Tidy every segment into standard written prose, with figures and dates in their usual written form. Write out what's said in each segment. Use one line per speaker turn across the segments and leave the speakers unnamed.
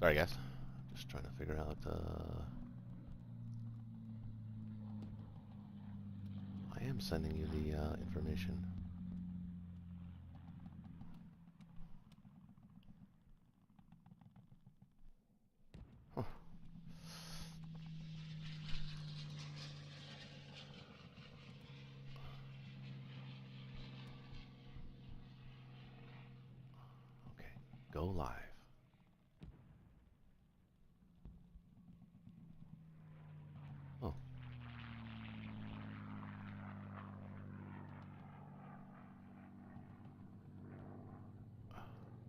Sorry, guys. Just trying to figure out. I am sending you the information. Huh. Okay, go live. Oh.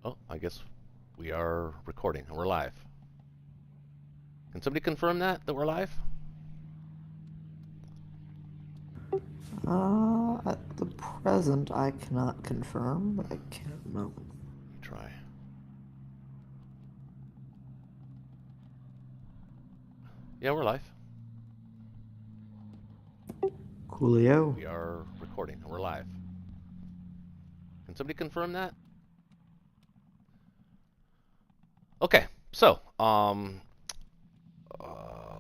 Oh, I guess we are recording and we're live. Can somebody confirm that we're live?
At the present, I cannot confirm, but I can at the moment.
Let me try. Yeah, we're live.
Coolio.
We are recording and we're live. Can somebody confirm that? Okay, so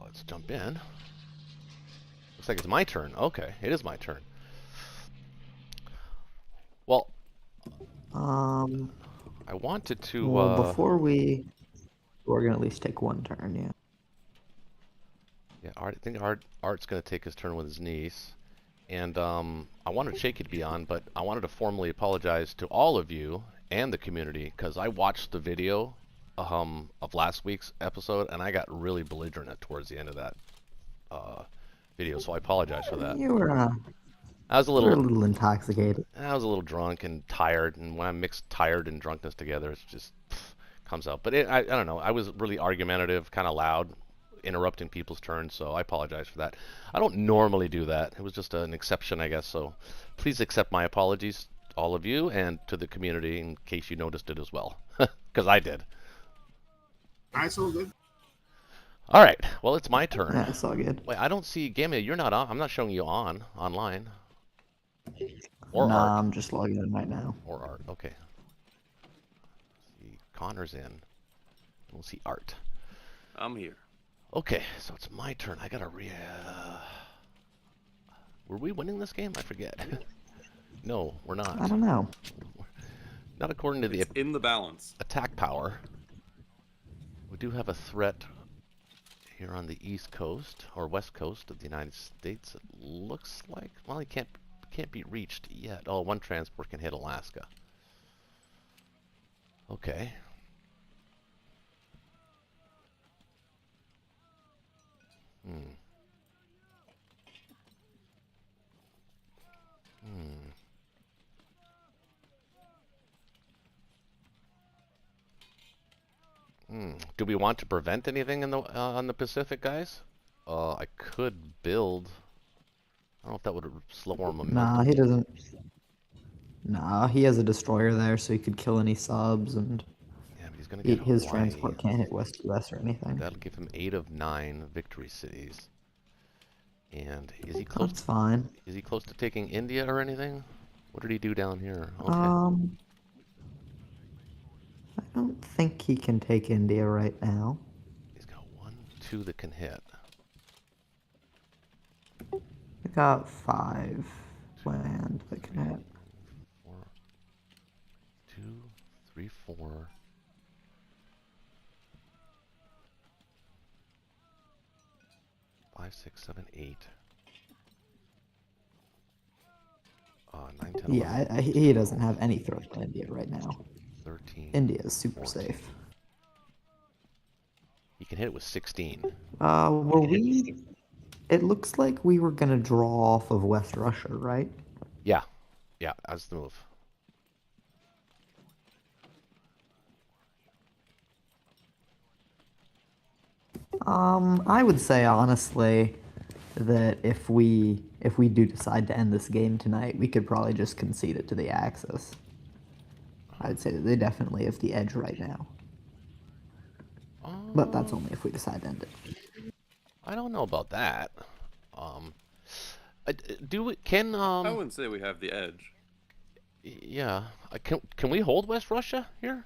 let's jump in. Looks like it's my turn. Okay, it is my turn. Well, I wanted to.
Well, before we're gonna at least take one turn, yeah.
Yeah, I think Art's gonna take his turn with his niece, and I wanted Shaky to be on, but I wanted to formally apologize to all of you and the community because I watched the video of last week's episode and I got really belligerent towards the end of that video, so I apologize for that.
You were
I was a
you were a
little
little intoxicated.
I was a little drunk and tired, and when I mix tired and drunkenness together, it just comes out. But I don't know. I was really argumentative, kind of loud, interrupting people's turns, so I apologize for that. I don't normally do that. It was just an exception, I guess. So please accept my apologies, all of you, and to the community, in case you noticed it as well, because I did.
That's all good.
All right. Well, it's my turn.
Yeah, it's all good.
Wait, I don't see Gamma. You're not on. I'm not showing you online. Or
Nah,
Art.
I'm just logging in right now.
Or Art. Okay. See, Connor's in. We'll see Art.
I'm here.
Okay, so it's my turn. I gotta Were we winning this game? I forget. No, we're not.
I don't know.
Not according to the
It's in the balance.
attack power. We do have a threat here on the east coast or west coast of the United States. It looks like, well, he can't be reached yet. Oh, one transport can hit Alaska. Okay. Do we want to prevent anything in the on the Pacific, guys? I could build. I don't know if that would slow our momentum.
Nah, he doesn't. Nah, he has a destroyer there, so he could kill any subs, and
Yeah, but he's gonna get
his
Hawaii.
transport can't hit West US or anything.
That'll give him 8 of 9 victory cities. And is he close?
That's fine.
Is he close to taking India or anything? What did he do down here? Okay.
I don't think he can take India right now.
He's got 1, 2 that can hit.
We got 5 land that can hit.
4, 2, 3, 4. 5, 6, 7, 8. 9, 10, 11,
Yeah, he doesn't have any threat to India right now.
13.
India is super
14.
safe.
He can hit it with 16.
Were we? It looks like we were gonna draw off of West Russia, right?
Yeah. Yeah, that's the move.
I would say honestly that if we do decide to end this game tonight, we could probably just concede it to the Axis. I'd say that they definitely have the edge right now. But that's only if we decide to end it.
I don't know about that. Do we, can
I wouldn't say we have the edge.
yeah, can we hold West Russia here?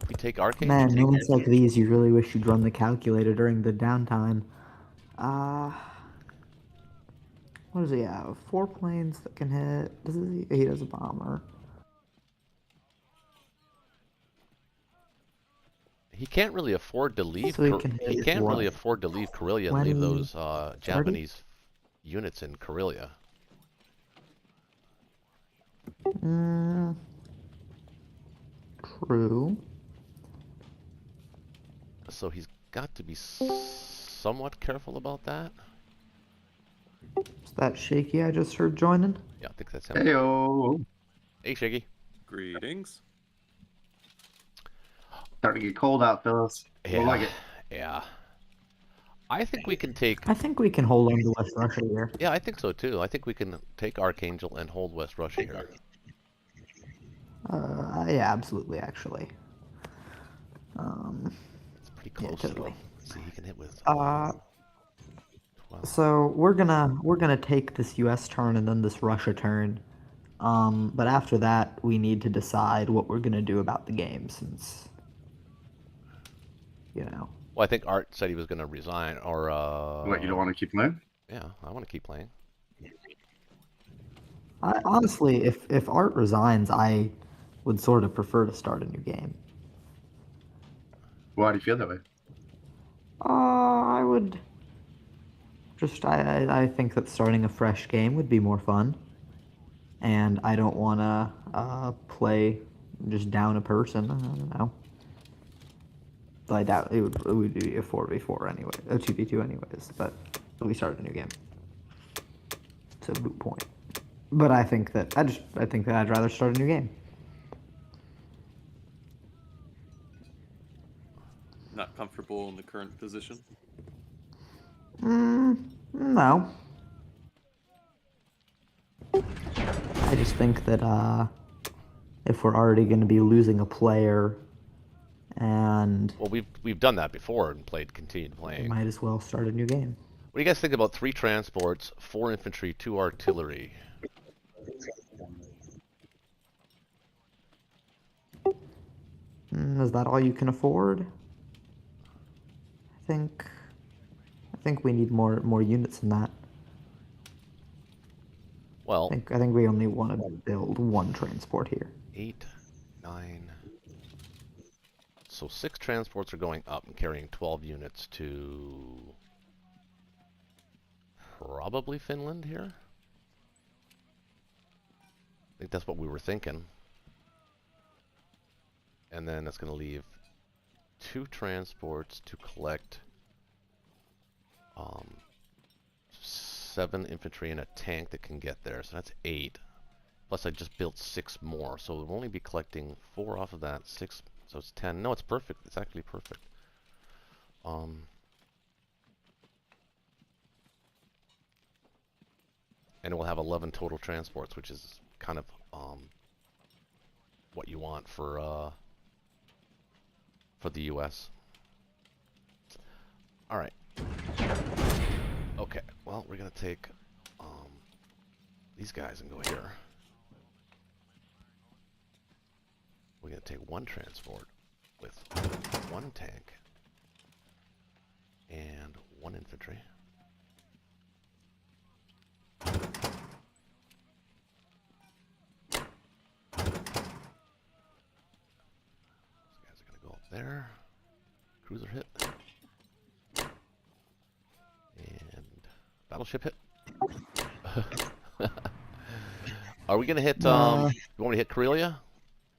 We take Archangel.
Man, moments like these, you really wish you'd run the calculator during the downtime. Uh, what does he have? 4 planes that can hit. He has a bomber.
He can't really afford to leave.
So he can hit
He can't really
what?
afford to leave Karelia and
20,
leave those
30?
Japanese units in Karelia.
True.
So he's got to be somewhat careful about that.
Is that Shaky I just heard joining?
Yeah, I think that's him.
Heyo.
Hey, Shaggy.
Greetings.
Starting to get cold out, fellas.
Yeah,
We'll like it.
yeah. I think we can take.
I think we can hold on to West Russia here.
Yeah, I think so too. I think we can take Archangel and hold West Russia here.
Yeah, absolutely, actually.
It's pretty close.
Yeah, totally.
Let's see, he can hit with.
12.
12.
So we're gonna take this U.S. turn and then this Russia turn. But after that, we need to decide what we're gonna do about the game, since, you know.
Well, I think Art said he was going to resign, or.
What, you don't want to keep playing?
Yeah, I want to keep playing.
Honestly, if Art resigns, I would sort of prefer to start a new game.
Why do you feel that way?
I would just I think that starting a fresh game would be more fun, and I don't want to play just down a person. I don't know. But I doubt it would be a 4v4 anyway, a 2v2 anyways. But we started a new game. It's a moot point. But I think that I'd rather start a new game.
Not comfortable in the current position.
No. I just think that if we're already going to be losing a player, and
Well, we've done that before and continued
we
playing.
might as well start a new game.
What do you guys think about 3 transports, 4 infantry, 2 artillery?
Is that all you can afford? I think we need more units than that.
Well,
I think we only want to build 1 transport here.
8, 9. So 6 transports are going up and carrying 12 units to probably Finland here. I think that's what we were thinking. And then that's going to leave 2 transports to collect 7 infantry and a tank that can get there. So that's 8. Plus I just built 6 more. So we'll only be collecting 4 off of that. 6. So it's 10. No, it's perfect. It's actually perfect. And we'll have 11 total transports, which is kind of what you want for the U.S. All right. Okay. Well, we're gonna take these guys and go here. We're going to take 1 transport with 1 tank and 1 infantry. These guys are going to go up there. Cruiser hit. And battleship hit. Are we going to hit, you want me to hit Karelia?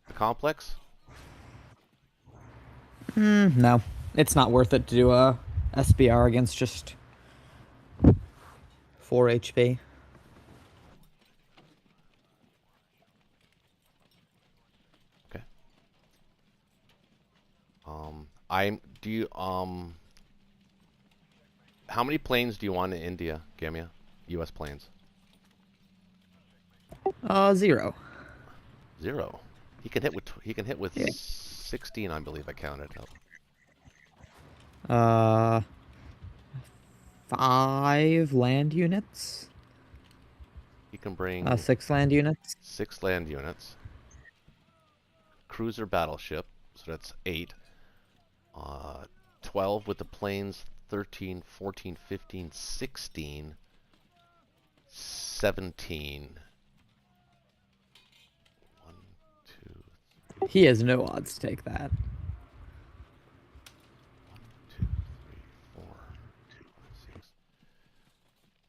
The complex?
No. It's not worth it to do a SBR against just 4 HP.
Okay. How many planes do you want in India, Gamia? US planes?
0.
0. He can hit with
Yeah.
16, I believe I counted.
5 land units.
He can bring
6 land units.
6 land units. cruiser battleship, so that's 8. 12 with the planes, 13, 14, 15, 16, 17. 1, 2,
He has no odds to take that.
2, 3, 4, 5, 6.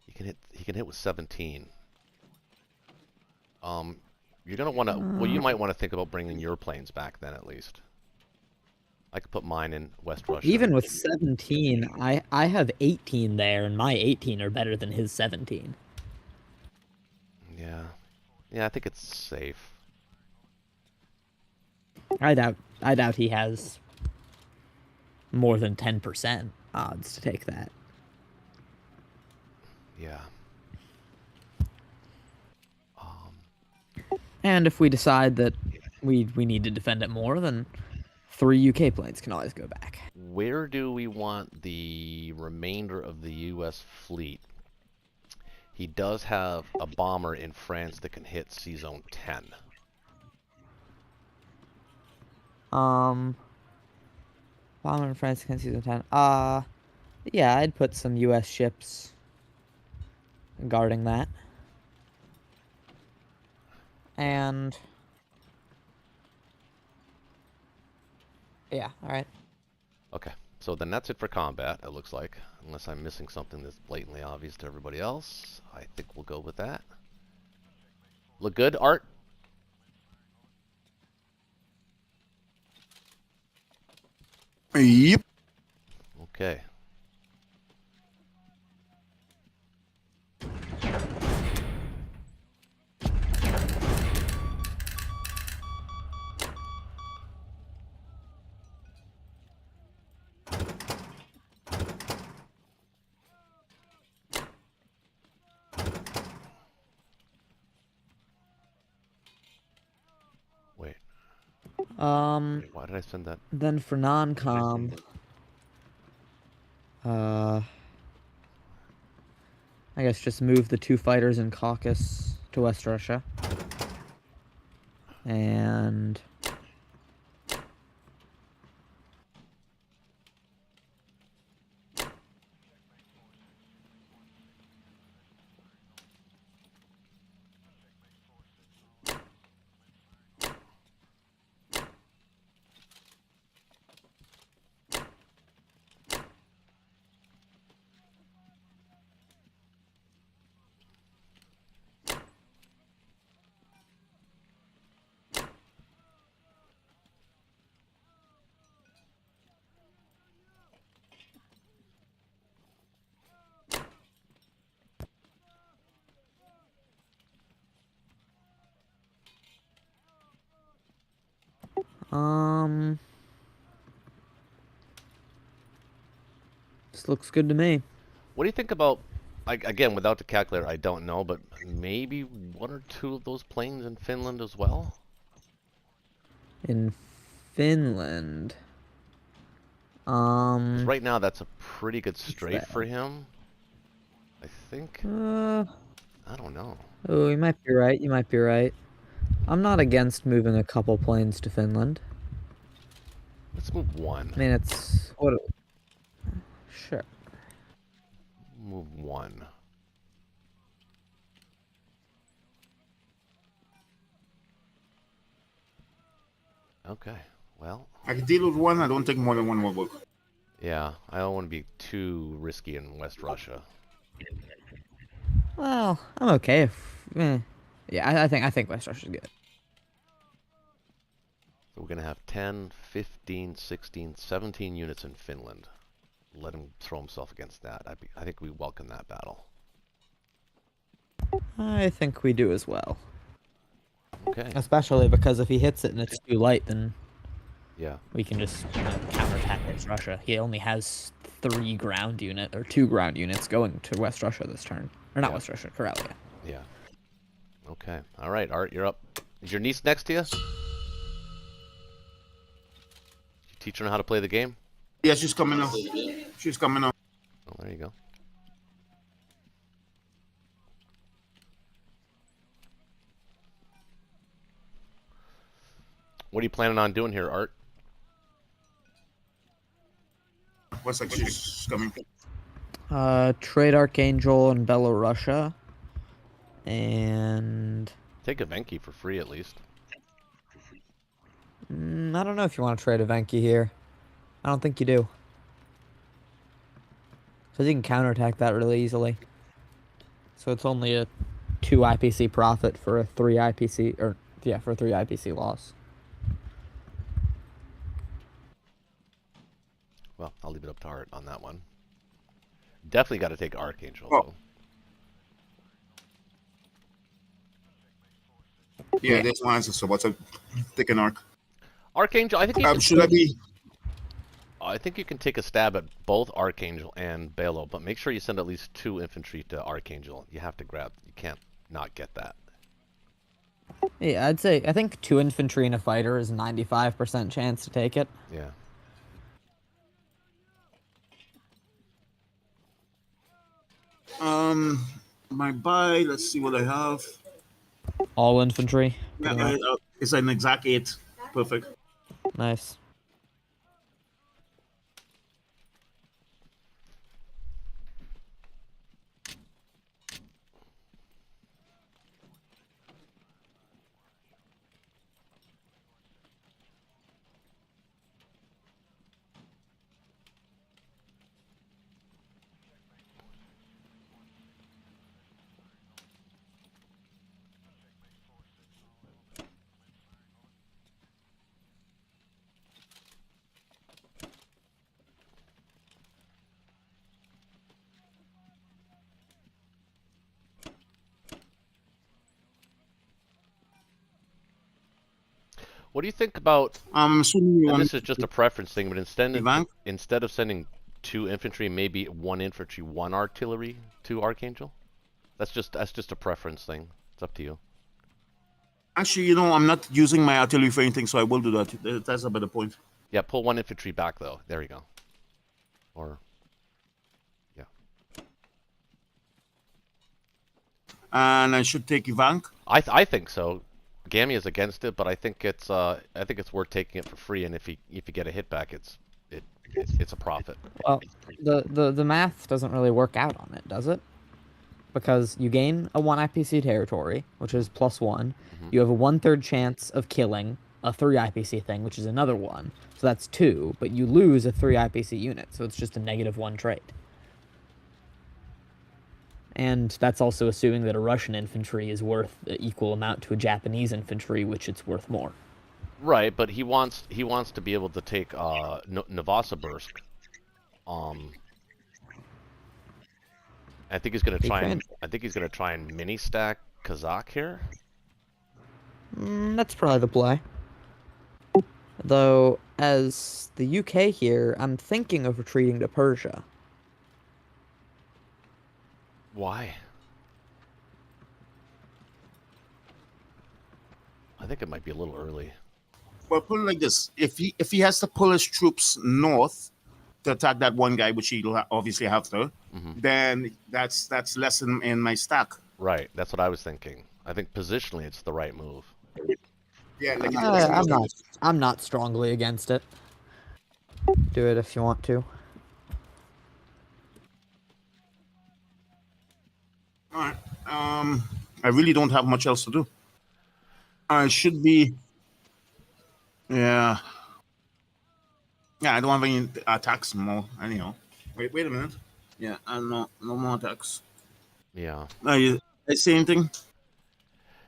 He can hit with 17. You're gonna want to. Well, you might want to think about bringing your planes back then, at least. I could put mine in West Russia.
Even with 17, I have 18 there, and my 18 are better than his 17.
Yeah, yeah, I think it's safe.
I doubt he has more than 10% odds to take that.
Yeah.
And if we decide that we need to defend it more, then 3 UK planes can always go back.
Where do we want the remainder of the U.S. fleet? He does have a bomber in France that can hit Sea Zone 10.
Bomber in France can season 10. Yeah, I'd put some US ships guarding that. And yeah, all right.
Okay, so then that's it for combat, it looks like. Unless I'm missing something that's blatantly obvious to everybody else. I think we'll go with that. Look good, Art?
Yep.
Okay. Wait, why did I send that?
Then for non-com, I guess just move the 2 fighters in Caucasus to West Russia. And this looks good to me.
What do you think about, like, again, without the calculator, I don't know, but maybe 1 or 2 of those planes in Finland as well?
In Finland.
'Cause right now, that's a pretty good strafe
that?
for him. I think.
Uh,
I don't know.
oh, you might be right. You might be right. I'm not against moving a couple planes to Finland.
Let's move 1.
I mean, it's what? Sure.
Move 1. Okay. Well,
I can deal with one. I don't think more than one will work.
yeah. I don't want to be too risky in West Russia.
Well, I'm okay if. Yeah, I think West Russia's good.
So we're going to have 10, 15, 16, 17 units in Finland. Let him throw himself against that. I think we welcome that battle.
I think we do as well.
Okay.
Especially because if he hits it and it's too light, then
Yeah.
we can just counterattack West Russia. He only has 2 ground units going to West Russia this turn. Or not
Yeah.
West Russia, Karelia.
Yeah. Okay. All right, Art, you're up. Is your niece next to you? You teaching her how to play the game?
Yeah, she's coming up. She's coming up.
Oh, there you go. What are you planning on doing here, Art?
What's like she's coming?
Trade Archangel and Belarusia. And
Take a Venki for free at least.
I don't know if you want to trade a Venki here. I don't think you do. Because you can counterattack that really easily. So it's only a 2 IPC profit for a 3 IPC, or yeah, for a 3 IPC loss.
Well, I'll leave it up to Art on that one. Definitely got to take Archangel.
Oh.
Though.
Yeah, there's one answer. So what's a take an arc?
Archangel, I think you can
Should I be?
I think you can take a stab at both Archangel and Balo, but make sure you send at least 2 infantry to Archangel. You have to grab. You can't not get that.
Yeah, I think 2 infantry and a fighter is 95% chance to take it.
Yeah.
My buy. Let's see what I have.
All infantry.
Yeah, it's an exact 8. Perfect.
Nice.
What do you think about?
I'm assuming you
And
want
this is just a preference thing, but
Ivan?
instead of sending 2 infantry, maybe 1 infantry, 1 artillery to Archangel. That's just a preference thing. It's up to you.
Actually, I'm not using my artillery for anything, so I will do that. That's a better point.
Yeah, pull 1 infantry back though. There you go. Or yeah.
And I should take Ivank.
I think so. Gammy is against it, but I think it's worth taking it for free, and if you get a hit back, it's a profit.
Well, the math doesn't really work out on it, does it? Because you gain a 1 IPC territory, which is +1.
Mm-hmm.
You have a 1/3 chance of killing a 3 IPC thing, which is another 1. So that's 2, but you lose a 3 IPC unit, so it's just a -1 trade. And that's also assuming that a Russian infantry is worth the equal amount to a Japanese infantry, which it's worth more.
Right, but he wants to be able to take Novosibirsk. I think he's gonna try and mini stack Kazakh here.
That's probably the play. Though, as the UK here, I'm thinking of retreating to Persia.
Why? I think it might be a little early.
Well, put it like this: if he has to pull his troops north to attack that one guy, which he'll obviously have to, then that's less in my stack.
Right, that's what I was thinking. I think positionally it's the right move.
Yeah, like
I'm not strongly against it. Do it if you want to.
All right. I really don't have much else to do. I should be. Yeah. Yeah, I don't have any attacks more. Anyhow. Wait a minute. Yeah, no more attacks.
Yeah.
I say anything?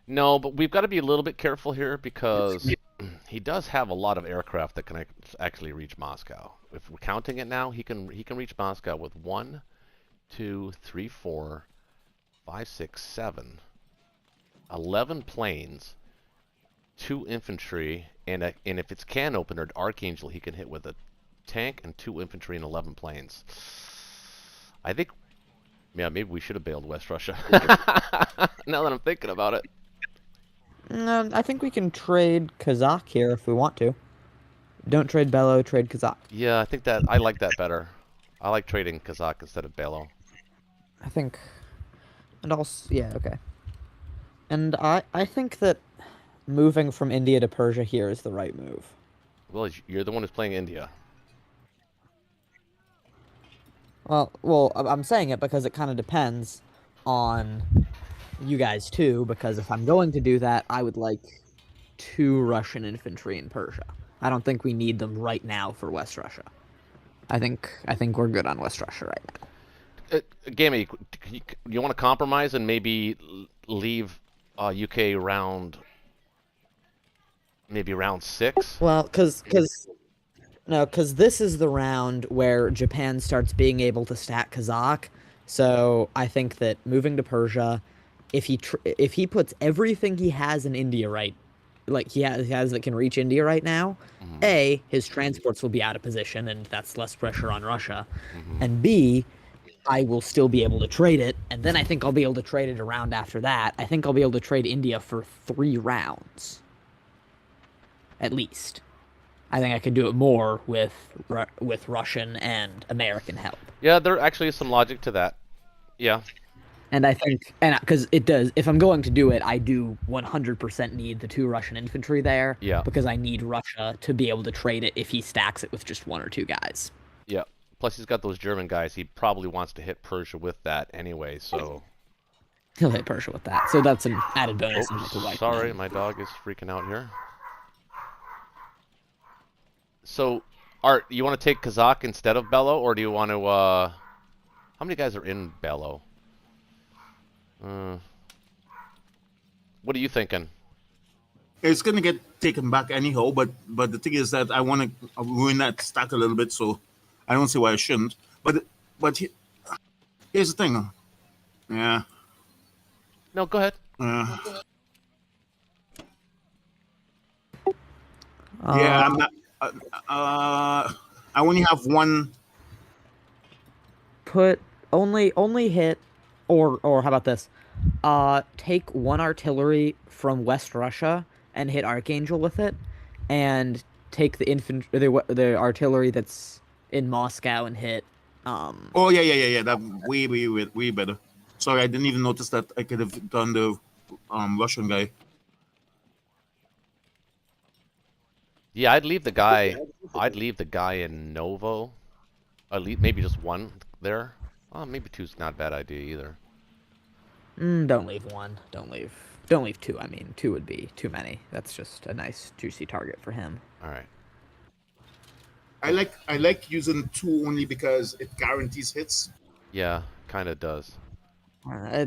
No, but we've got to be a little bit careful here because he does have a lot of aircraft that can actually reach Moscow. If we're counting it now, he can reach Moscow with 1, 2, 3, 4, 5, 6, 7, 11 planes, 2 infantry, and if it's can opener, Archangel, he can hit with a tank and 2 infantry and 11 planes. I think, yeah, maybe we should have bailed West Russia. Now that I'm thinking about it.
I think we can trade Kazakh here if we want to. Don't trade Belo, trade Kazakh.
Yeah, I think I like that better. I like trading Kazakh instead of Belo.
I think, and also, yeah, okay. And I think that moving from India to Persia here is the right move.
Well, you're the one who's playing India.
Well, I'm saying it because it kind of depends on you guys too. Because if I'm going to do that, I would like 2 Russian infantry in Persia. I don't think we need them right now for West Russia. I think we're good on West Russia right now.
Gamey, you want to compromise and maybe leave UK maybe round 6?
Well, because this is the round where Japan starts being able to stack Kazakh. So I think that moving to Persia, if he puts everything he has in India he has that can reach India right now, A, his transports will be out of position, and that's less pressure on Russia, and B, I will still be able to trade it, and then I think I'll be able to trade it around after that. I think I'll be able to trade India for 3 rounds, at least. I think I could do it more with Russian and American help.
Yeah, there actually is some logic to that. Yeah.
And I think, because it does, if I'm going to do it, I do 100% need the 2 Russian infantry there.
Yeah.
Because I need Russia to be able to trade it if he stacks it with just 1 or 2 guys.
Yeah. Plus, he's got those German guys. He probably wants to hit Persia with that anyway, so...
He'll hit Persia with that. So that's an added bonus.
Sorry, my dog is freaking out here. So, Art, you want to take Kazakh instead of Bello, or do you want to, How many guys are in Bello? What are you thinking?
It's gonna get taken back anyhow, but the thing is that I want to ruin that stack a little bit, so I don't see why I shouldn't. But here's the thing. Yeah.
No, go ahead.
Yeah, I'm not. I only have 1.
Put only hit, or how about this? Take 1 artillery from West Russia and hit Archangel with it, and take the artillery that's in Moscow and hit.
Oh yeah. That way better. Sorry, I didn't even notice that. I could have done the Russian guy.
Yeah, I'd leave the guy in Novo. Maybe just 1 there. Oh, maybe 2's not a bad idea either.
Don't leave 1. Don't leave 2. I mean, 2 would be too many. That's just a nice juicy target for him.
All right.
I like using 2 only because it guarantees hits.
Yeah, kind of does.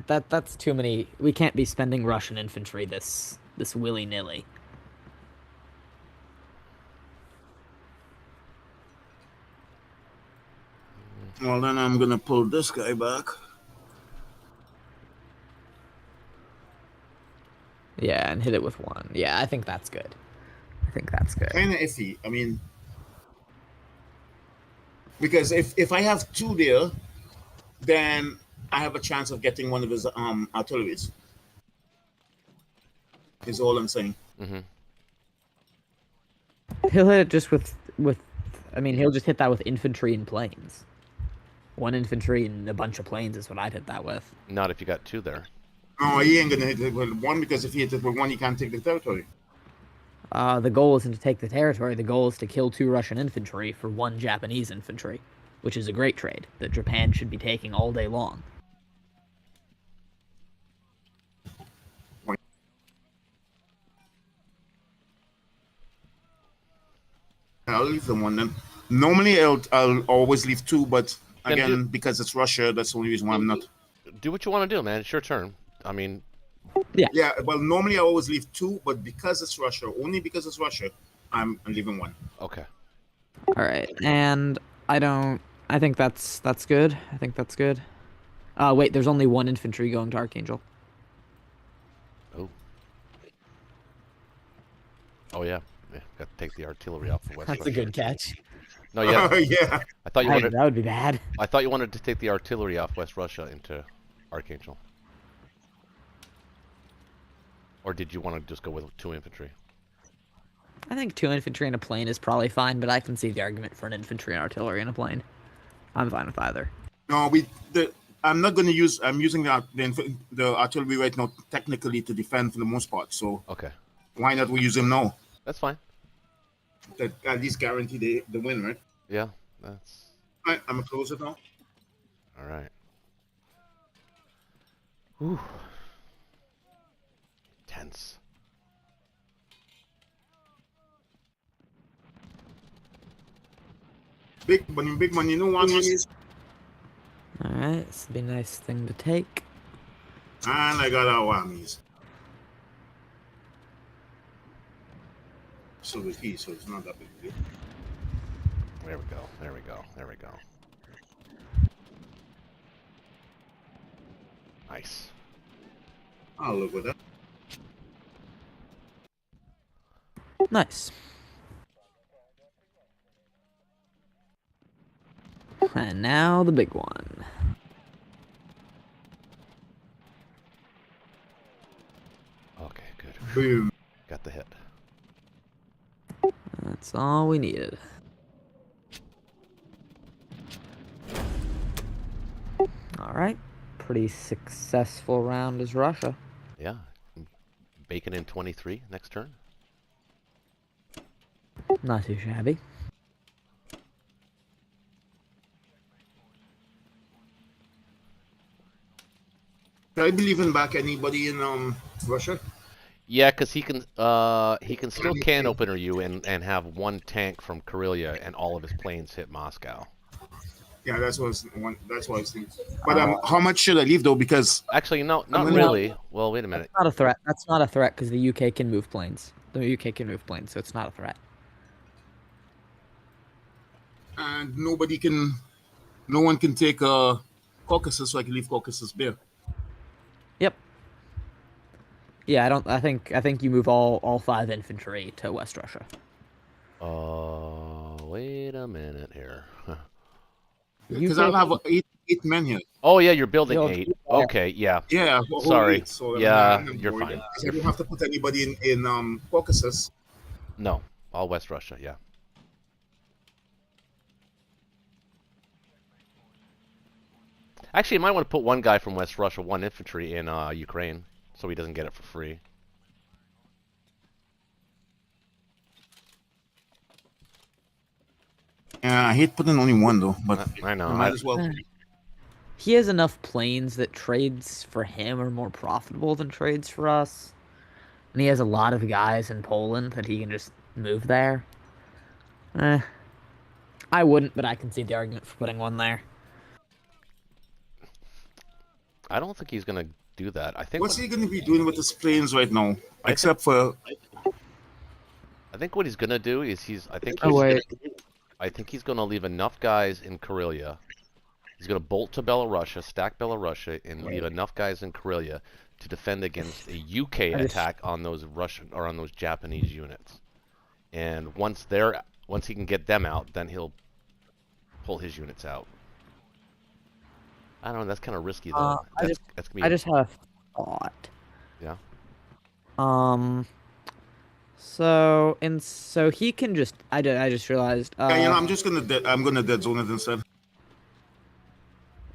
That's too many. We can't be spending Russian infantry this willy-nilly.
Well, then I'm gonna pull this guy back.
Yeah, and hit it with 1. Yeah, I think that's good.
Kind of iffy. I mean, because if I have 2 there, then I have a chance of getting one of his artilleries. Is all I'm saying.
He'll hit it just with. I mean, he'll just hit that with infantry and planes. 1 infantry and a bunch of planes is what I'd hit that with.
Not if you got 2 there.
No, he ain't gonna hit it with 1 because if he hits it with 1, he can't take the territory.
The goal isn't to take the territory. The goal is to kill 2 Russian infantry for 1 Japanese infantry, which is a great trade that Japan should be taking all day long.
I'll leave the 1 then. Normally, I'll always leave 2, but again, because it's Russia, that's the only reason why I'm not.
Do what you want to do, man. It's your turn. I mean...
Yeah, well, normally I always leave 2, but because it's Russia, only because it's Russia, I'm leaving 1.
Okay.
All right, and I think that's good. I think that's good. Wait, there's only 1 infantry going to Archangel.
Oh, yeah. Got to take the artillery off the West
That's
Russia.
a good catch.
No, yeah.
Yeah.
I thought you wanted.
That would be bad.
I thought you wanted to take the artillery off West Russia into Archangel. Or did you want to just go with 2 infantry?
I think 2 infantry and a plane is probably fine, but I can see the argument for an infantry and artillery and a plane. I'm fine with either.
No, I'm not going to use. I'm using the artillery right now technically to defend for the most part. So
Okay.
Why not we use him now?
That's fine.
That at least guarantee the win, right?
Yeah, that's
All right, I'm gonna close it now.
all right. Whew. Tense.
Big money, no one is.
Alright, this would be a nice thing to take.
And I got our whammies. So with he, so it's not that big deal.
There we go. There we go. There we go. Nice.
I'll look with that.
Nice. And now the big one.
Okay, good.
Boom.
Got the hit.
That's all we needed. Alright. Pretty successful round as Russia.
Yeah. Bacon in 23 next turn.
Not too shabby.
Can I believe in back anybody in Russia?
Yeah, because he can still can opener you and have one tank from Karelia and all of his planes hit Moscow.
Yeah, that's what I was thinking. But how much should I leave though? Because
Actually, no, not
gonna-
really. Well, wait a minute.
Not a threat. That's not a threat because the UK can move planes. The UK can move planes, so it's not a threat.
and no one can take Caucasus, so I can leave Caucasus bare.
Yep. Yeah, I think you move all 5 infantry to West Russia.
Wait a minute here.
Because I'll have eight men here.
Oh yeah, you're building
Build-
8. Okay, yeah.
Yeah.
Sorry.
Eight, so
Yeah,
I'm
you're
worried.
fine.
I don't have to put anybody in Caucasus.
No, all West Russia. Yeah. Actually, you might want to put one guy from West Russia, 1 infantry in Ukraine, so he doesn't get it for free.
Yeah, I hate putting only one though, but
I know.
I might as well.
He has enough planes that trades for him are more profitable than trades for us. And he has a lot of guys in Poland that he can just move there. I wouldn't, but I can see the argument for putting one there.
I don't think he's gonna do that. I think.
What's he going to be doing with his planes right now? Except for
I think what he's gonna do is I think
Oh, wait.
I think he's gonna leave enough guys in Karelia. He's gonna bolt to Belarusia, stack Belarusia, and leave enough guys in Karelia to defend against a UK attack on those Russian or on those Japanese units. And once he can get them out, then he'll pull his units out. I don't know. That's kind of risky though.
I
That's gonna be.
I just have a thought.
Yeah.
So he can just I just realized
yeah, I'm gonna dead zone it instead.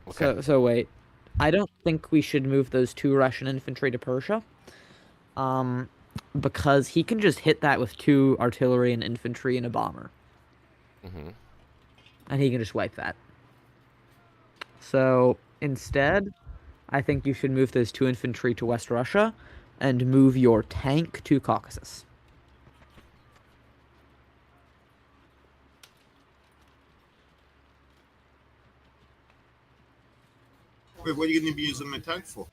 Okay.
So wait. I don't think we should move those 2 Russian infantry to Persia. Because he can just hit that with 2 artillery and infantry and a bomber.
Mhm.
And he can just wipe that. So instead, I think you should move those 2 infantry to West Russia and move your tank to Caucasus.
Wait, what are you going to be using my tank for?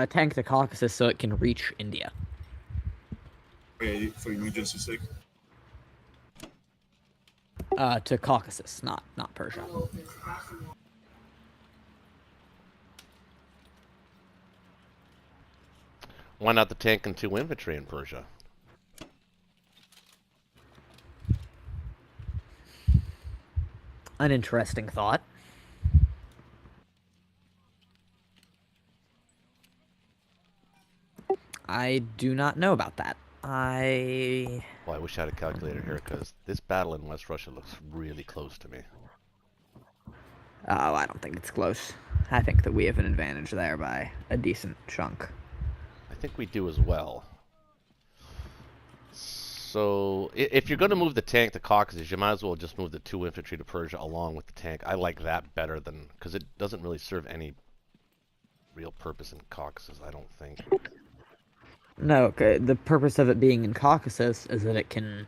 Tank to Caucasus so it can reach India.
Okay, for emergency sake.
To Caucasus, not Persia.
Why not the tank and 2 infantry in Persia?
An interesting thought. I do not know about that.
Well, I wish I had a calculator here because this battle in West Russia looks really close to me.
Oh, I don't think it's close. I think that we have an advantage there by a decent chunk.
I think we do as well. So if you're going to move the tank to Caucasus, you might as well just move the 2 infantry to Persia along with the tank. I like that better than because it doesn't really serve any real purpose in Caucasus, I don't think.
No, the purpose of it being in Caucasus is that it can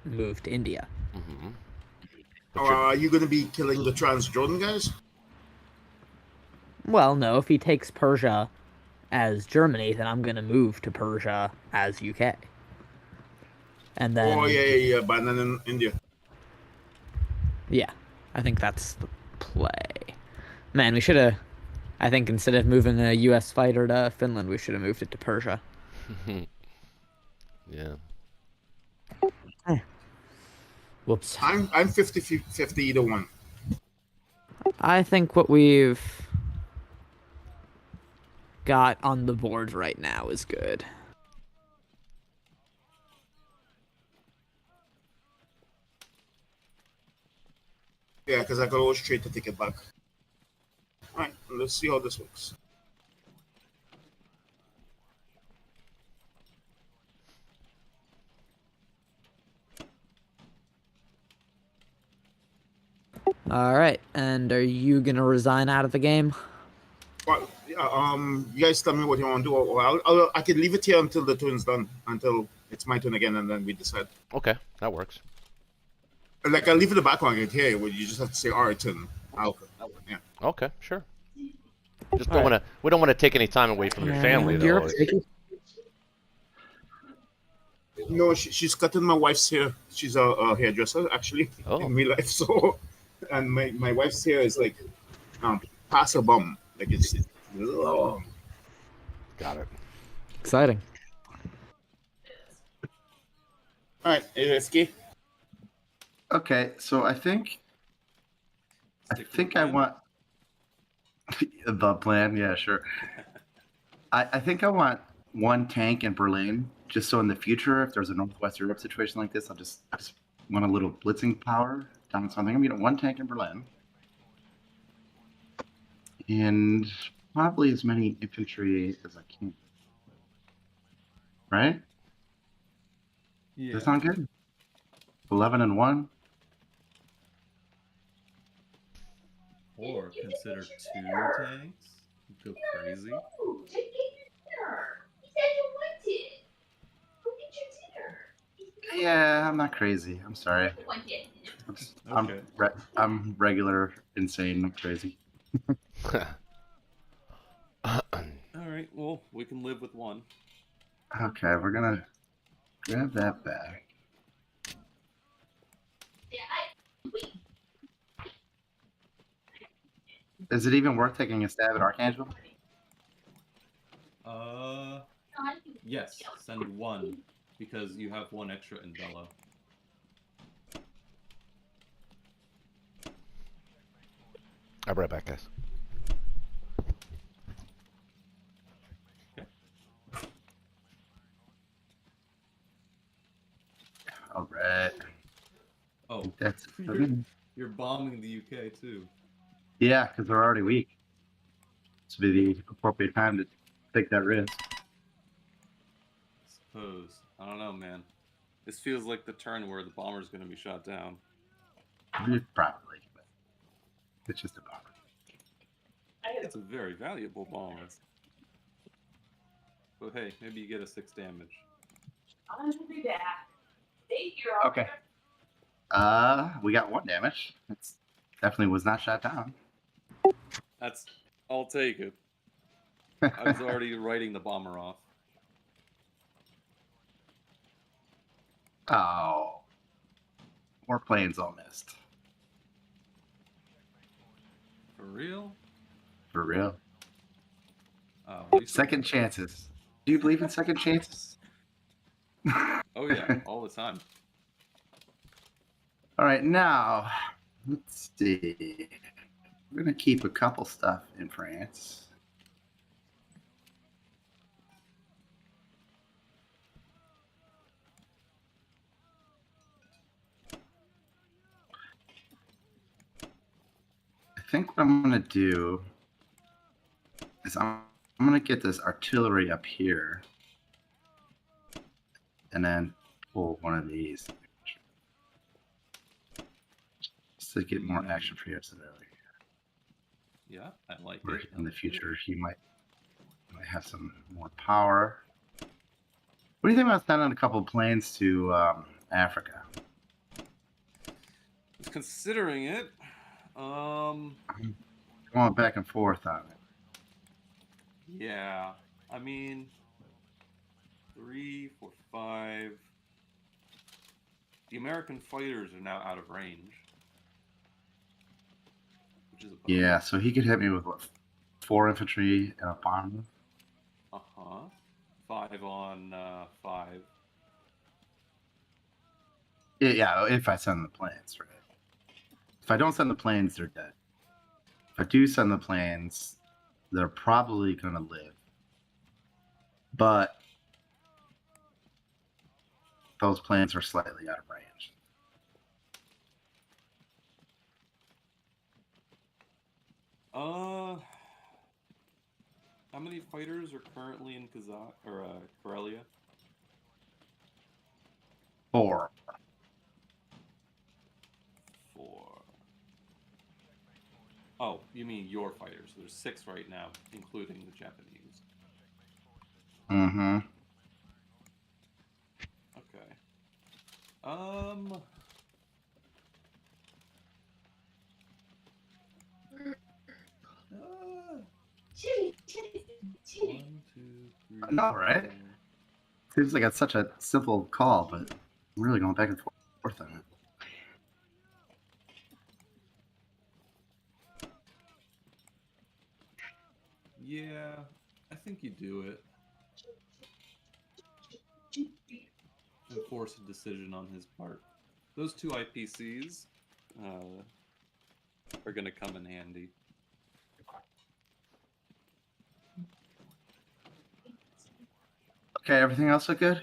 move to India.
Mm-hmm.
Or are you going to be killing the Transjordan guys?
Well, no, if he takes Persia as Germany, then I'm gonna move to Persia as UK. And then
Oh, yeah, abandon India.
yeah, I think that's the play. Man, we should have. I think instead of moving a U.S. fighter to Finland, we should have moved it to Persia.
Yeah.
Whoops.
I'm 50-50 either one.
I think what we've got on the board right now is good.
Yeah, because I could always trade to take it back. All right, let's see how this works.
All right, and are you gonna resign out of the game?
Well, you guys tell me what you want to do. Or I can leave it here until the turn's done, until it's my turn again, and then we decide.
Okay, that works.
Like, I'll leave it in the background right here, where you just have to say, all right, and yeah.
Okay, sure. Just don't want to. We don't want to take any time away from your family, though.
No, she's cutting my wife's hair. She's a hairdresser, actually, in real life. So, and my wife's hair is like past a bum. Like it's long.
Got it.
Exciting.
All right, AFK.
Okay, so I think I want the plan. Yeah, sure. I think I want one tank in Berlin, just so in the future, if there's a Northwest Europe situation like this, I just want a little blitzing power down something. I'm gonna one tank in Berlin, and probably as many infantry as I can. Right?
Yeah.
Does that sound good? 11 and 1.
Or consider 2 tanks. Go crazy.
Yeah, I'm not crazy. I'm sorry.
Okay.
I'm regular, insane, not crazy.
Alright, well, we can live with 1.
Okay, we're gonna grab that back. Is it even worth taking a stab at Archangel?
Yes, send 1, because you have 1 extra in Bello.
I'll be right back, guys.
All right.
Oh,
That's
you're bombing the UK too.
yeah, because they're already weak. This would be the appropriate time to take that risk.
I suppose. I don't know, man. This feels like the turn where the bomber's going to be shot down.
Probably, but it's just a bomber.
It's a very valuable bomber. But hey, maybe you get a 6 damage.
Okay. We got 1 damage. That's definitely was not shot down.
I'll take it. I was already writing the bomber off.
Oh. More planes all missed.
For real?
For real.
Oh,
Second chances. Do you believe in second chances?
Oh yeah, all the time.
All right, now let's see. We're gonna keep a couple stuff in France. I think what I'm gonna do is I'm gonna get this artillery up here, and then pull one of these just to get more action for you early.
Yeah, I like
Or
it.
in the future, he might have some more power. What do you think about sending a couple planes to Africa?
Was considering it.
I'm going back and forth on it.
Yeah. I mean, 3, 4, 5. The American fighters are now out of range. Which is a bummer.
Yeah, so he could hit me with what, 4 infantry and a bomber.
Uh-huh. 5 on 5.
Yeah, if I send the planes, right? If I don't send the planes, they're dead. If I do send the planes, they're probably gonna live. But those planes are slightly out of range.
How many fighters are currently in Karelia?
4.
4. Oh, you mean your fighters? There's 6 right now, including the Japanese.
Mm-hmm.
Okay. One, two, three.
I know, right?
four.
Seems like it's such a simple call, but I'm really going back and forth on it.
Yeah, I think you do it. And force a decision on his part. Those 2 IPCs are going to come in handy.
Okay, everything else look good?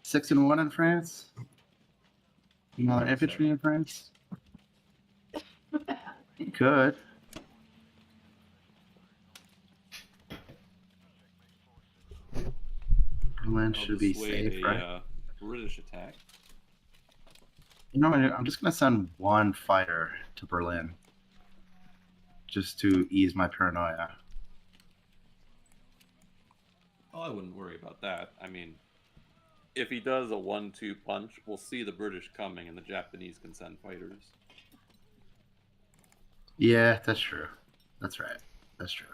6 and 1 in France? Another infantry in France? You could. Berlin
I'll
should be
dissuade
safe,
a
right?
British attack.
You know, I'm just gonna send 1 fighter to Berlin, just to ease my paranoia.
Oh, I wouldn't worry about that. I mean, if he does a 1-2 punch, we'll see the British coming and the Japanese can send fighters.
Yeah, that's true. That's right. That's true.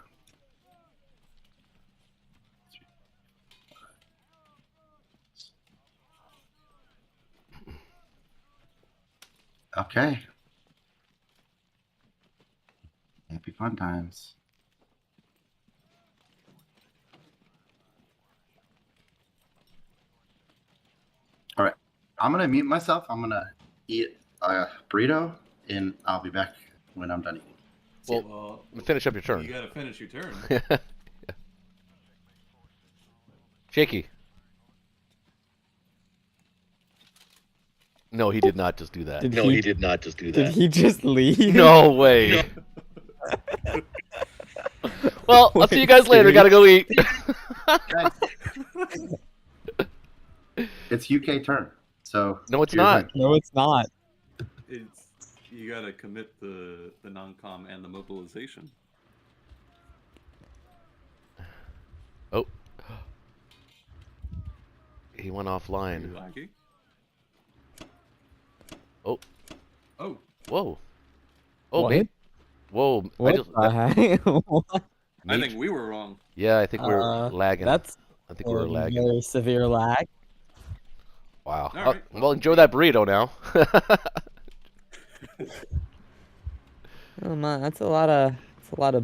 Okay. Happy fun times. All right. I'm going to mute myself. I'm going to eat a burrito, and I'll be back when I'm done eating.
Well, finish up your turn.
You gotta finish your turn.
Shaky. No, he did not just do that.
No, he
did not just do
Did he just leave?
No way. Well, I'll see you guys later. Gotta go eat.
Guys, it's UK turn. So
No, it's
your
not.
turn.
No, it's not.
You gotta commit the non-com and the mobilization.
Oh. He went
You
offline.
laggy?
Oh.
Oh,
Whoa. Oh,
What?
mate. Whoa.
What the heck? What?
I think we were wrong.
Yeah, I think we're lagging.
That's
I think we're
a
lagging.
very severe lag.
Wow.
All right.
Well, enjoy that burrito now.
Oh man, that's a lot of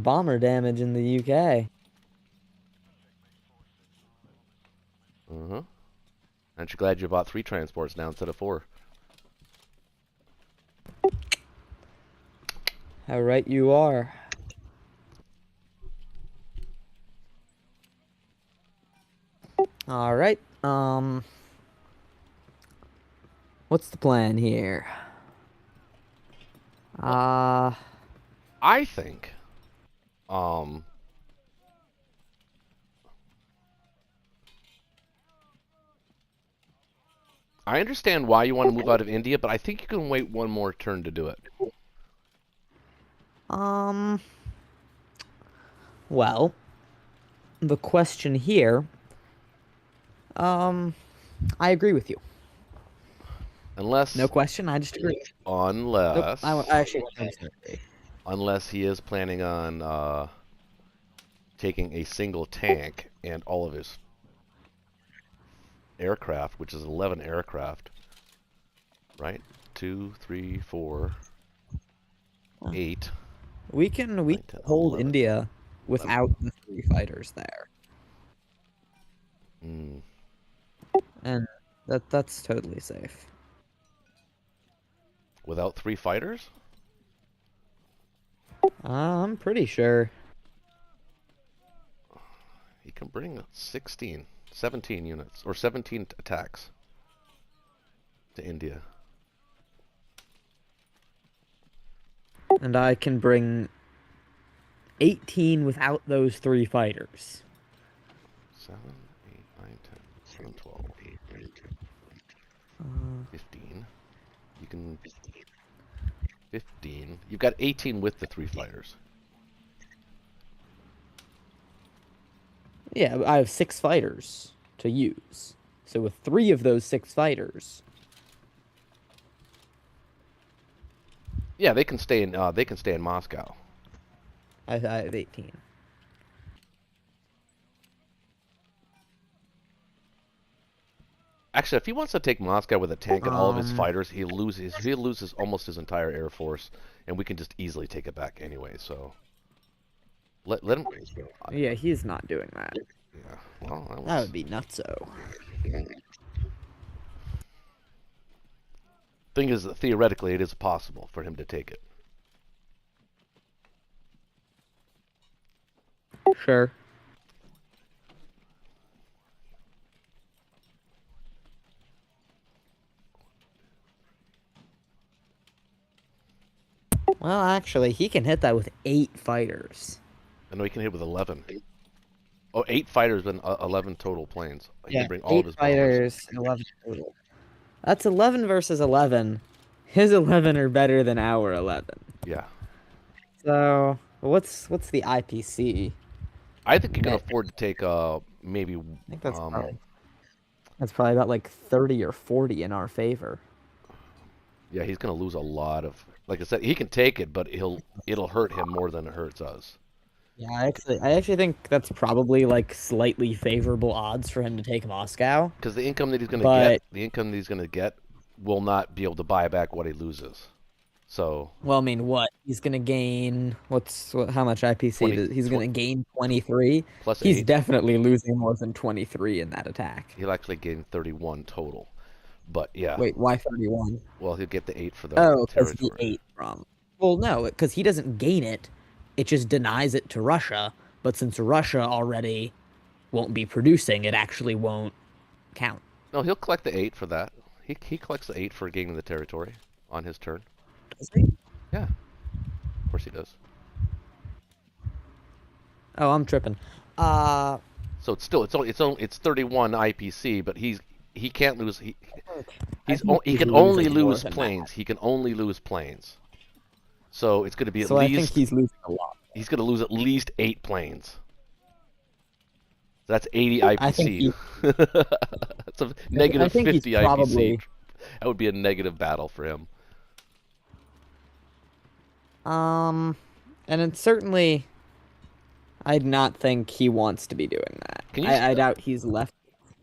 bomber damage in the UK.
Uh-huh. Aren't you glad you bought 3 transports now instead of 4?
How right you are. All right. What's the plan here?
I think, I understand why you want to move out of India, but I think you can wait one more turn to do it.
Well, the question here, I agree with you.
Unless,
No question, I just agree. Nope,
unless,
I actually don't agree.
unless he is planning on taking a single tank and all of his aircraft, which is 11 aircraft, right? 2, 3, 4, 8.
We can
9, 10,
hold
11.
India without the 3 fighters there,
Mm.
and that's totally safe.
Without 3 fighters?
I'm pretty sure.
He can bring 16, 17 units, or 17 attacks to India.
And I can bring 18 without those 3 fighters.
7, 8, 9, 10, 11, 12, 15. You can... 15. You've got 18 with the 3 fighters.
Yeah, I have 6 fighters to use. So with 3 of those 6 fighters,
Yeah, they can stay in Moscow.
I have 18.
Actually, if he wants to take Moscow with a tank and all of his
Um,
fighters, he loses almost his entire air force, and we can just easily take it back anyway. So let him.
Yeah, he's not doing that.
Yeah, well,
That would be nutso.
Thing is, theoretically, it is possible for him to take it.
Sure. Well, actually, he can hit that with 8 fighters.
I know he can hit with 11. Oh, 8 fighters and 11 total planes. He
Yeah,
can bring all of
8
his bombers.
fighters, 11 total. That's 11 versus 11. His 11 are better than our 11.
Yeah,
So, what's the IPC?
I think you can
Net.
afford to take maybe.
I think that's probably about like 30 or 40 in our favor.
Yeah, he's gonna lose a lot of. Like I said, he can take it, but it'll hurt him more than it hurts us.
Yeah, I actually think that's probably like slightly favorable odds for him to take Moscow.
Because the income that he's gonna get, will not be able to buy back what he loses. So.
Well, I mean, what? He's gonna gain how much IPC
20,
he's gonna gain 23.
Plus
He's
8.
definitely losing more than 23 in that attack.
He'll actually gain 31 total. But yeah.
Wait, why 31?
Well, he'll get the 8 for the
Because he
territory.
8 from. Well, no, because he doesn't gain it. It just denies it to Russia. But since Russia already won't be producing, it actually won't count.
No, he'll collect the 8 for that. He collects the 8 for gaining the territory on his turn.
Does he?
Yeah. Of course he does.
Oh, I'm tripping.
So it's 31 IPC, but he can't lose. He can only lose planes. He can only lose planes. So it's going to be
So I think he's losing a lot.
He's going to lose at least 8 planes. That's 80 IPC. That's a negative 50 IPC.
Probably...
That would be a negative battle for him.
And it's certainly, I'd not think he wants to be doing that. I doubt he's left.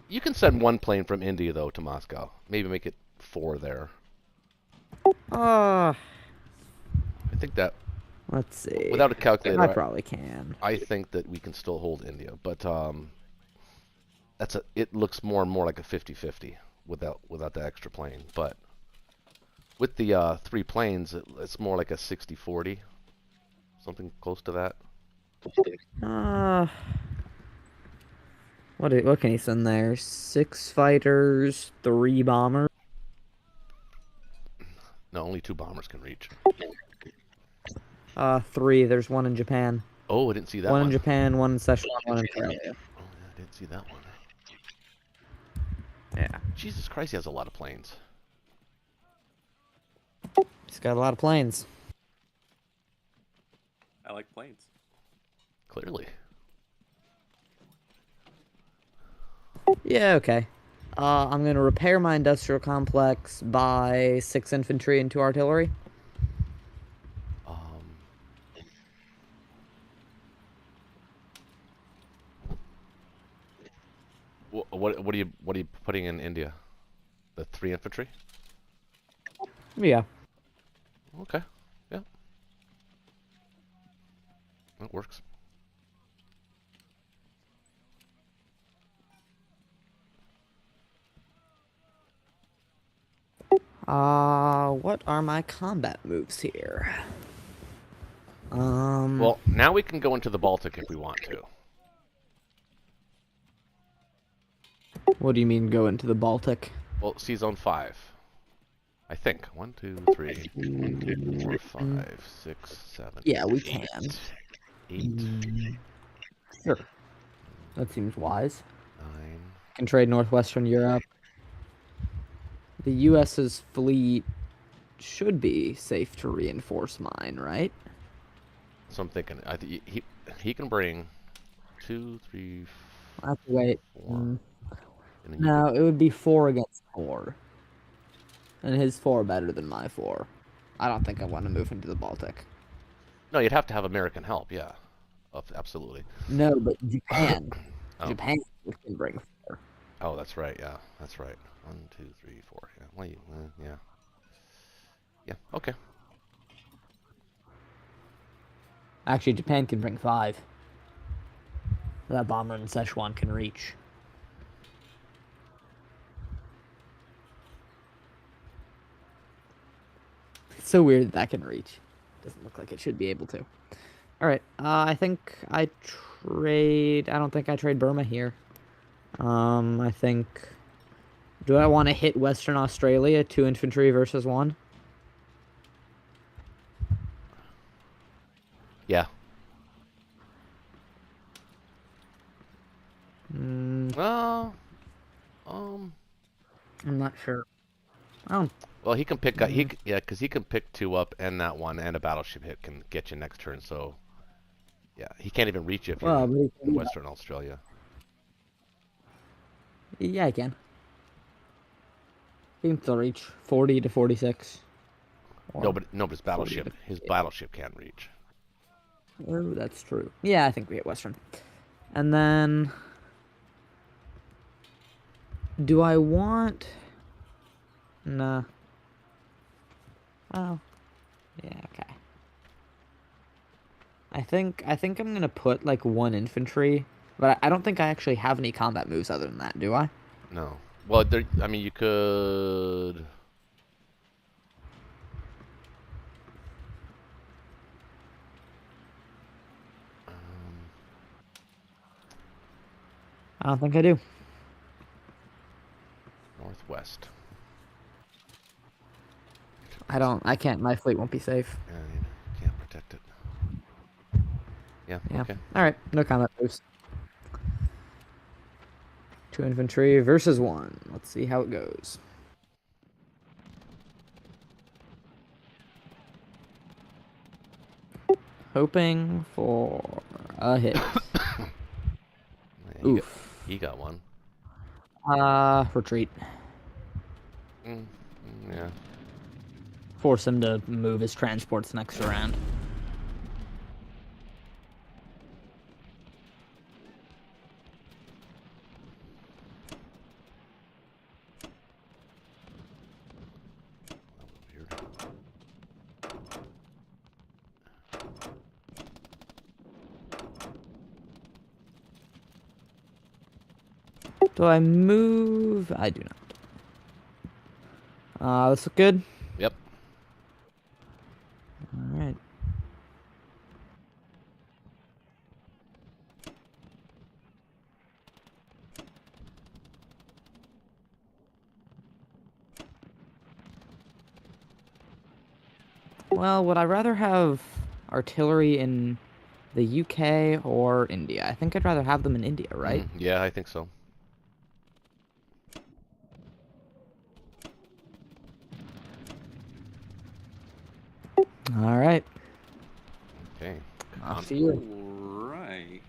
You can send 1 plane from India though to Moscow. Maybe make it 4 there.
I
think that.
Let's see.
Without a calculator,
I probably can.
I think that we can still hold India, but it looks more and more like a 50-50 without the extra plane. But with the 3 planes, it's more like a 60-40, something close to that.
What can he send there? 6 fighters, 3 bombers.
No, only 2 bombers can reach.
3. There's 1 in Japan.
Oh, I didn't see that one.
1 in Japan, 1 in Szechuan, 1 in Korea.
Oh, yeah, I didn't see that one.
Yeah.
Jesus Christ, he has a lot of planes.
He's got a lot of planes.
I like planes.
Clearly.
Yeah, okay. I'm gonna repair my industrial complex, buy 6 infantry and 2 artillery.
Um, what are you putting in India? The 3 infantry?
Yeah.
Okay. Yeah. That works.
What are my combat moves here?
Well, now we can go into the Baltic if we want to.
What do you mean go into the Baltic?
Well, see Zone 5. I think. 1, 2, 3, 4, 5, 6, 7.
Yeah, we
8,
can.
8,
Sure. That seems wise.
9.
Can trade Northwestern Europe. The U.S.'s fleet should be safe to reinforce mine, right?
So I'm thinking he can bring 2, 3,
I have to wait.
4. And then you
No, it would be 4 against 4. And his 4 better than my 4. I don't think I want to move into the Baltic.
No, you'd have to have American help, yeah. Absolutely.
No, but Japan.
Oh.
Japan can bring 4.
Oh, that's right, yeah. That's right. 1, 2, 3, 4. Yeah. Well, yeah. Yeah, okay.
Actually, Japan can bring 5. That bomber in Szechuan can reach. It's so weird that can reach. Doesn't look like it should be able to. Alright, I think I trade... I don't think I trade Burma here. I think... Do I want to hit Western Australia? 2 infantry versus 1?
Yeah. Well,
I'm not sure. Oh,
well, he can pick. Because he can pick 2 up, and that 1 and a battleship hit can get you next turn. So, yeah, he can't even reach you if you're
well, but he
in
can do
Western Australia.
that. Yeah, I can. He can still reach 40 to 46.
No, but his battleship, can't reach.
Oh, that's true. Yeah, I think we hit Western. And then... Do I want... Nah. Oh. Yeah, okay. I think I'm gonna put, like, 1 infantry, but I don't think I actually have any combat moves other than that, do I?
No. Well, I mean, you could.
I don't think I do.
Northwest.
I can't, my fleet won't be safe.
Yeah, you can't protect it. Yeah.
Yeah.
Okay.
Alright, no combat moves. 2 infantry versus 1. Let's see how it goes. Hoping for a hit.
Yeah,
Oof.
He got 1.
Retreat.
Yeah.
Force him to move his transports next round.
Weird.
Do I move? I do not. This look good?
Yep.
Alright. Well, would I rather have artillery in the UK or India? I think I'd rather have them in India, right?
Yeah, I think so.
All right.
Okay.
Off to you.
All right.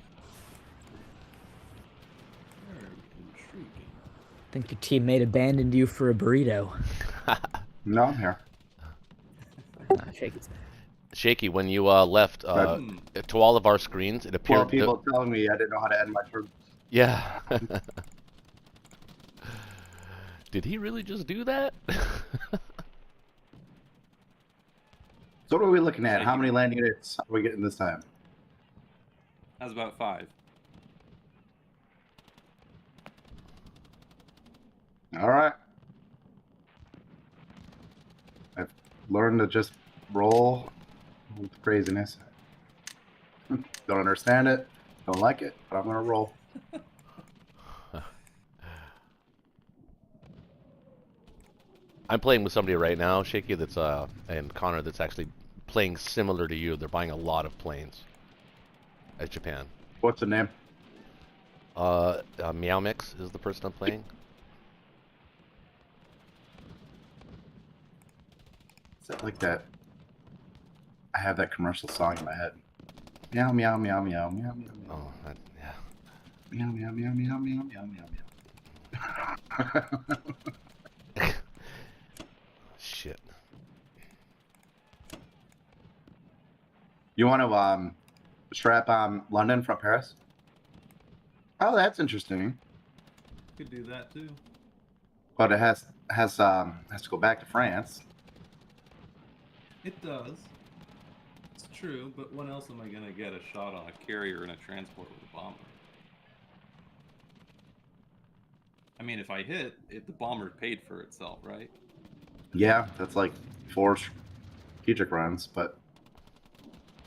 Very intriguing.
I think your teammate abandoned you for a burrito.
No, I'm here.
Shaky's back.
Shaky, when you left, to all of our screens, it
Well,
appeared.
people telling me I didn't know how to end my turn.
Yeah. Did he really just do that?
So what are we looking at?
Thank
How
you.
many landing units are we getting this time?
How's about 5?
All right. I've learned to just roll with craziness. Don't understand it. Don't like it, but I'm gonna roll.
I'm playing with somebody right now, Shaky, that's and Connor, that's actually playing similar to you. They're buying a lot of planes as Japan.
What's the name?
Meow Mix is the person I'm playing.
Is it like that? I have that commercial song in my head. Meow meow meow meow meow meow meow.
Oh, yeah.
Meow meow meow meow meow meow meow meow.
Shit.
You want to strap London from Paris? Oh, that's interesting.
Could do that too.
But it has to go back to France.
It does. It's true, but when else am I gonna get a shot on a carrier and a transport with a bomber? I mean, if I hit it, the bomber paid for itself, right?
Yeah, that's like 4 strategic runs, but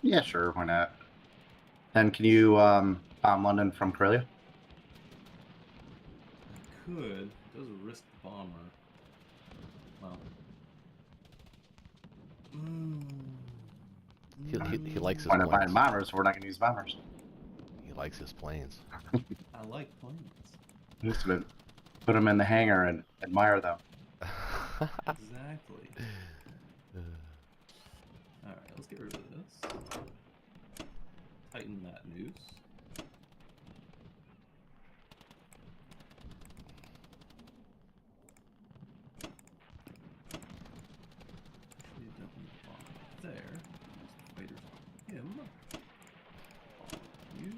yeah, sure, why not? Then can you bomb London from Karelia?
I could. It does risk the bomber. Well.
He likes his
Why not buying
planes.
bombers? We're not going to use bombers.
He likes his planes.
I like planes.
Just put them in the hangar and admire them.
Exactly. Alright, let's get rid of this. Tighten that noose. Actually, you don't need the bomb there. Just fighters on him. You.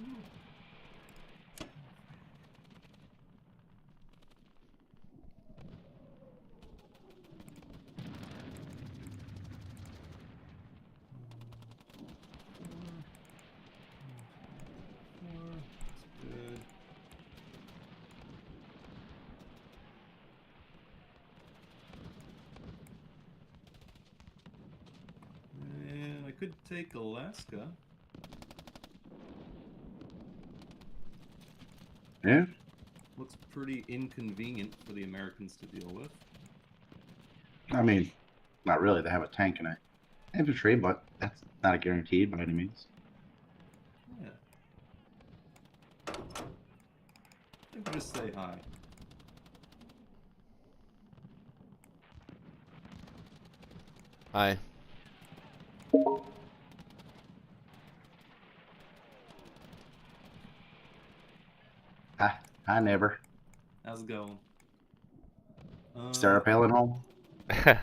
Good. And I could take Alaska.
Yeah?
Looks pretty inconvenient for the Americans to deal with.
I mean, not really. They have a tank and infantry, but that's not a guarantee by any means.
Yeah. I think we'll just say hi.
Hi.
Hi, neighbor.
How's it going?
Sarah Palin home?
I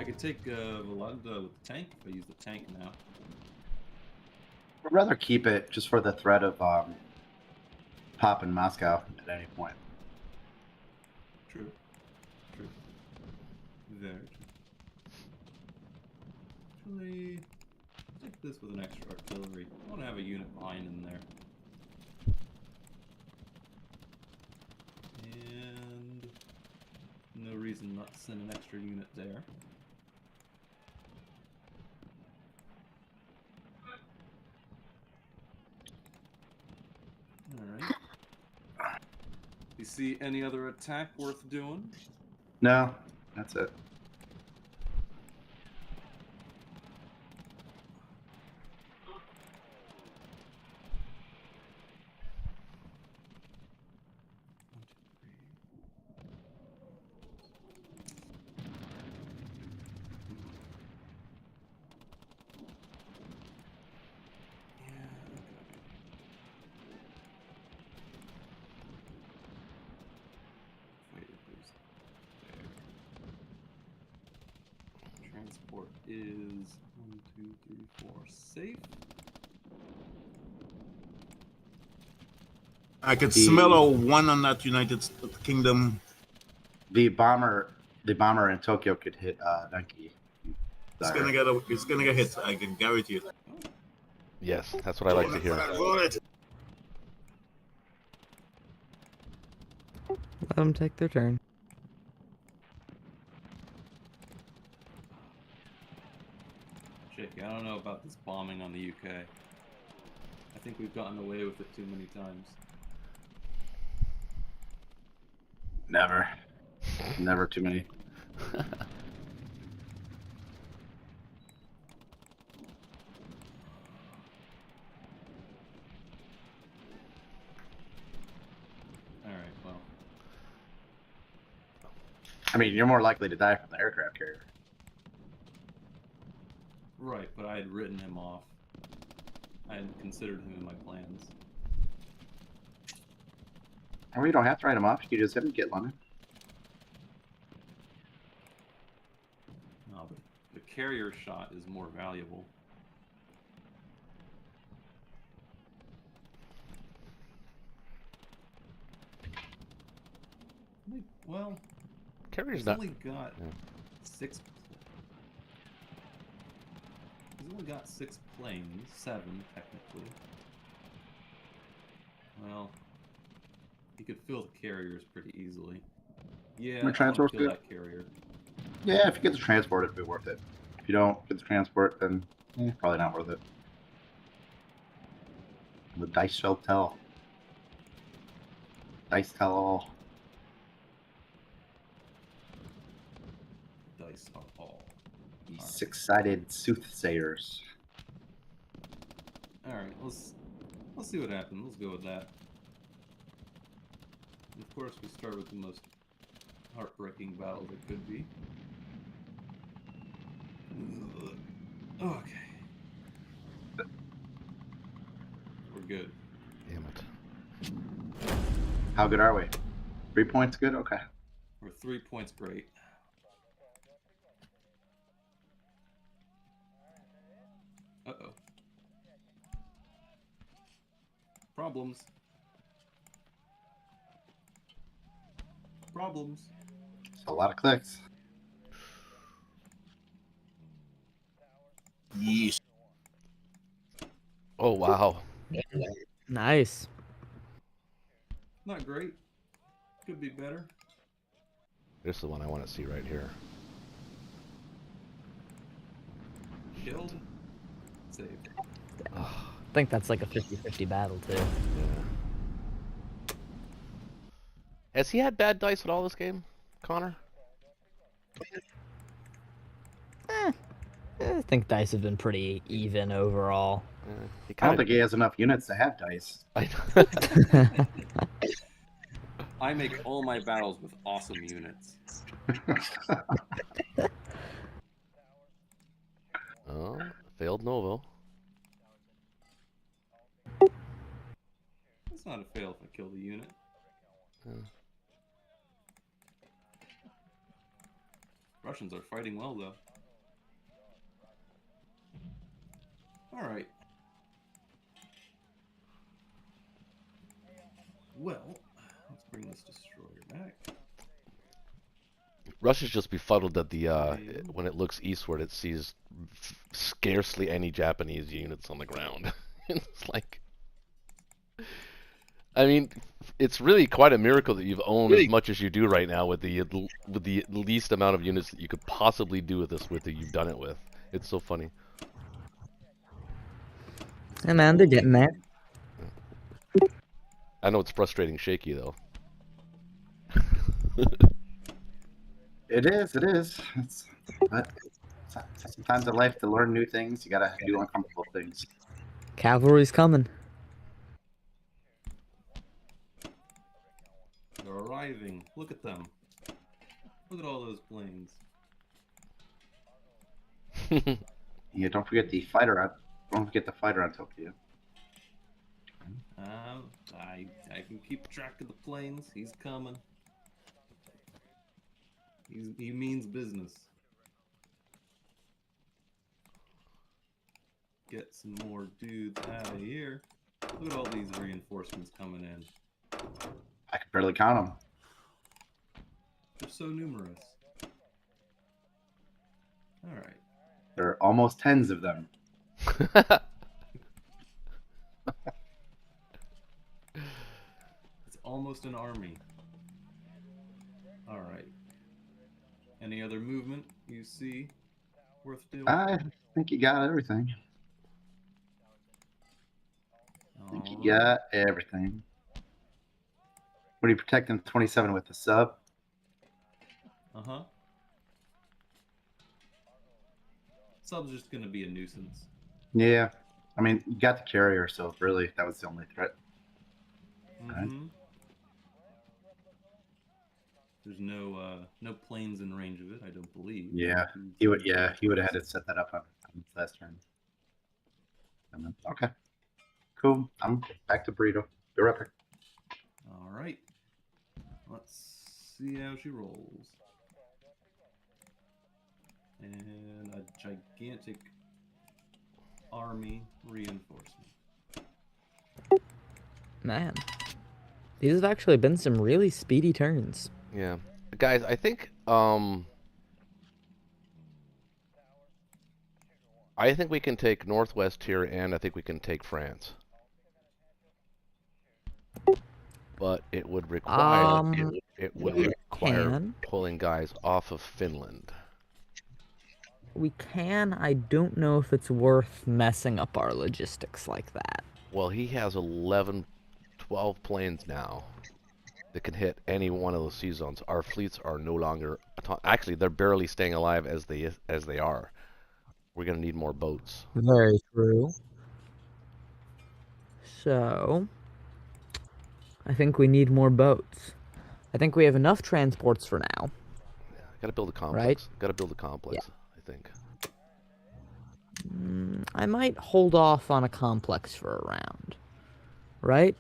could take Vologda with the tank if I use the tank now.
I'd rather keep it just for the threat of pop in Moscow at any point.
True. True. Very true. Actually, take this with an extra artillery. I want to have a unit behind in there. And no reason not to send an extra unit there. Alright. You see any other attack worth doing?
No, that's it.
airport is 1, 2, 3, 4 safe.
I could smell a one on that United Kingdom.
The bomber in Tokyo could hit Donkey.
It's gonna get hit. I can guarantee it.
Yes, that's what I like to hear.
Let them take their turn.
Shaky, I don't know about this bombing on the UK. I think we've gotten away with it too many times.
Never too many.
Alright, well.
I mean, you're more likely to die from the aircraft carrier.
Right, but I had written him off. I hadn't considered him in my plans.
Or you don't have to write him off. You can just have him get London.
No, but the carrier shot is more valuable. Well,
Carrier's
he's
not.
only got
Yeah.
6. He's only got 6 planes, 7 technically. Well, he could fill the carriers pretty easily. Yeah, I want to
transport's
kill
good.
that carrier.
Yeah, if you get the transport, it'd be worth it. If you don't get the transport, then probably not worth it. The dice shall tell. Dice tell all.
Dice are all.
Ye
Alright.
six-sided soothsayers.
Alright, let's see what happens. Let's go with that. And of course, we start with the most heartbreaking battle that could be. Okay. We're good.
Damn it.
How good are we? 3 points good? Okay.
We're 3 points great. Uh-oh. Problems. Problems.
It's a lot of clicks.
Yes.
Oh wow.
Nice.
Not great. Could be better.
This is the one I want to see right here.
Killed. Saved.
I think that's like a 50-50 battle, too.
Yeah. Has he had bad dice at all this game, Connor?
I think dice have been pretty even overall.
Yeah, he
I don't
kinda-
think he has enough units to have dice.
I make all my battles with awesome units.
Oh, failed Novo.
It's not a fail if I kill the unit.
Yeah.
Russians are fighting well, though. Alright. Well, let's bring this destroyer back.
Russia's just befuddled that the when it looks eastward, it sees scarcely any Japanese units on the ground. It's like, I mean, it's really quite a miracle that you've owned as much as you do right now with the least amount of units that you could possibly do with this with that you've done it with. It's so funny.
Hey man, they're getting there.
I know it's frustrating, Shaky though.
It is. But sometimes in life, to learn new things, you gotta do uncomfortable things.
Cavalry's coming.
They're arriving. Look at them. Look at all those planes.
Yeah, don't forget the fighter on Tokyo.
I can keep track of the planes. He's coming. He means business. get some more dudes out of here. Look at all these reinforcements coming in.
I can barely count them.
They're so numerous. All right.
There are almost tens of them.
It's almost an army. All right. Any other movement you see worth doing?
I think you got everything. I think you got everything. What are you protecting 27 with, the sub?
Uh-huh. Sub's just going to be a nuisance.
Yeah. I mean, you got the carrier, so really that was the only threat.
Mm-hmm. There's no planes in range of it, I don't believe.
Yeah, he would have had to set that up on his last turn. Okay. Cool. I'm back to Burrito. Be right back.
All right. Let's see how she rolls. And a gigantic army reinforcement.
Man, these have actually been some really speedy turns.
Yeah, guys, I think we can take Northwest here, and I think we can take France. But it would require it would require pulling guys off of Finland.
We can. I don't know if it's worth messing up our logistics like that.
Well, he has 11, 12 planes now that can hit any one of those sea zones. Our fleets are no longer actually they're barely staying alive as they are. We're gonna need more boats.
Very true. So, I think we need more boats. I think we have enough transports for now.
Yeah, gotta build a complex.
Right?
Gotta build a complex.
Yeah.
I think.
I might hold off on a complex for a round. Right?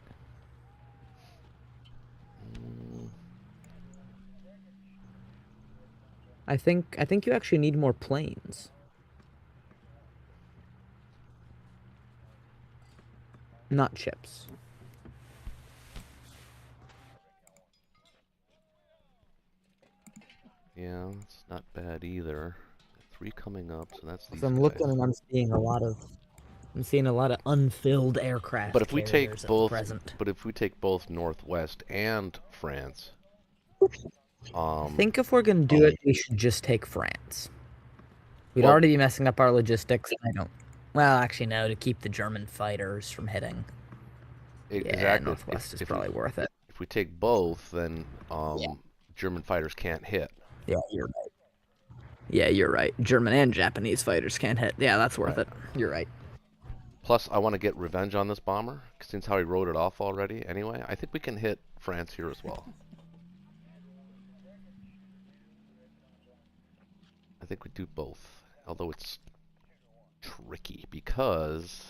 I think you actually need more planes. Not chips.
Yeah, it's not bad either. 3 coming up, so that's these
So I'm
guys.
looking and I'm seeing a lot of unfilled aircraft.
But if we take
carriers
both,
at the present.
but if we take both Northwest and France,
I think if we're gonna do it, we should just take France. We'd already be messing up our logistics. I don't. Well, actually, no. To keep the German fighters from hitting.
exactly.
Yeah, Northwest is probably worth it.
If we take both, then German fighters can't hit.
Yeah, you're right. Yeah, you're right. German and Japanese fighters can't hit. Yeah, that's worth it. You're right.
Plus, I want to get revenge on this bomber, since how he wrote it off already. Anyway, I think we can hit France here as well. I think we do both, although it's tricky because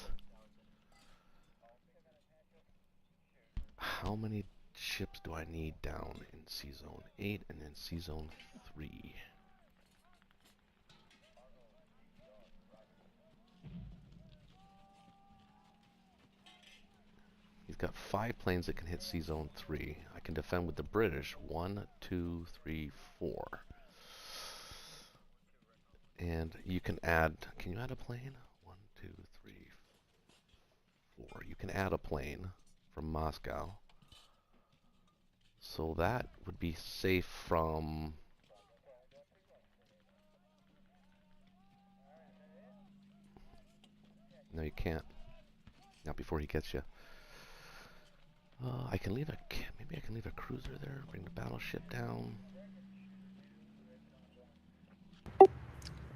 how many ships do I need down in Sea Zone 8 and then Sea Zone 3? He's got 5 planes that can hit Sea Zone 3. I can defend with the British. 1, 2, 3, 4. And you can add... Can you add a plane? 1, 2, 3, 4. You can add a plane from Moscow. So that would be safe from... No, you can't. Not before he gets you. I can leave maybe I can leave a cruiser there, bring the battleship down.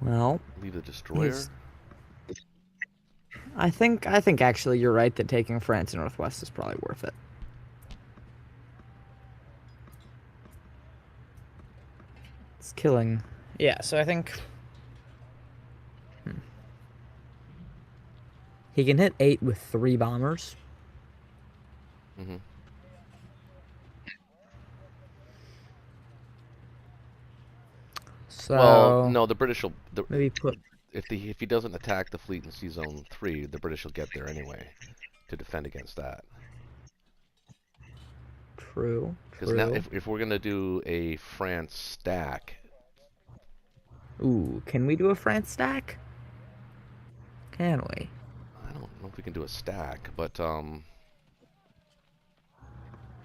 Well,
Leave the destroyer.
I think actually you're right that taking France and Northwest is probably worth it. It's killing. Yeah, so I think he can hit 8 with 3 bombers.
Mm-hmm.
So
Well, no, the British will...
maybe put...
if he doesn't attack the fleet in Sea Zone 3, the British will get there anyway to defend against that.
True.
Because now, if we're gonna do a France stack,
Ooh, can we do a France stack? Can we?
I don't know if we can do a stack, but the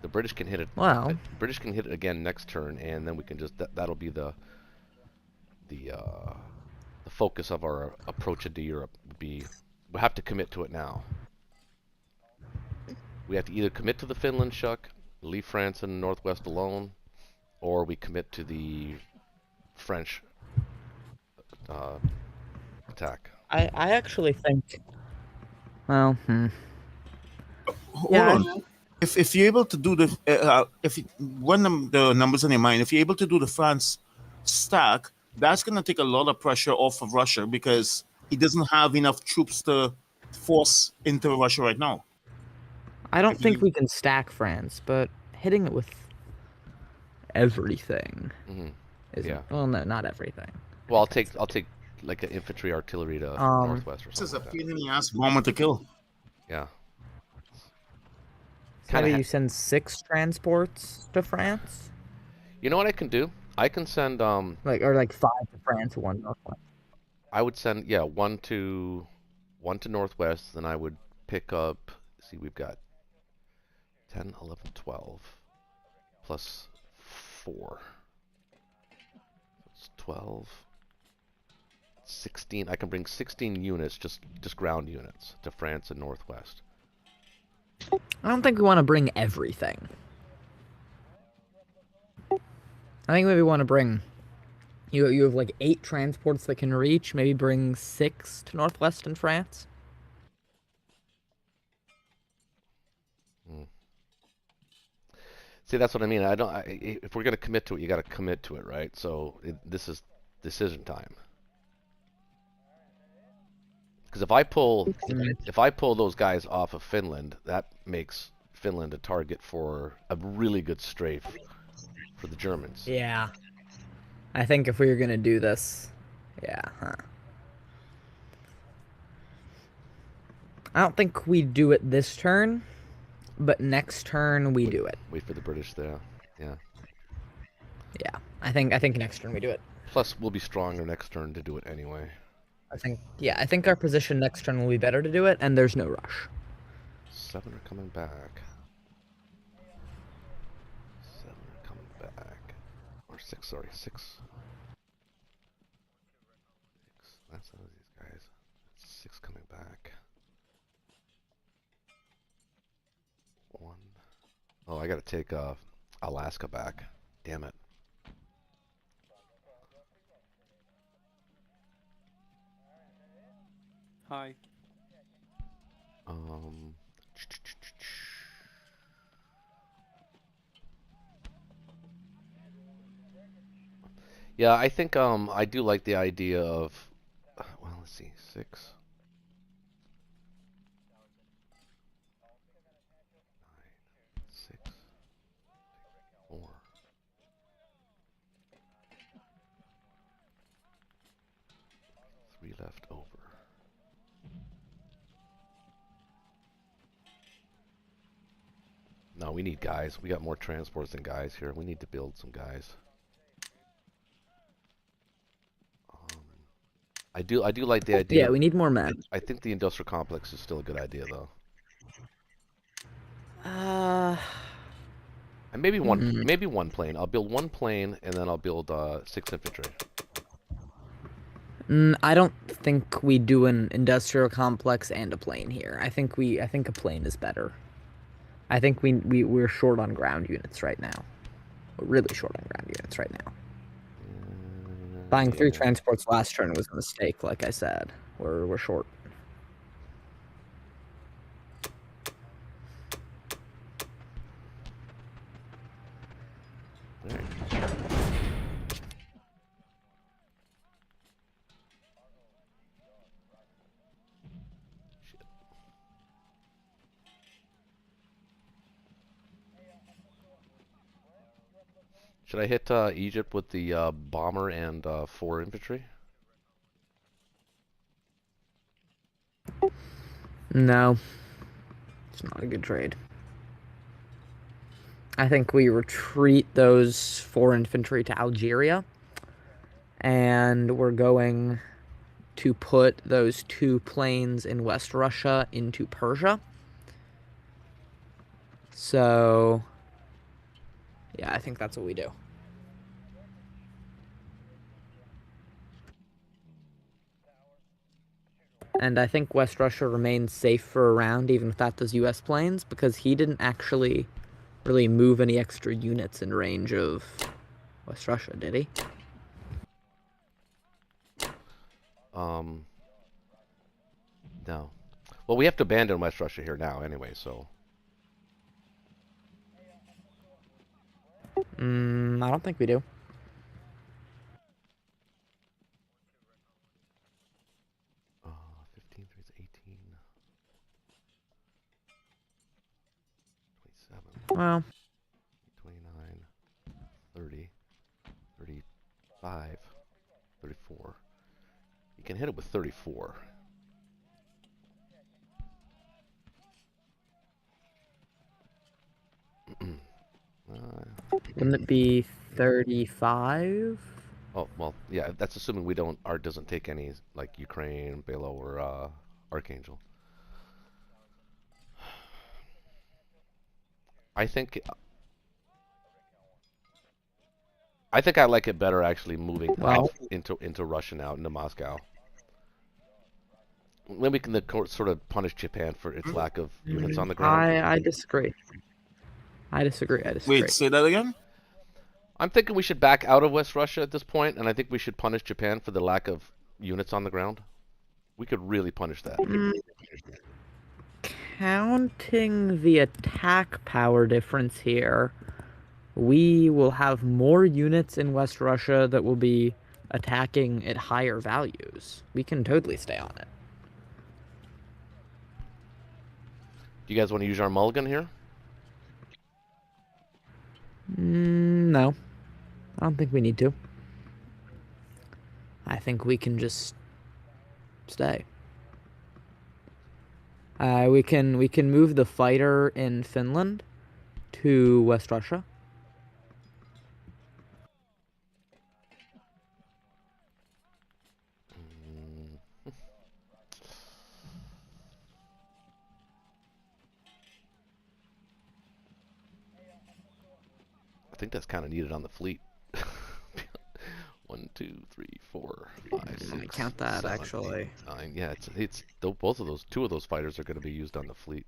British can hit it.
Well,
British can hit it again next turn, and then we can just that'll be the focus of our approach into Europe. Would be we have to commit to it now. We have to either commit to the Finland shuck, leave France in the northwest alone, or we commit to the French attack.
I actually think. Well,
Hold
Yeah,
on. If you're able to do the if you run the numbers in your mind, if you're able to do the France stack, that's gonna take a lot of pressure off of Russia because he doesn't have enough troops to force into Russia right now.
I don't
If
think
you-
we can stack France, but hitting it with everything
Hmm.
is
Yeah.
well, no, not everything.
Well, I'll take like an infantry artillery to northwest or
This is
something
a
like that.
pain in the ass bomber to kill.
Yeah.
So
Kinda
maybe
ha-
you send 6 transports to France,
You know what I can do? I can send
like 5 to France, 1 northwest.
I would send one to northwest, then I would pick up, see, we've got 10, 11, 12 plus 4. It's 12, 16. I can bring 16 units, just ground units, to France and northwest.
I don't think we want to bring everything. I think maybe we want to bring. You have like 8 transports that can reach. Maybe bring 6 to northwestern France.
See, that's what I mean. If we're gonna commit to it, you got to commit to it, right? So this is decision time. Because if I pull those guys off of Finland, that makes Finland a target for a really good strafe for the Germans.
Yeah. I think if we were gonna do this, yeah. I don't think we do it this turn, but next turn we do it.
Wait for the British there. Yeah.
Yeah, I think next turn we do it.
Plus, we'll be stronger next turn to do it anyway.
I think our position next turn will be better to do it, and there's no rush.
7 are coming back. 7 are coming back. Or 6, sorry, 6. That's some of these guys. 6 coming back. 1. Oh, I gotta take Alaska back. Damn it.
Hi.
Um. Yeah, I think I do like the idea of well, let's see, 6, 9, 6, 4. 3 left over. No, we need guys. We got more transports than guys here. We need to build some guys. I do like the idea.
Yeah, we need more men.
I think the industrial complex is still a good idea, though. And maybe one plane. I'll build 1 plane, and then I'll build 6 infantry.
I don't think we do an industrial complex and a plane here. I think a plane is better. I think we're short on ground units right now. We're really short on ground units right now. Buying 3 transports last turn was a mistake, like I said. We're short.
All right. Shit. Should I hit Egypt with the bomber and 4 infantry?
No, it's not a good trade. I think we retreat those 4 infantry to Algeria, and we're going to put those 2 planes in West Russia into Persia. So, yeah, I think that's what we do. And I think West Russia remains safe for a round even without those US planes, because he didn't actually really move any extra units in range of West Russia, did he?
No. Well, we have to abandon West Russia here now anyway, so.
I don't think we do.
Uh, 15, 18, 27,
Well,
29, 30, 35, 34. You can hit it with 34.
wouldn't it be 35?
Oh, well, yeah, that's assuming we don't, art doesn't take any, like Ukraine, Belo, or Archangel. I think I like it better actually moving
Well,
off into Russia now, into Moscow. Then we can sort of punish Japan for its lack of units on the ground.
I disagree. I disagree.
Wait, say that again?
I'm thinking we should back out of West Russia at this point, and I think we should punish Japan for the lack of units on the ground. We could really punish that.
Counting the attack power difference here, we will have more units in West Russia that will be attacking at higher values. We can totally stay on it.
Do you guys want to use our mulligan here?
No. I don't think we need to. I think we can just stay. We can move the fighter in Finland to West Russia.
I think that's kind of needed on the fleet. 1, 2, 3, 4, 5, 6.
Count that
7,
actually.
8, 9. Yeah, it's both of those, 2 of those fighters are going to be used on the fleet.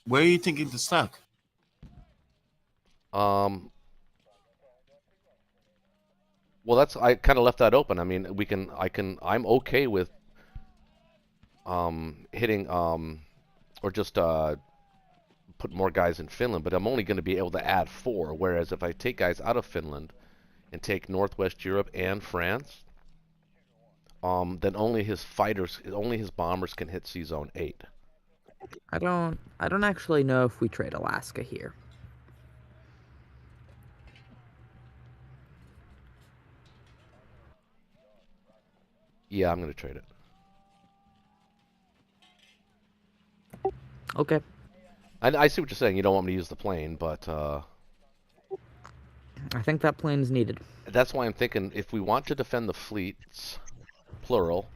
Where are you thinking to stack?
Well, I kind of left that open. I mean, I'm okay with hitting or just put more guys in Finland, but I'm only going to be able to add 4. Whereas if I take guys out of Finland and take Northwest Europe and France, then only his bombers can hit Sea Zone 8.
I don't actually know if we trade Alaska here.
Yeah, I'm going to trade it.
Okay.
I see what you're saying. You don't want me to use the plane, but
I think that plane's needed.
that's why I'm thinking if we want to defend the fleets, plural,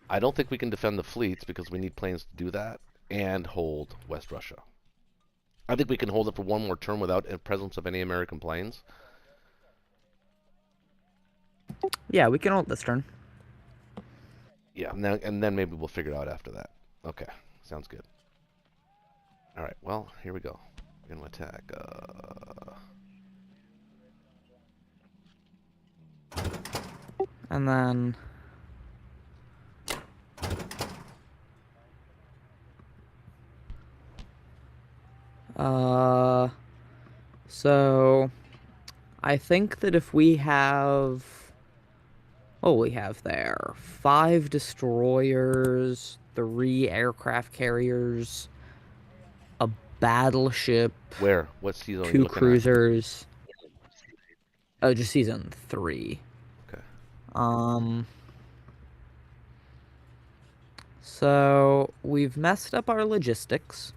I don't think we can defend the fleets because we need planes to do that and hold West Russia. I think we can hold it for 1 more turn without the presence of any American planes.
Yeah, we can hold this turn.
Yeah, and then maybe we'll figure it out after that. Okay, sounds good. All right, well, here we go. We're going to attack.
And then... So... I think that if we have... Oh, we have there 5 destroyers, 3 aircraft carriers, a battleship,
Where? What season are you
2
looking
cruisers. Oh, just season 3.
Okay.
So we've messed up our logistics.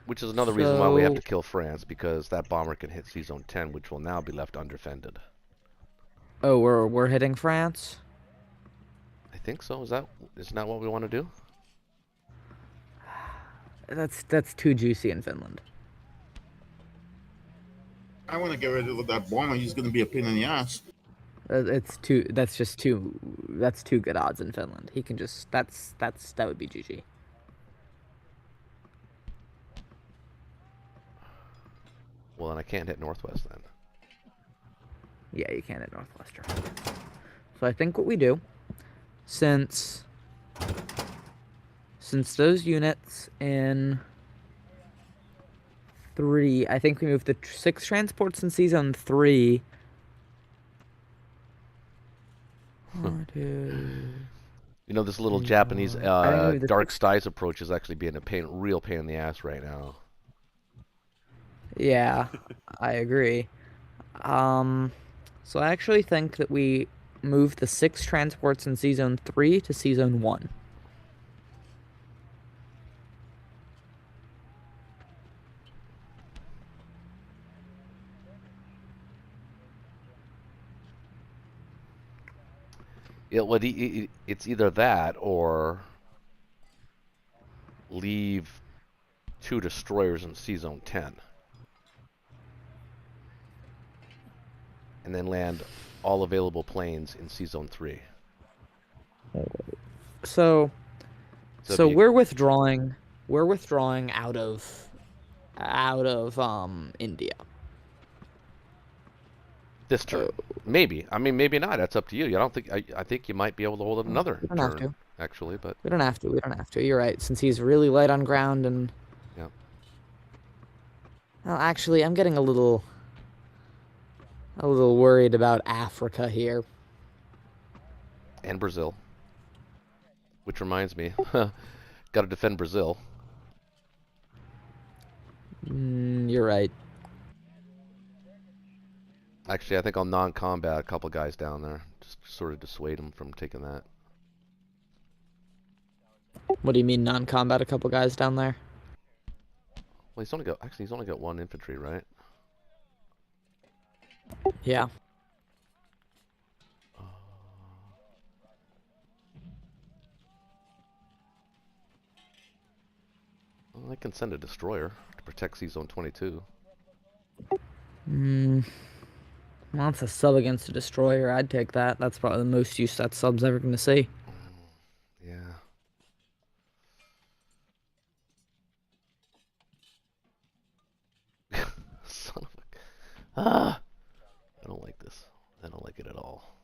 Which is another reason why we have
So
to kill France, because that bomber can hit C-Zone 10, which will now be left undefended.
oh, we're hitting France.
I think so. Isn't that what we want to do?
That's too juicy in Finland.
I want to get rid of that bomber. He's going to be a pain in the ass.
It's too. That's just too. That's too good odds in Finland. He can just. That would be GG.
Well, then I can't hit Northwest then.
Yeah, you can't hit Northwestern. So I think what we do, since those units in 3, I think we move the 6 transports in Season 3.
You know, this little Japanese
I think we move the
dark
6.
skies approach is actually being a real pain in the ass right now.
Yeah, I agree. So I actually think that we move the 6 transports in Season 3 to Season 1.
It's either that or leave 2 destroyers in C-Zone 10. And then land all available planes in C-Zone 3.
So
So
we're withdrawing. We're withdrawing out of India.
This turn. Maybe. I mean, maybe not. That's up to you. I don't think. I think you might be able to hold it another
We don't have
turn,
to.
actually. But
We don't have to. We don't have to. You're right. Since he's really light on ground and.
yeah.
Well, actually, I'm getting a little worried about Africa here.
And Brazil. Which reminds me, got to defend Brazil.
You're right.
Actually, I think I'll non-combat a couple guys down there, just sort of dissuade them from taking that.
What do you mean non-combat a couple guys down there?
Well, he's only got 1 infantry, right?
Yeah.
Well, I can send a destroyer to protect C-Zone 22.
Well, it's a sub against a destroyer. I'd take that. That's probably the most use that sub's ever going to see.
Yeah. Son of a... I don't like this. I don't like it at all.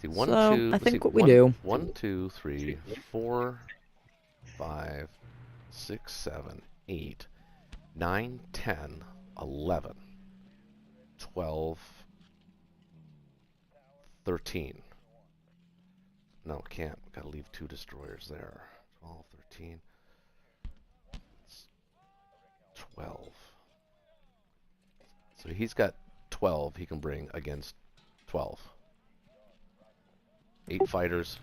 See, one,
So,
two...
I
let's
think
see,
what we do...
1, 2, 3, 4, 5, 6, 7, 8, 9, 10, 11, 12, 13. No, can't. Gotta leave 2 destroyers there. 12, 13. 12. So he's got 12 he can bring against 12. 8 fighters,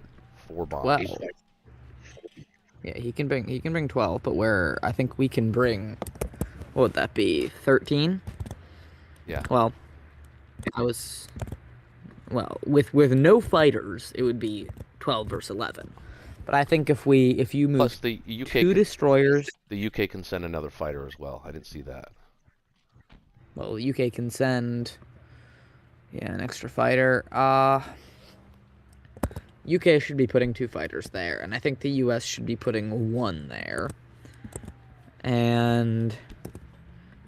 4 bombs.
Well, yeah, he can bring 12, but I think we can bring, what would that be, 13?
Yeah.
Well, with no fighters, it would be 12 versus 11. But I think if you move
Plus the UK
2 destroyers,
the UK can send another fighter as well. I didn't see that.
well, the UK can send, yeah, an extra fighter. UK should be putting 2 fighters there, and I think the US should be putting 1 there. And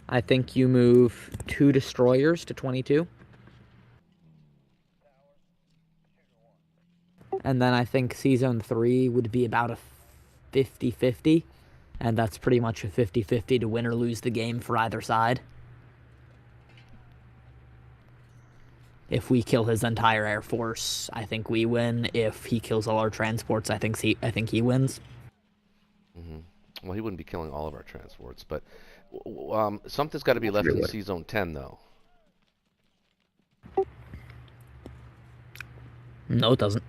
I think you move 2 destroyers to 22. And then I think Season 3 would be about a 50-50. And that's pretty much a 50-50 to win or lose the game for either side. If we kill his entire air force, I think we win. If he kills all our transports, I think he wins.
Mm-hmm. Well, he wouldn't be killing all of our transports, but something's got to be left in C-Zone 10, though.
No, it doesn't.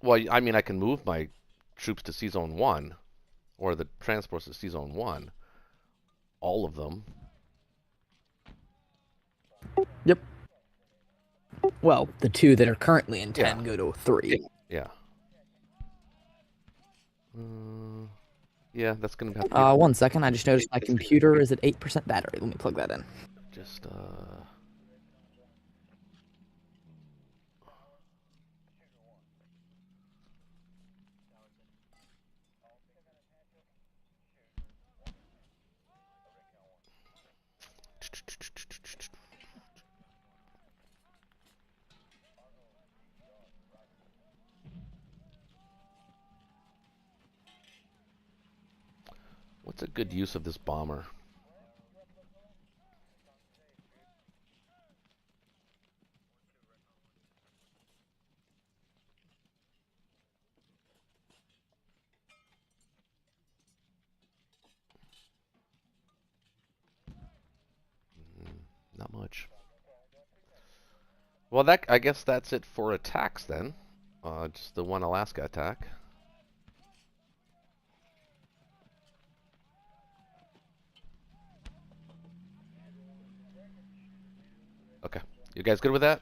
Well, I mean, I can move my troops to C-Zone 1, or the transports to C-Zone 1, all of them.
Yep. Well, the 2 that are currently in 10
Yeah.
go to 3.
Yeah. Yeah, that's gonna have to be
1 second. I just noticed my computer is at 8% battery. Let me plug that in.
just what's a good use of this bomber? Not much. Well, I guess that's it for attacks then. Just the one Alaska attack. Okay. You guys good with that?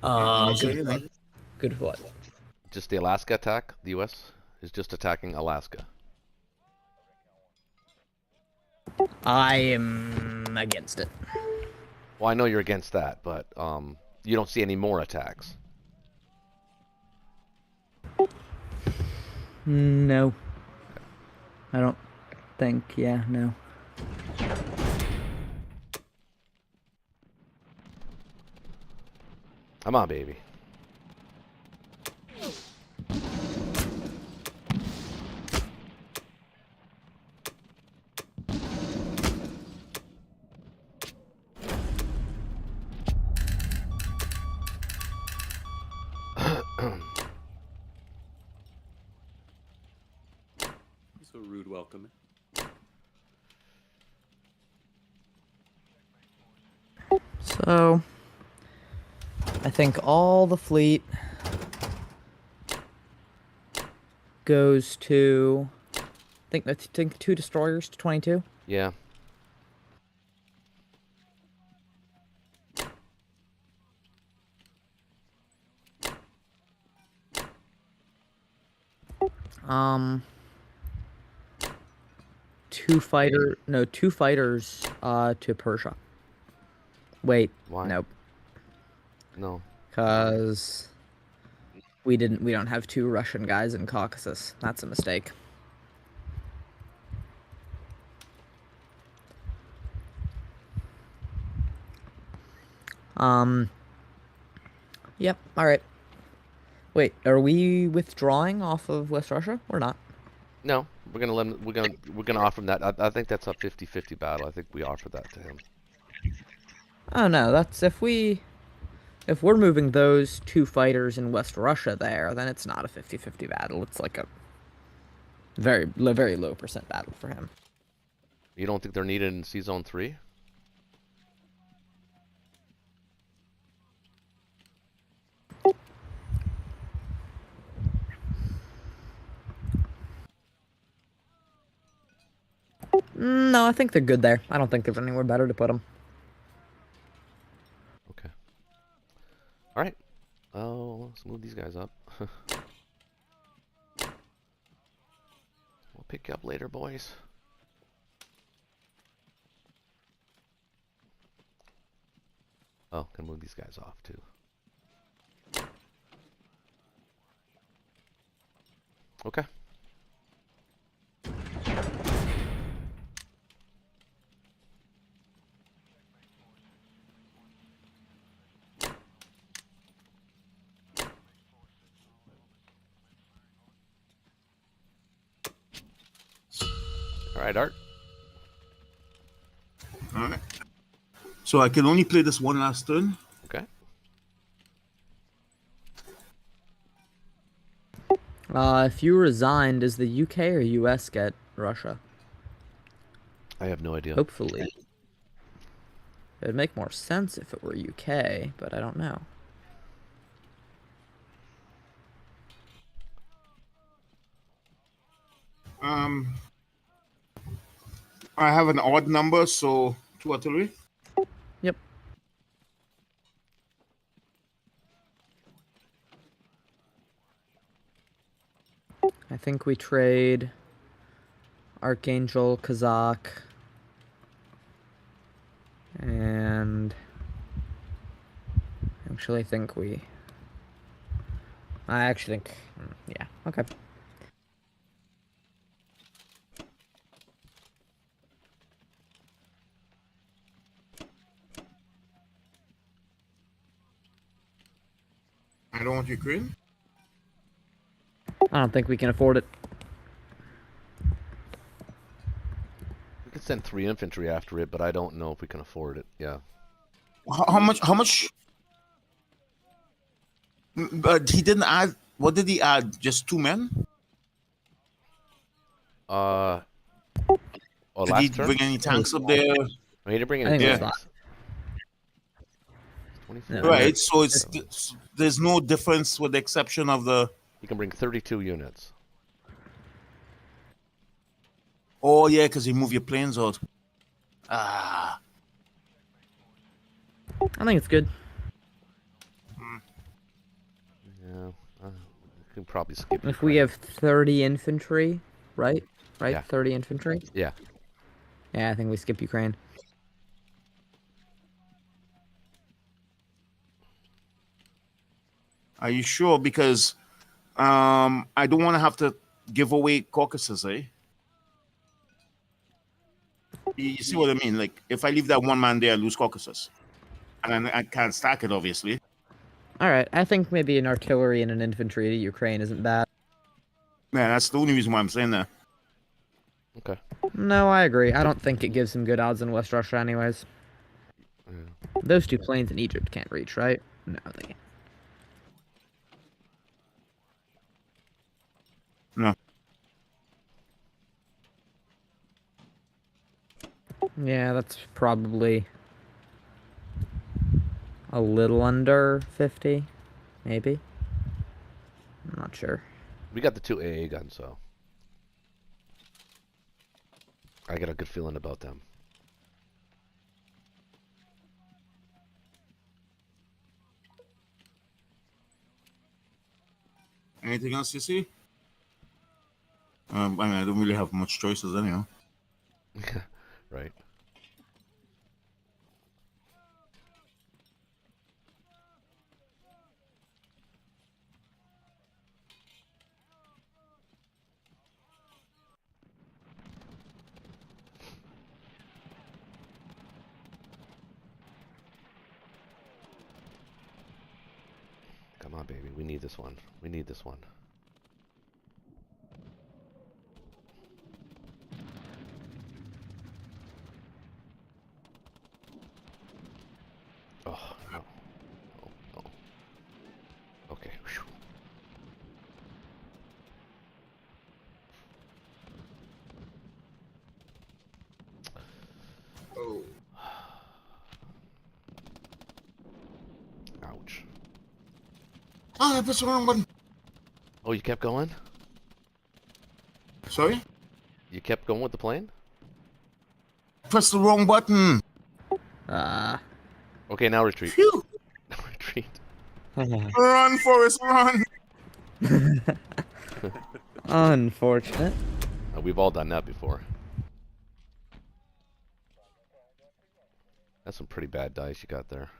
Good. Good what?
Just the Alaska attack? The U.S. is just attacking Alaska.
I am against it.
Well, I know you're against that, but you don't see any more attacks.
No. I don't think, yeah, no.
Come on, baby.
So rude welcome.
So, I think all the fleet goes to, I think 2 destroyers to 22.
Yeah.
Two fighters to Persia. Wait,
Why?
nope.
No.
Cause we don't have 2 Russian guys in Caucasus. That's a mistake. Yep, alright. Wait, are we withdrawing off of West Russia or not?
No. We're gonna offer him that. I think that's a 50-50 battle. I think we offer that to him.
Oh no, that's if we're moving those 2 fighters in West Russia there, then it's not a 50-50 battle. It's like a very low percent battle for him.
You don't think they're needed in C-Zone 3?
No, I think they're good there. I don't think there's anywhere better to put them.
Okay. All right. Oh, let's move these guys up. We'll pick you up later, boys. Oh, can move these guys off too. Okay. All right, Art.
All right. So I can only play this one last turn.
Okay.
If you resign, does the UK or US get Russia?
I have no idea.
Hopefully. It'd make more sense if it were UK, but I don't know.
I have an odd number, so 2 artillery.
Yep. I think we trade Archangel, Kazakh, and actually think we. I actually think, yeah, okay.
I don't want Ukraine.
I don't think we can afford it.
We could send 3 infantry after it, but I don't know if we can afford it. Yeah.
How much? How much? But he didn't add. What did he add? Just 2 men?
Oh,
Did he
last turn?
bring any tanks up there?
I need to bring in
I think
Yeah.
tanks. 24.
No,
Right. So there's no difference with the exception of the.
You can bring 32 units.
Oh yeah, because you move your planes out. Ah.
I think it's good.
Yeah. We can probably skip.
If we
Ukraine.
have 30 infantry, right? Right?
Yeah.
30 infantry?
Yeah.
Yeah, I think we skip Ukraine.
Are you sure? Because I don't want to have to give away Caucasus, eh? You see what I mean? Like, if I leave that 1 man there, I lose Caucasus. And I can't stack it, obviously.
Alright, I think maybe an artillery and an infantry to Ukraine isn't bad.
Man, that's the only reason why I'm saying that.
Okay.
No, I agree. I don't think it gives him good odds in West Russia anyways.
Yeah.
Those 2 planes in Egypt can't reach, right? No, they can't.
No.
Yeah, that's probably a little under 50, maybe. I'm not sure.
We got the 2 AA guns, so I got a good feeling about them.
Anything else you see? I mean, I don't really have much choices anyhow.
Right. Come on, baby. We need this one. We need this one. Oh, no. Oh, no. Okay. Whew.
Oh.
Ouch.
Ah, I pressed the wrong button.
Oh, you kept going?
Sorry?
You kept going with the plane?
Press the wrong button.
Okay, now retreat.
Phew.
Now retreat.
Run, Forrest, run.
Unfortunate.
We've all done that before. That's some pretty bad dice you got there.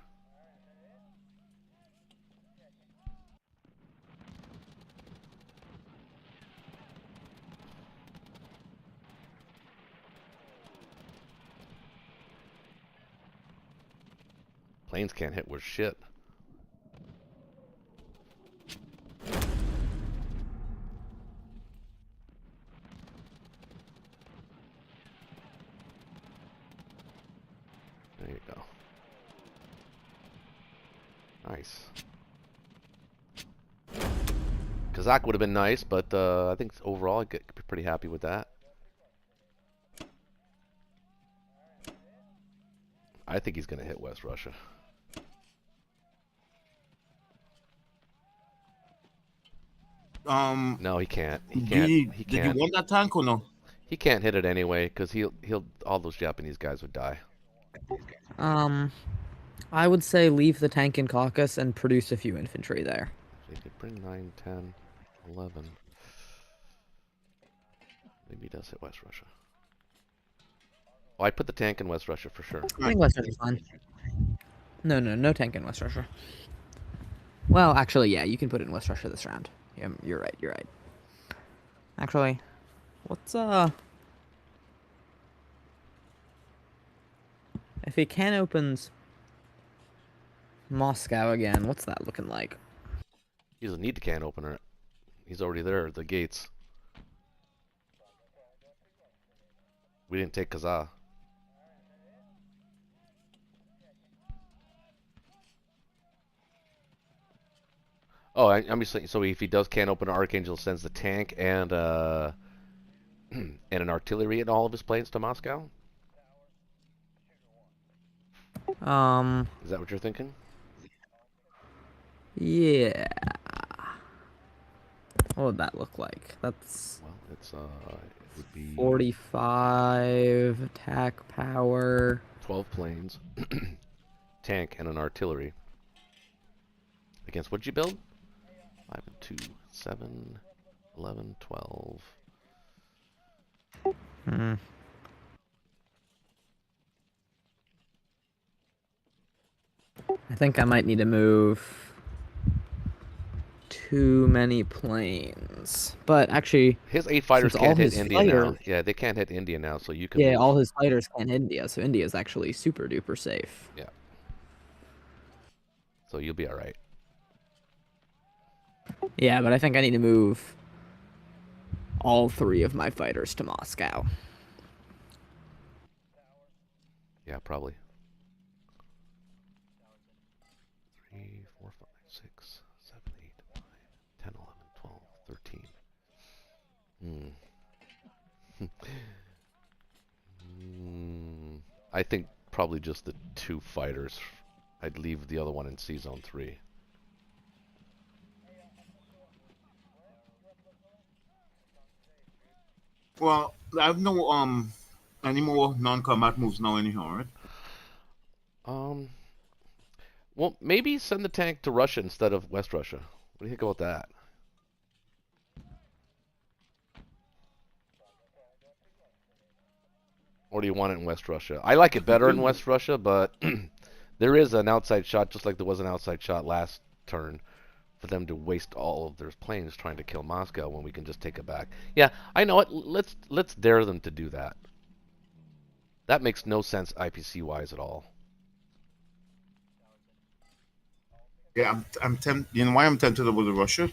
Planes can't hit with shit. There you go. Nice. Kazakh would have been nice, but I think overall I'd get pretty happy with that. I think he's going to hit West Russia. No, he can't. He can't. He
Did you
can't.
want that tank or no?
He can't hit it anyway, because he'll all those Japanese guys would die.
I would say leave the tank in Caucasus and produce a few infantry there.
So he could bring 9, 10, 11. Maybe he does hit West Russia. Oh, I put the tank in West Russia for sure.
I think West Russia's fine. No tank in West Russia. Well, actually, yeah, you can put it in West Russia this round. Yeah, you're right. Actually, what's if he can opens Moscow again, what's that looking like?
He doesn't need the can opener. He's already there at the gates. We didn't take Kazaa. Oh, I'm just saying. So if he does can opener, Archangel sends the tank and and an artillery and all of his planes to Moscow. Is that what you're thinking?
Yeah. What would that look like? That's
Well, it would be
45 attack power.
12 planes, tank, and an artillery. Against what'd you build? 5 and 2, 7, 11, 12.
I think I might need to move too many planes. But actually,
His 8 fighters
since all
can't hit
his
India now.
fighters-
Yeah, they can't hit India now, so you can
yeah,
move.
all his fighters can't hit India, so India's actually super duper safe.
Yeah. So you'll be alright.
Yeah, but I think I need to move all 3 of my fighters to Moscow.
Yeah, probably. 3, 4, 5, 6, 7, 8, 9, 10, 11, 12, 13. I think probably just the 2 fighters. I'd leave the other one in C Zone 3.
Well, I have no any more non-combat moves now anyhow, right?
Well, maybe send the tank to Russia instead of West Russia. What do you think about that? Or do you want it in West Russia? I like it better in West Russia, but there is an outside shot, just like there was an outside shot last turn, for them to waste all of their planes trying to kill Moscow when we can just take it back. Yeah, I know it. Let's dare them to do that. That makes no sense IPC-wise at all.
Yeah, I'm tempted. You know why I'm tempted about the Russia?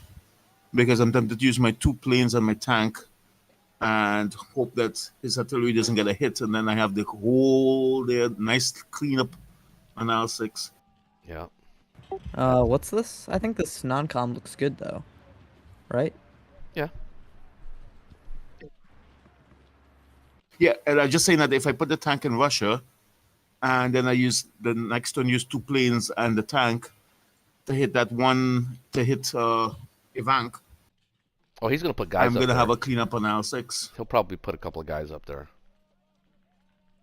Because I'm tempted to use my 2 planes and my tank, and hope that his artillery doesn't get a hit, and then I have the whole there nice cleanup on L6.
Yeah.
What's this? I think this non-com looks good though. Right?
Yeah.
Yeah, and I'm just saying that if I put the tank in Russia, and then I use the next one, use 2 planes and the tank to hit that one to hit Ivank,
Oh, he's gonna put guys
I'm
up
gonna
there.
have a cleanup on L6.
He'll probably put a couple of guys up there.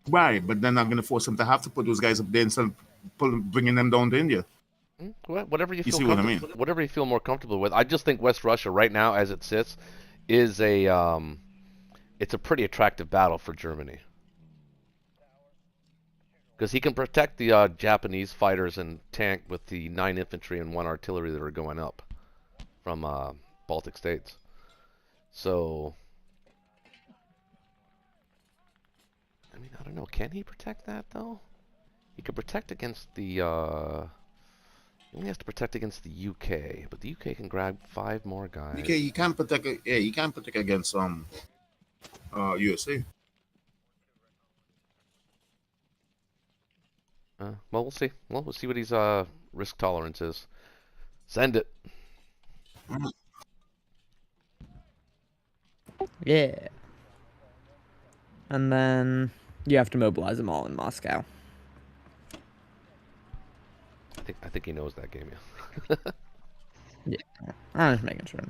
Right, but then I'm gonna force him to have to put those guys up there instead of bringing them down to India.
Whatever you feel
see what I
comfortable,
mean?
whatever you feel more comfortable with. I just think West Russia right now, as it sits, is it's a pretty attractive battle for Germany because he can protect the Japanese fighters and tank with the 9 infantry and 1 artillery that are going up from Baltic states. So, I mean, I don't know. Can he protect that though? He could protect against the. He only has to protect against the UK, but the UK can grab 5 more guys.
Okay, you can't protect. Yeah, you can't protect against USA.
Well, we'll see. Well, we'll see what his risk tolerance is. Send it.
Yeah. And then you have to mobilize them all in Moscow.
I think he knows that game. Yeah.
Yeah. I'm just making sure.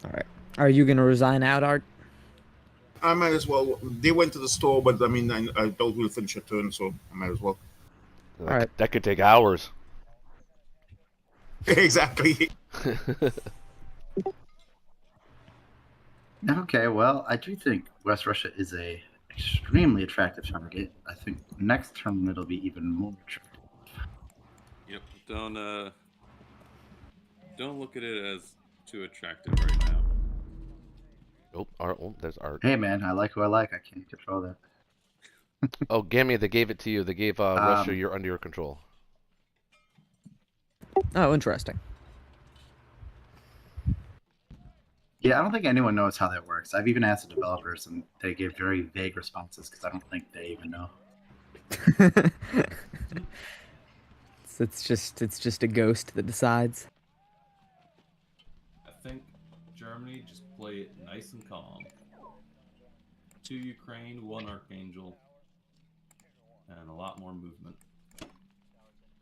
All right. Are you gonna resign out, Art?
I might as well. They went to the store, but I mean, I doubt we'll finish a turn, so I might as well.
That,
All right.
that could take hours.
Exactly.
Okay, well, I do think West Russia is a extremely attractive target. I think next turn it'll be even more attractive.
Yep. Don't look at it as too attractive right now.
There's art.
Hey, man, I like who I like. I can't control that.
Oh, Gammy, they gave it to you. They gave Russia. You're under your control.
Oh, interesting.
Yeah, I don't think anyone knows how that works. I've even asked the developers, and they gave very vague responses because I don't think they even know.
it's just a ghost that decides.
I think Germany just play it nice and calm. 2 Ukraine, 1 Archangel, and a lot more movement.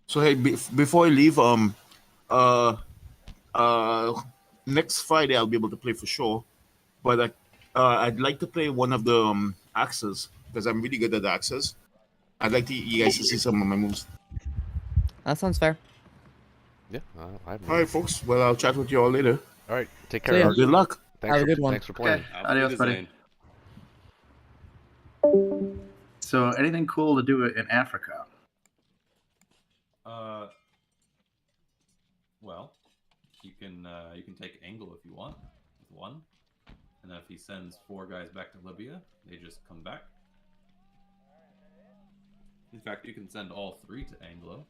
So hey, before I leave, uh, next Friday I'll be able to play for sure, but I'd like to play one of the axes because I'm really good at axes. I'd like you guys to see some of my moves.
That sounds fair.
Yeah, I have no
All right, folks. Well, I'll chat with you all later.
All right, take
See
care,
ya.
Art.
Good luck.
Thanks
Have a good one.
Thanks for playing.
Okay,
Auf
adios, buddy.
Wiedersehen.
So, anything cool to do in Africa?
Well, you can take Angle if you want with 1, and then if he sends 4 guys back to Libya, they just come back. In fact, you can send all 3 to Anglo.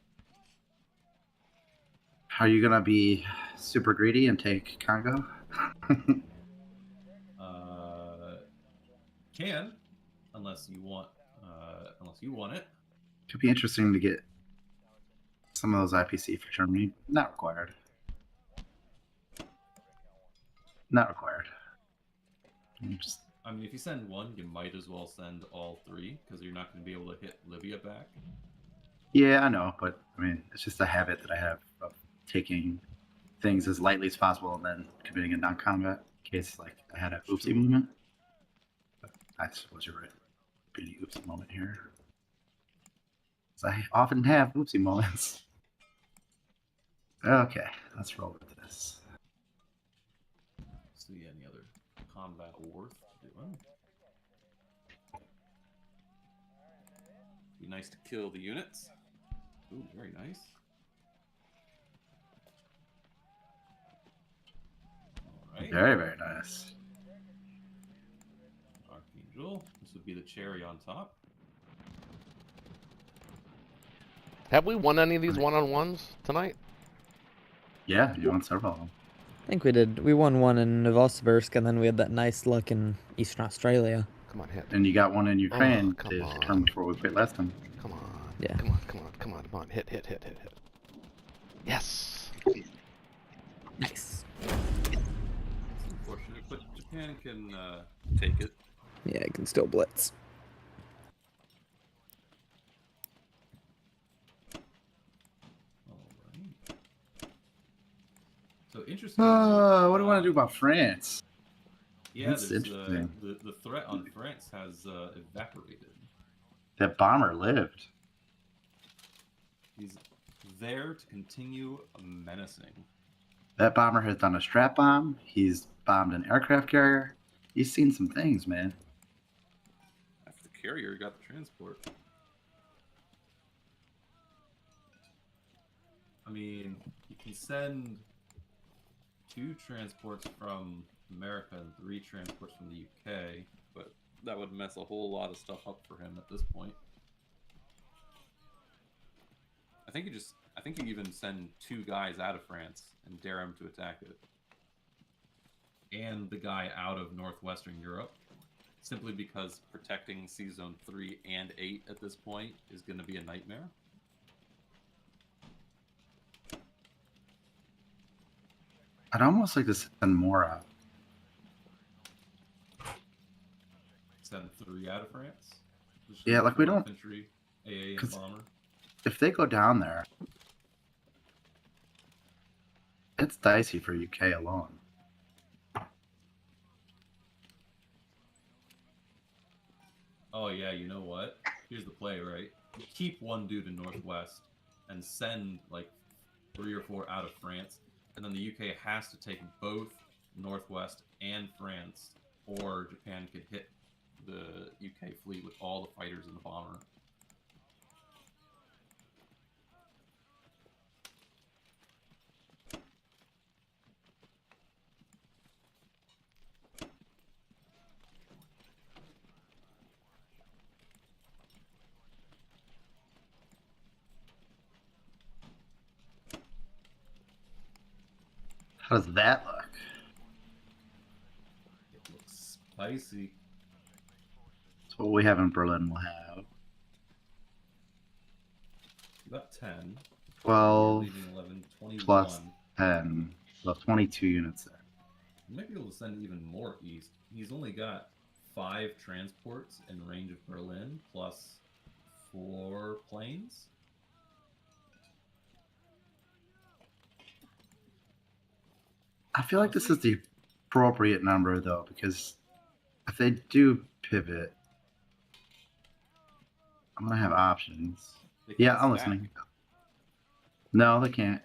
Are you gonna be super greedy and take Congo?
Can, unless you want it.
Could be interesting to get some of those IPC for Germany. Not required. Not required. Just...
I mean, if you send 1, you might as well send all 3 because you're not going to be able to hit Libya back.
Yeah, I know, but I mean, it's just a habit that I have of taking things as lightly as possible and then committing a non-combat in case like I had a oopsie moment. But I suppose you're right. Pretty oopsie moment here. Because I often have oopsie moments. Okay, let's roll with this.
See any other combat worth doing? Be nice to kill the units. Ooh, very nice. Alright.
Very, very nice.
Archangel. This would be the cherry on top.
Have we won any of these one-on-ones tonight?
Yeah, you won several of them.
I think we did. We won one in Novosibirsk, and then we had that nice luck in Eastern Australia.
Come on, hit.
And you got one in Ukraine
come
the
on.
turn before we played last time.
Come on.
Yeah.
Come on, come on, come on, come on. Hit. Yes.
Nice.
It's unfortunate, but Japan can take it.
Yeah, I can still blitz.
Alright. So interesting.
What do you want to do about France?
Yeah,
That's
there's,
interesting.
the threat on France has evaporated.
That bomber lived.
He's there to continue menacing.
That bomber has done a strap bomb. He's bombed an aircraft carrier. He's seen some things, man.
After the carrier, you got the transport. I mean, you can send 2 transports from America and 3 transports from the UK, but that would mess a whole lot of stuff up for him at this point. I think you even send 2 guys out of France and dare him to attack it. And the guy out of northwestern Europe, simply because protecting Sea Zone 3 and 8 at this point is going to be a nightmare.
I'd almost like to send more out.
Send 3 out of France.
Yeah, like we don't-
Infantry, AA, and
'cause-
bomber.
If they go down there, it's dicey for UK alone.
oh yeah, you know what? Here's the play, right? You keep one dude in Northwest and send like 3 or 4 out of France, and then the UK has to take both Northwest and France, or Japan could hit the UK fleet with all the fighters and the bomber.
How does that look?
It looks spicy.
So what we have in Berlin will have
About 10.
12
Leaving 11, 21.
plus 10. So 22 units there.
You might be able to send even more east. He's only got 5 transports in range of Berlin, plus 4 planes.
I feel like this is the appropriate number, though, because if they do pivot, I'm going to have options.
They
Yeah,
can't
I'm
stack.
listening. No, they can't.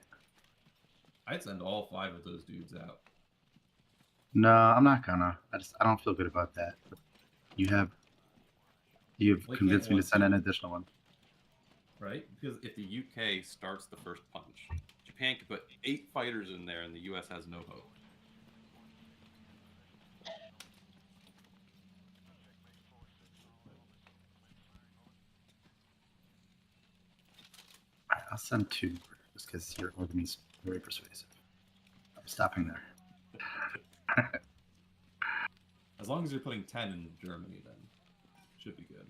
I'd send all 5 of those dudes out.
No, I'm not gonna. I don't feel good about that. You've
Well,
convinced me to
want
send
to.
an additional one.
Right? Because if the UK starts the first punch, Japan could put 8 fighters in there and the US has no hope.
Alright, I'll send 2 just because your argument's very persuasive. I'm stopping there.
As long as you're putting 10 in Germany, then should be good.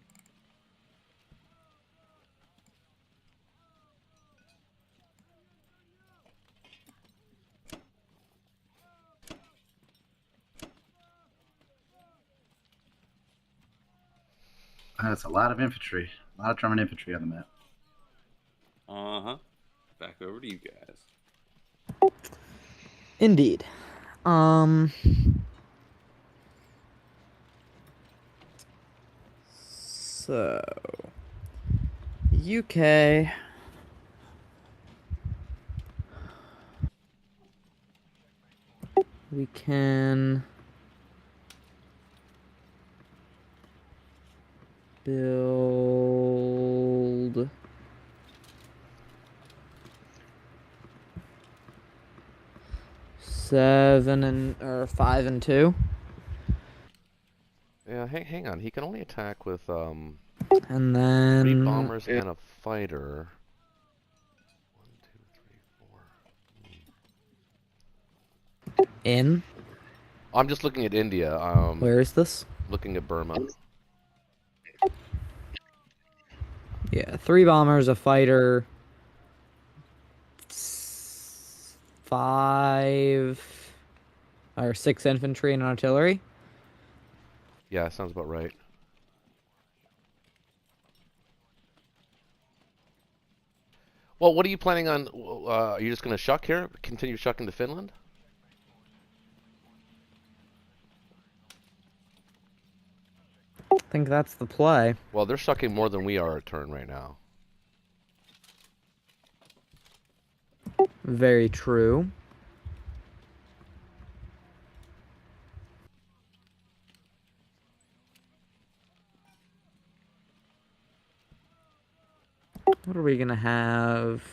That's a lot of infantry. A lot of German infantry on the map.
Uh-huh. Back over to you guys.
Indeed. So UK. We can build or 5 and 2.
Yeah, hang on. He can only attack with
And
3
then
bombers and a fighter. 1, 2, 3, 4.
in.
I'm just looking at India.
Where is this?
Looking at Burma.
Yeah, 3 bombers, a fighter, 5 or 6 infantry and artillery.
Yeah, sounds about right. Well, what are you planning on? Are you just going to shuck here? Continue shucking to Finland?
I think that's the play.
Well, they're shucking more than we are a turn right now.
Very true. What are we gonna have?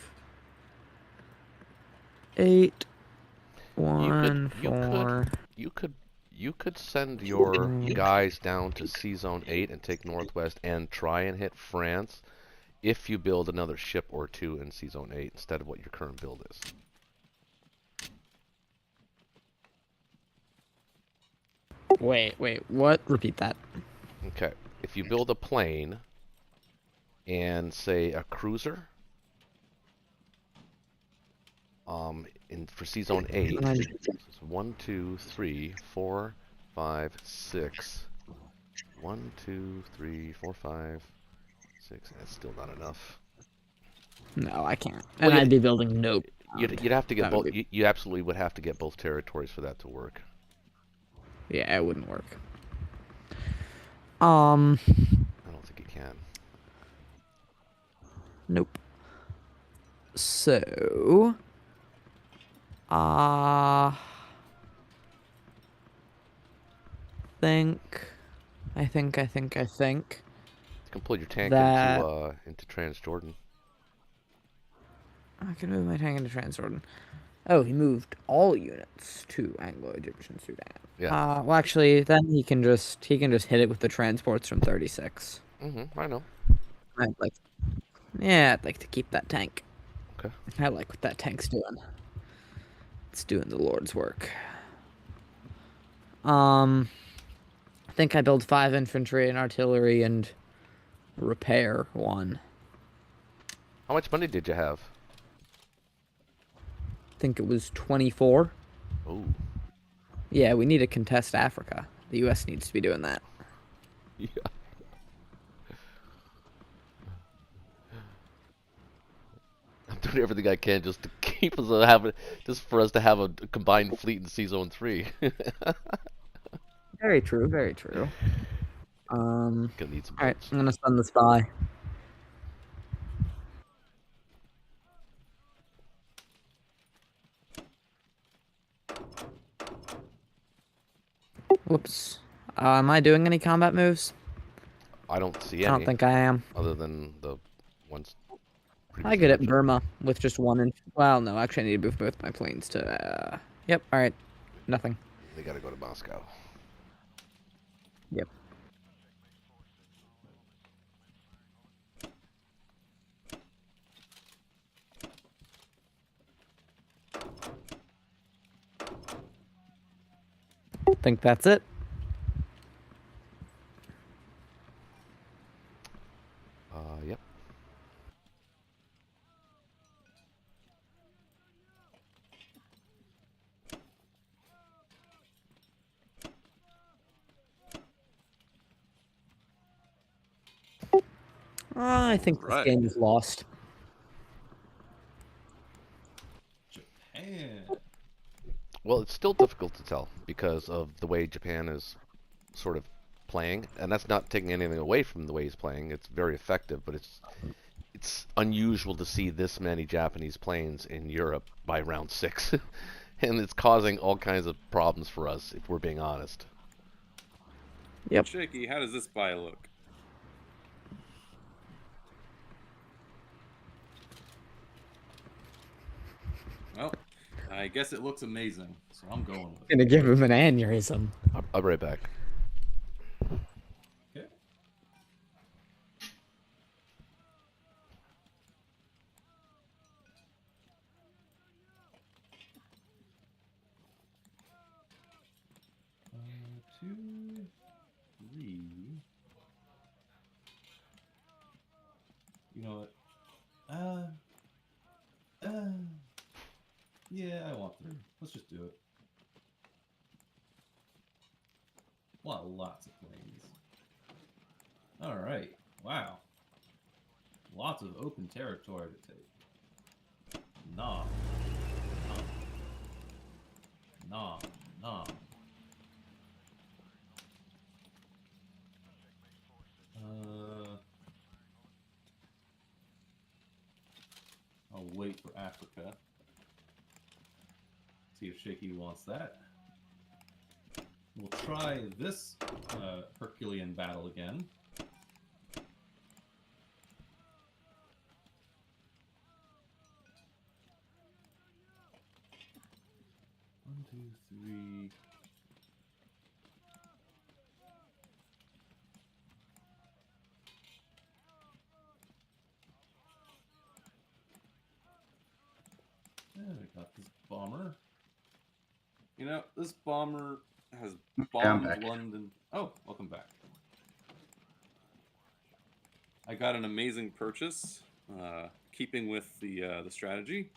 8, 1, 4.
You could send your guys down to Sea Zone 8 and take Northwest and try and hit France if you build another ship or 2 in Sea Zone 8 instead of what your current build is.
Wait, what? Repeat that.
Okay. If you build a plane and say a cruiser for Sea Zone 8, it's 1, 2, 3, 4, 5, 6. 1, 2, 3, 4, 5, 6. That's still not enough.
No, I can't.
Well,
And I'd be building no.
You'd have to get
That would
both.
be-
You absolutely would have to get both territories for that to work.
Yeah, it wouldn't work. Nope. So, uh, think, I think
You can pull your tank
that
into Transjordan.
I can move my tank into Transjordan. Oh, he moved all units to Anglo-Egyptian Sudan.
Yeah.
Well, actually, then he can just hit it with the transports from 36.
I know.
I'd like, yeah, I'd like to keep that tank.
Okay.
I like what that tank's doing. It's doing the Lord's work. I think I build 5 infantry and artillery and repair 1.
How much money did you have?
I think it was 24.
Oh.
Yeah, we need to contest Africa. The U.S. needs to be doing that.
Yeah. I'm doing everything I can just to keep us just for us to have a combined fleet in Sea Zone 3.
Very true, very true.
Gonna need some
Alright,
boats.
I'm gonna send this by. Whoops. Am I doing any combat moves?
I don't see
I don't
any
think I am.
other than the ones
I
previously
get it,
mentioned.
Burma, with just 1 inch. Well, no, actually I need to move both my planes to, Yep, alright. Nothing.
They gotta go to Moscow.
Yep. Think that's it.
Yep.
I think this
Alright.
game is lost.
Japan.
Well, it's still difficult to tell because of the way Japan is sort of playing, and that's not taking anything away from the way he's playing. It's very effective, but it's unusual to see this many Japanese planes in Europe by round 6. And it's causing all kinds of problems for us, if we're being honest.
Yep.
Shaky, how does this buy look? Well, I guess it looks amazing, so I'm going with it.
Gonna give him an aneurysm.
I'll be right back.
Okay. Two, three. You know what? Yeah, I want 3. Let's just do it. Well, lots of planes. All right. Wow. Lots of open territory to take. Nom. Nom. Nom. Nom. I'll wait for Africa. See if Shaky wants that. We'll try this Herculean battle again. One, two, three. And I got this bomber. You know, this bomber has bombed
back.
London. Oh, welcome back. I got an amazing purchase, keeping with the strategy.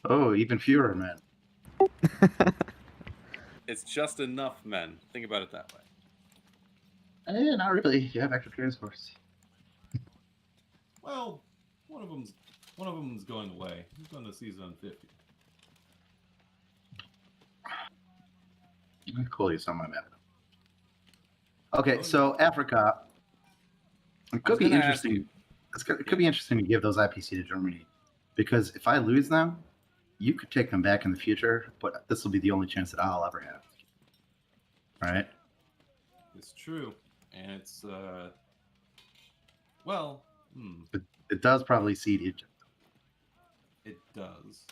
Oh, even fewer men.
It's just enough men. Think about it that way.
Not really. You have extra transports.
Well, one of them's going away. He's going to season 50.
Cool, you saw my map. Okay,
Oh,
so
yeah.
Africa. It
I was
could be
gonna ask
interesting.
you,
it could be interesting to give those IPC to Germany, because if I lose them, you could take them back in the future, but this will be the only chance that I'll ever have. Right?
It's true, and it's well,
It does probably seed Egypt.
it does.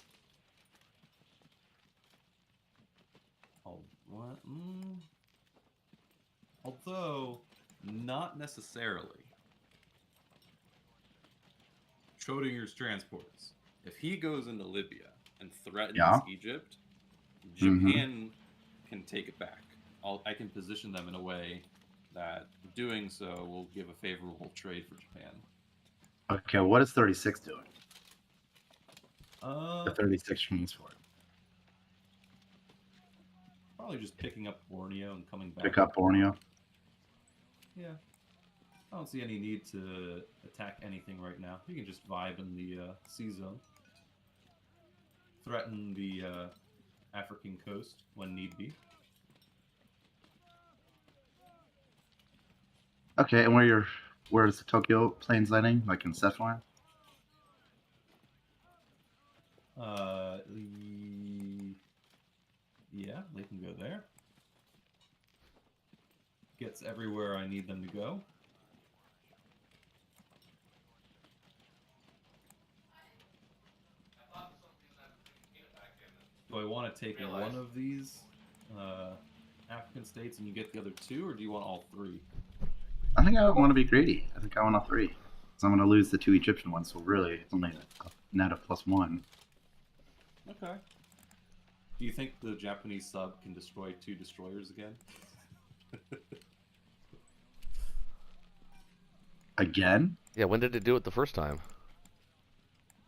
Oh, what? Although, not necessarily. Schrodinger's transports. If he goes into Libya and threatens
Yeah.
Egypt, Japan can take it back. I can position them in a way that doing so will give a favorable trade for Japan.
Okay, what is 36 doing? The
Uh,
36 transport.
probably just picking up Borneo and coming back.
Pick up Borneo.
Yeah. I don't see any need to attack anything right now. You can just vibe in the sea zone. Threaten the African coast when need be.
Okay, and where's the Tokyo planes landing? Like in Szechuan?
Yeah, they can go there. Gets everywhere I need them to go. Do I want to take one of these African states and you get the other two, or do you want all three?
I think I want to be greedy. I think I want all three. So I'm going to lose the 2 Egyptian ones, so really it's only a net of +1.
Okay. Do you think the Japanese sub can destroy 2 destroyers again?
Again?
Yeah, when did it do it the first time?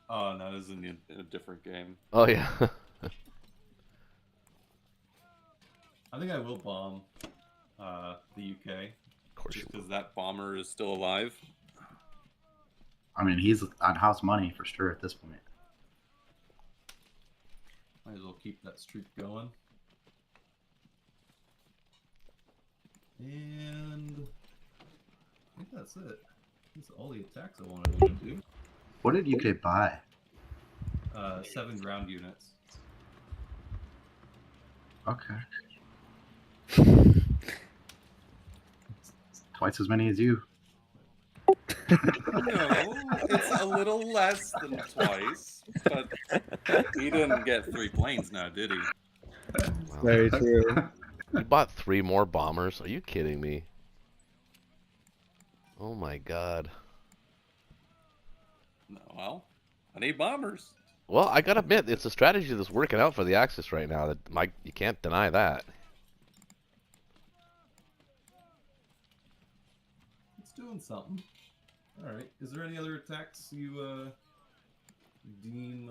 Oh, no, this is in a different game.
Oh yeah.
I think I will bomb the UK.
Of course you
Just
will.
because that bomber is still alive.
I mean, he's on house money for sure at this point.
Might as well keep that streak going. And I think that's it. That's all the attacks I wanted to do.
What did UK buy?
7 ground units.
Okay. Twice as many as you.
No, it's a little less than twice, but he didn't get 3 planes now, did he?
Wow.
Very true.
You bought 3 more bombers? Are you kidding me? Oh my god.
No, well, I need bombers.
Well, I gotta admit, it's a strategy that's working out for the Axis right now. You can't deny that.
It's doing something. Alright, is there any other attacks you deem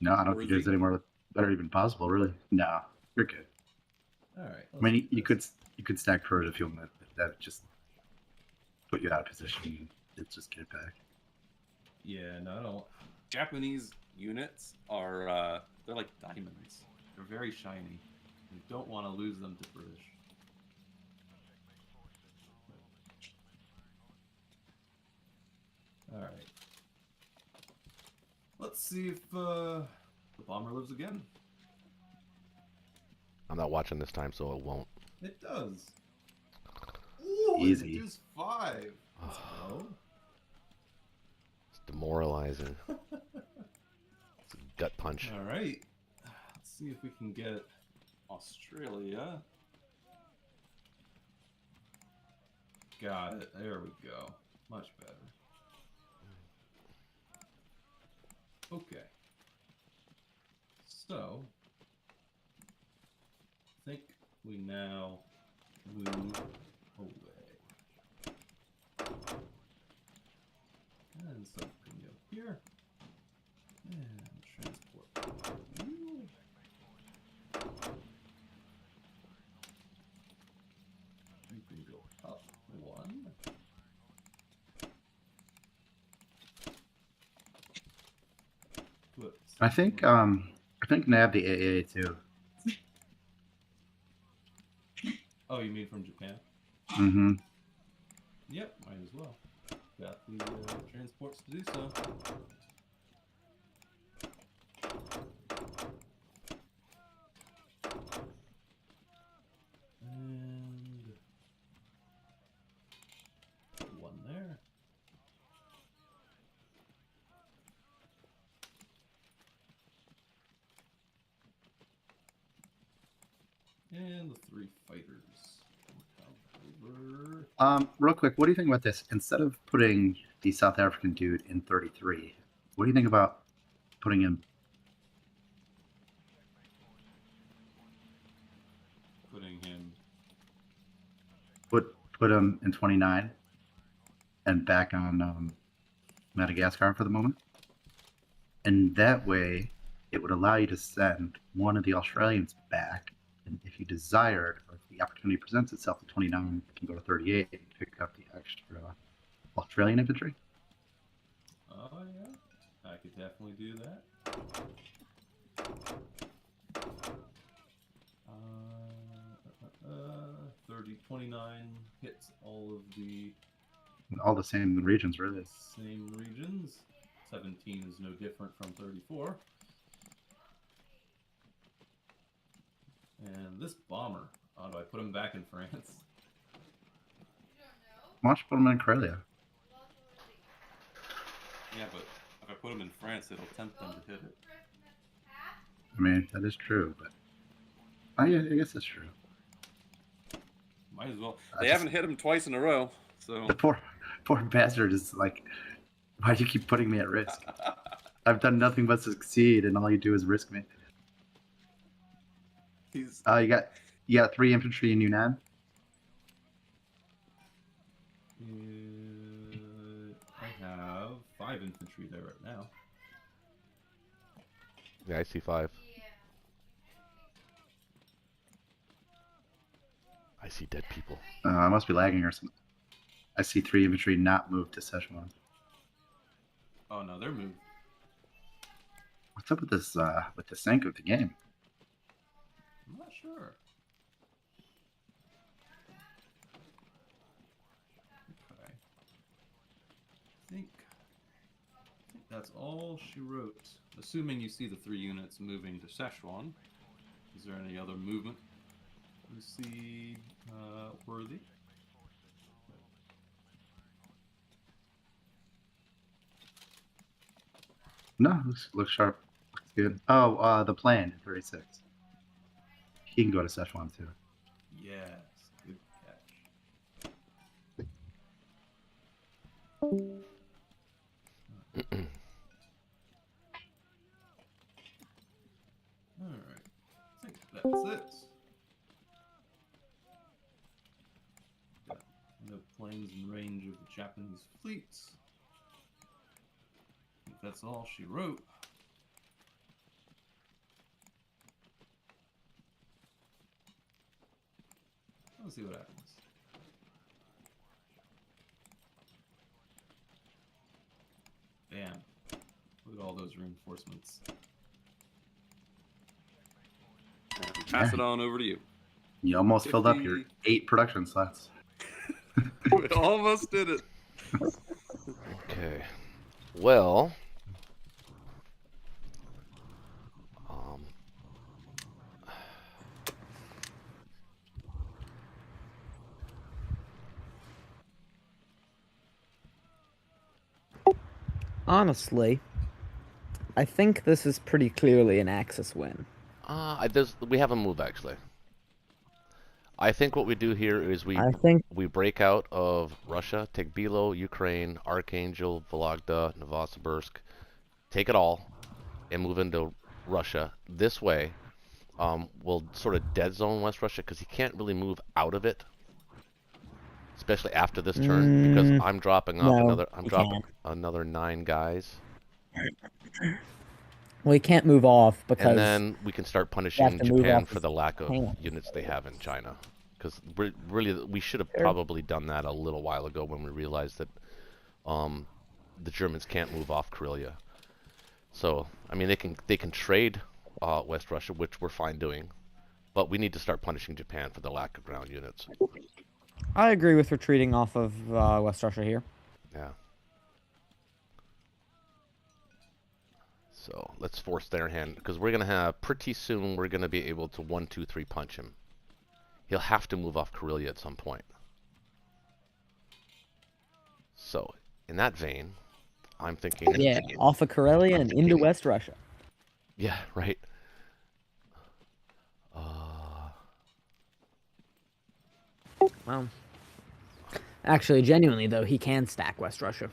No, I don't think there's any more that are even possible, really. No, you're good.
Alright.
I mean, you could stack Purge if you want, but that just put you out of position. It's just get it back.
Yeah, no, I don't. Japanese units are they're like diamonds. They're very shiny. You don't want to lose them to British. Alright. Let's see if the bomber lives again.
I'm not watching this time, so it won't.
It does. Ooh,
Easy.
It is 5. Let's go.
It's demoralizing. It's a gut punch.
Alright. Let's see if we can get Australia. Got it. There we go. Much better. Okay. So, I think we now move away. And so we can go here. And transport. You. We can go up 1. Put
I think nab the AA too.
Oh, you mean from Japan?
Mm-hmm.
Yep, might as well. the transports to do so. And one there. And the 3 fighters. Over.
Real quick, what do you think about this? Instead of putting the South African dude in 33, what do you think about putting him?
Putting him.
Put him in 29 and back on Madagascar for the moment. And that way, it would allow you to send one of the Australians back. And if you desired, or if the opportunity presents itself at 29, you can go to 38 and pick up the extra Australian infantry.
Oh, yeah. I could definitely do that. 29 hits all
All the same regions, really.
same regions. 17 is no different from 34. And this bomber, how do I put him back in France?
Why don't you put him in Karelia?
Yeah, but if I put him in France, it'll tempt them to hit it.
I mean, that is true, but I guess that's true.
Might as well. They haven't hit him twice in a row, so.
The poor bastard is like, why do you keep putting me at risk? I've done nothing but succeed, and all you do is risk me.
He's.
You got 3 infantry in Yunnan.
I have 5 infantry there right now.
Yeah, I see 5. I see dead people.
I must be lagging or something. I see 3 infantry not moved to Szechuan.
Oh no, they're moved.
What's up with this sync of the game?
I'm not sure. Okay. I think that's all she wrote. Assuming you see the 3 units moving to Szechuan. Is there any other movement? We see Worthy.
No, looks sharp. Looks good. Oh, the plan 36. He can go to Szechuan too.
Yes, good catch. Alright, I think that's it. Got no planes in range of the Japanese fleets. I think that's all she wrote. Let's see what happens. Damn. Look at all those reinforcements. Pass it on over to you.
You almost filled up your 8 production slots.
We almost did it.
Okay. Well.
Honestly, I think this is pretty clearly an Axis win.
We have a move actually. I think what we do here is we break out of Russia, take Bilo, Ukraine, Archangel, Vologda, Novosibirsk, take it all, and move into Russia. This way, we'll sort of dead zone West Russia because he can't really move out of it, especially after this turn because I'm dropping off another 9 guys.
Well, he can't move off because...
And then we can start punishing Japan for the lack of units they have in China. Because we should have probably done that a little while ago when we realized that the Germans can't move off Karelia. So, I mean, they can trade West Russia, which we're fine doing. But we need to start punishing Japan for the lack of ground units.
I agree with retreating off of West Russia here.
Yeah. So let's force their hand, because we're gonna have pretty soon. We're gonna be able to 1, 2, 3 punch him. He'll have to move off Karelia at some point. So in that vein, I'm thinking.
Yeah, off of Karelia and into West Russia.
Yeah, right.
Well, actually, genuinely though, he can stack West Russia.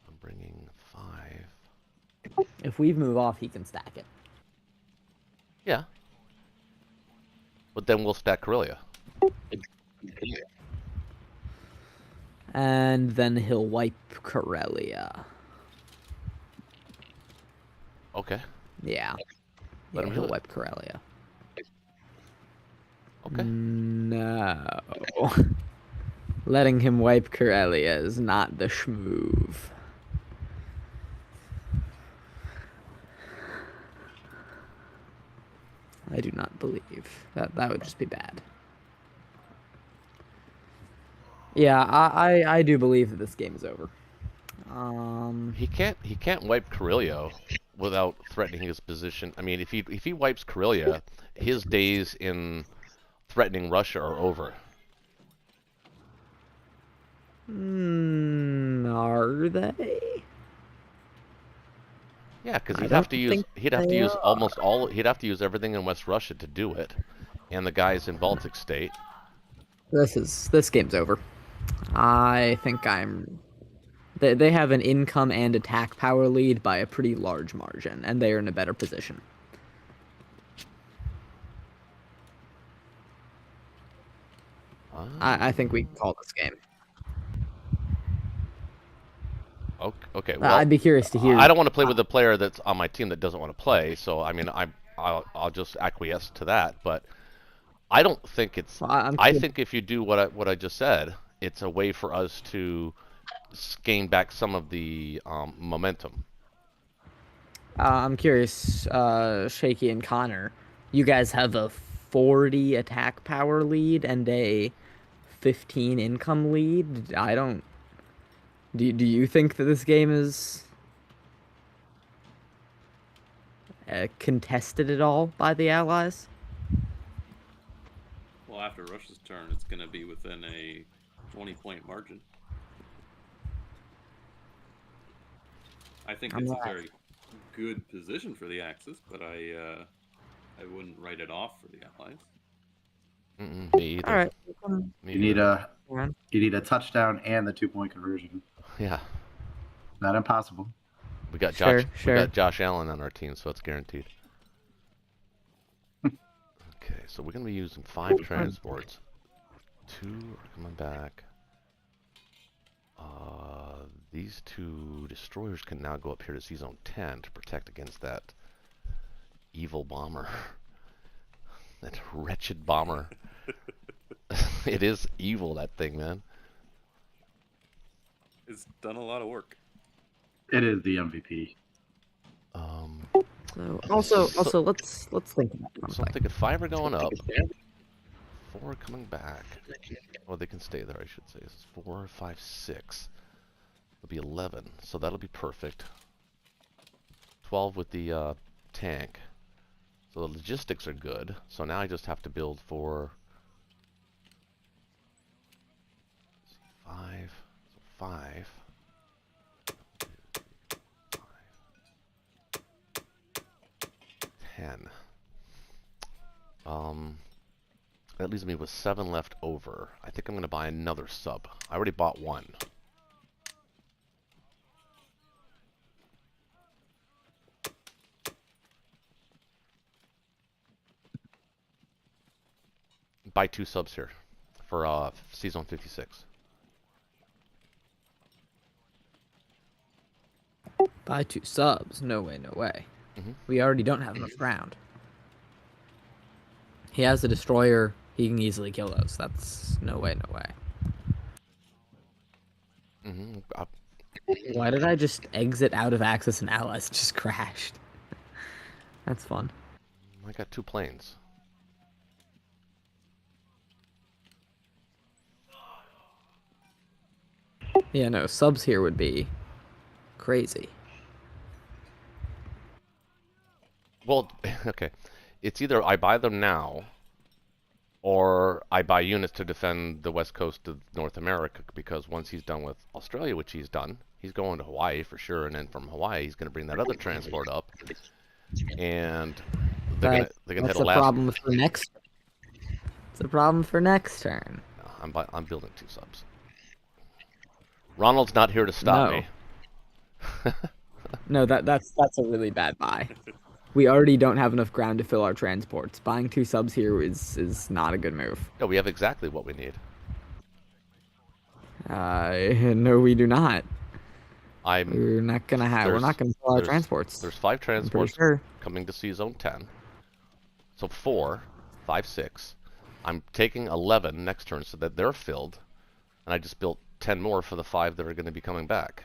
I'm bringing 5.
If we move off, he can stack it.
Yeah. But then we'll stack Karelia.
And then he'll wipe Karelia.
Okay.
Yeah.
Let
Yeah,
him
he'll
do it.
wipe Karelia.
Okay.
No. Letting him wipe Karelia is not the schmoove. I do not believe that would just be bad. Yeah, I do believe that this game is over.
He can't wipe Karelia without threatening his position. I mean, if he wipes Karelia, his days in threatening Russia are over.
Are they?
Yeah, because
I
he'd have
don't
to use
think
he'd have to
they
use
are.
almost all he'd have to use everything in West Russia to do it, and the guys in Baltic State.
This game's over. I think they have an income and attack power lead by a pretty large margin, and they are in a better position. I think we can call this game.
Okay. Well,
I'd be curious to hear.
I don't want to play with a player that's on my team that doesn't want to play. So I mean, I'll just acquiesce to that. But I don't think it's.
Well, I'm
I
curious-
think if you do what I just said, it's a way for us to gain back some of the momentum.
I'm curious, Shaky and Connor. You guys have a 40 attack power lead and a 15 income lead. I don't. Do you think that this game is contested at all by the Allies?
Well, after Russia's turn, it's going to be within a 20-point margin. I think it's a very good position for the Axis, but I wouldn't write it off for the Allies.
Me either.
All right.
Me
You need
either.
a touchdown and the 2-point conversion.
Yeah.
Not impossible.
We got
Sure,
Josh.
sure.
We got Josh Allen on our team, so it's guaranteed. Okay, so we're gonna be using 5 transports. 2 are coming back. These 2 destroyers can now go up here to Sea Zone 10 to protect against that evil bomber. That wretched bomber. It is evil, that thing, man.
It's done a lot of work.
It is the MVP.
So also let's think about
So I'm
something.
thinking 5 are going up. 4 are coming back. Well, they can stay there, I should say. This is 4, 5, 6. It'll be 11, so that'll be perfect. 12 with the tank. So the logistics are good. So now I just have to build for 5. So 5. 10. That leaves me with 7 left over. I think I'm going to buy another sub. I already bought 1. Buy 2 subs here for Season 56.
Buy 2 subs? No way, no way.
Mhm.
We already don't have enough ground. He has a destroyer. He can easily kill those. That's no way, no way. Why did I just exit out of Axis and Allies? Just crashed. That's fun.
I got 2 planes.
Yeah, no, subs here would be crazy.
Well, okay. It's either I buy them now, or I buy units to defend the west coast of North America, because once he's done with Australia, which he's done, he's going to Hawaii for sure, and then from Hawaii he's going to bring that other transport up, and
Right.
they're gonna hit
That's
a
a
last.
problem for next. It's a problem for next turn.
No, I'm building 2 subs. Ronald's not here to stop
No.
me.
No, that's a really bad buy. We already don't have enough ground to fill our transports. Buying 2 subs here is not a good move.
No, we have exactly what we need.
No, we do not.
I'm.
We're not gonna have. We're not gonna fill our transports.
There's 5
I'm pretty
transports
sure.
coming to Sea Zone 10. So 4, 5, 6. I'm taking 11 next turn so that they're filled, and I just built 10 more for the 5 that are going to be coming back.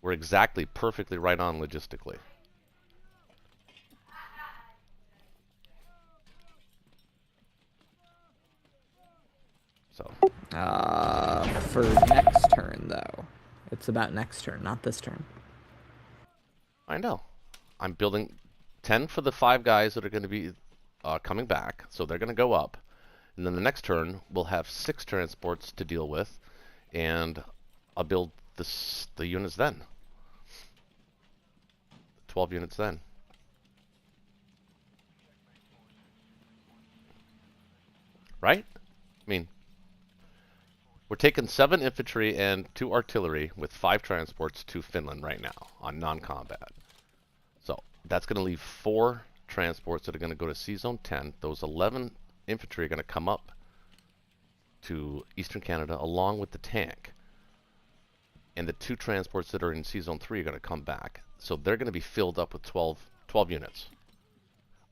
We're exactly perfectly right on logistically. So
For next turn though, it's about next turn, not this turn.
I know. I'm building 10 for the 5 guys that are going to be coming back, so they're going to go up. And then the next turn, we'll have 6 transports to deal with, and I'll build the units then. 12 units then. Right? I mean, we're taking 7 infantry and 2 artillery with 5 transports to Finland right now on non-combat. So that's going to leave 4 transports that are going to go to Sea Zone 10. Those 11 infantry are going to come up to Eastern Canada along with the tank. And the 2 transports that are in Sea Zone 3 are going to come back. So they're going to be filled up with 12 units.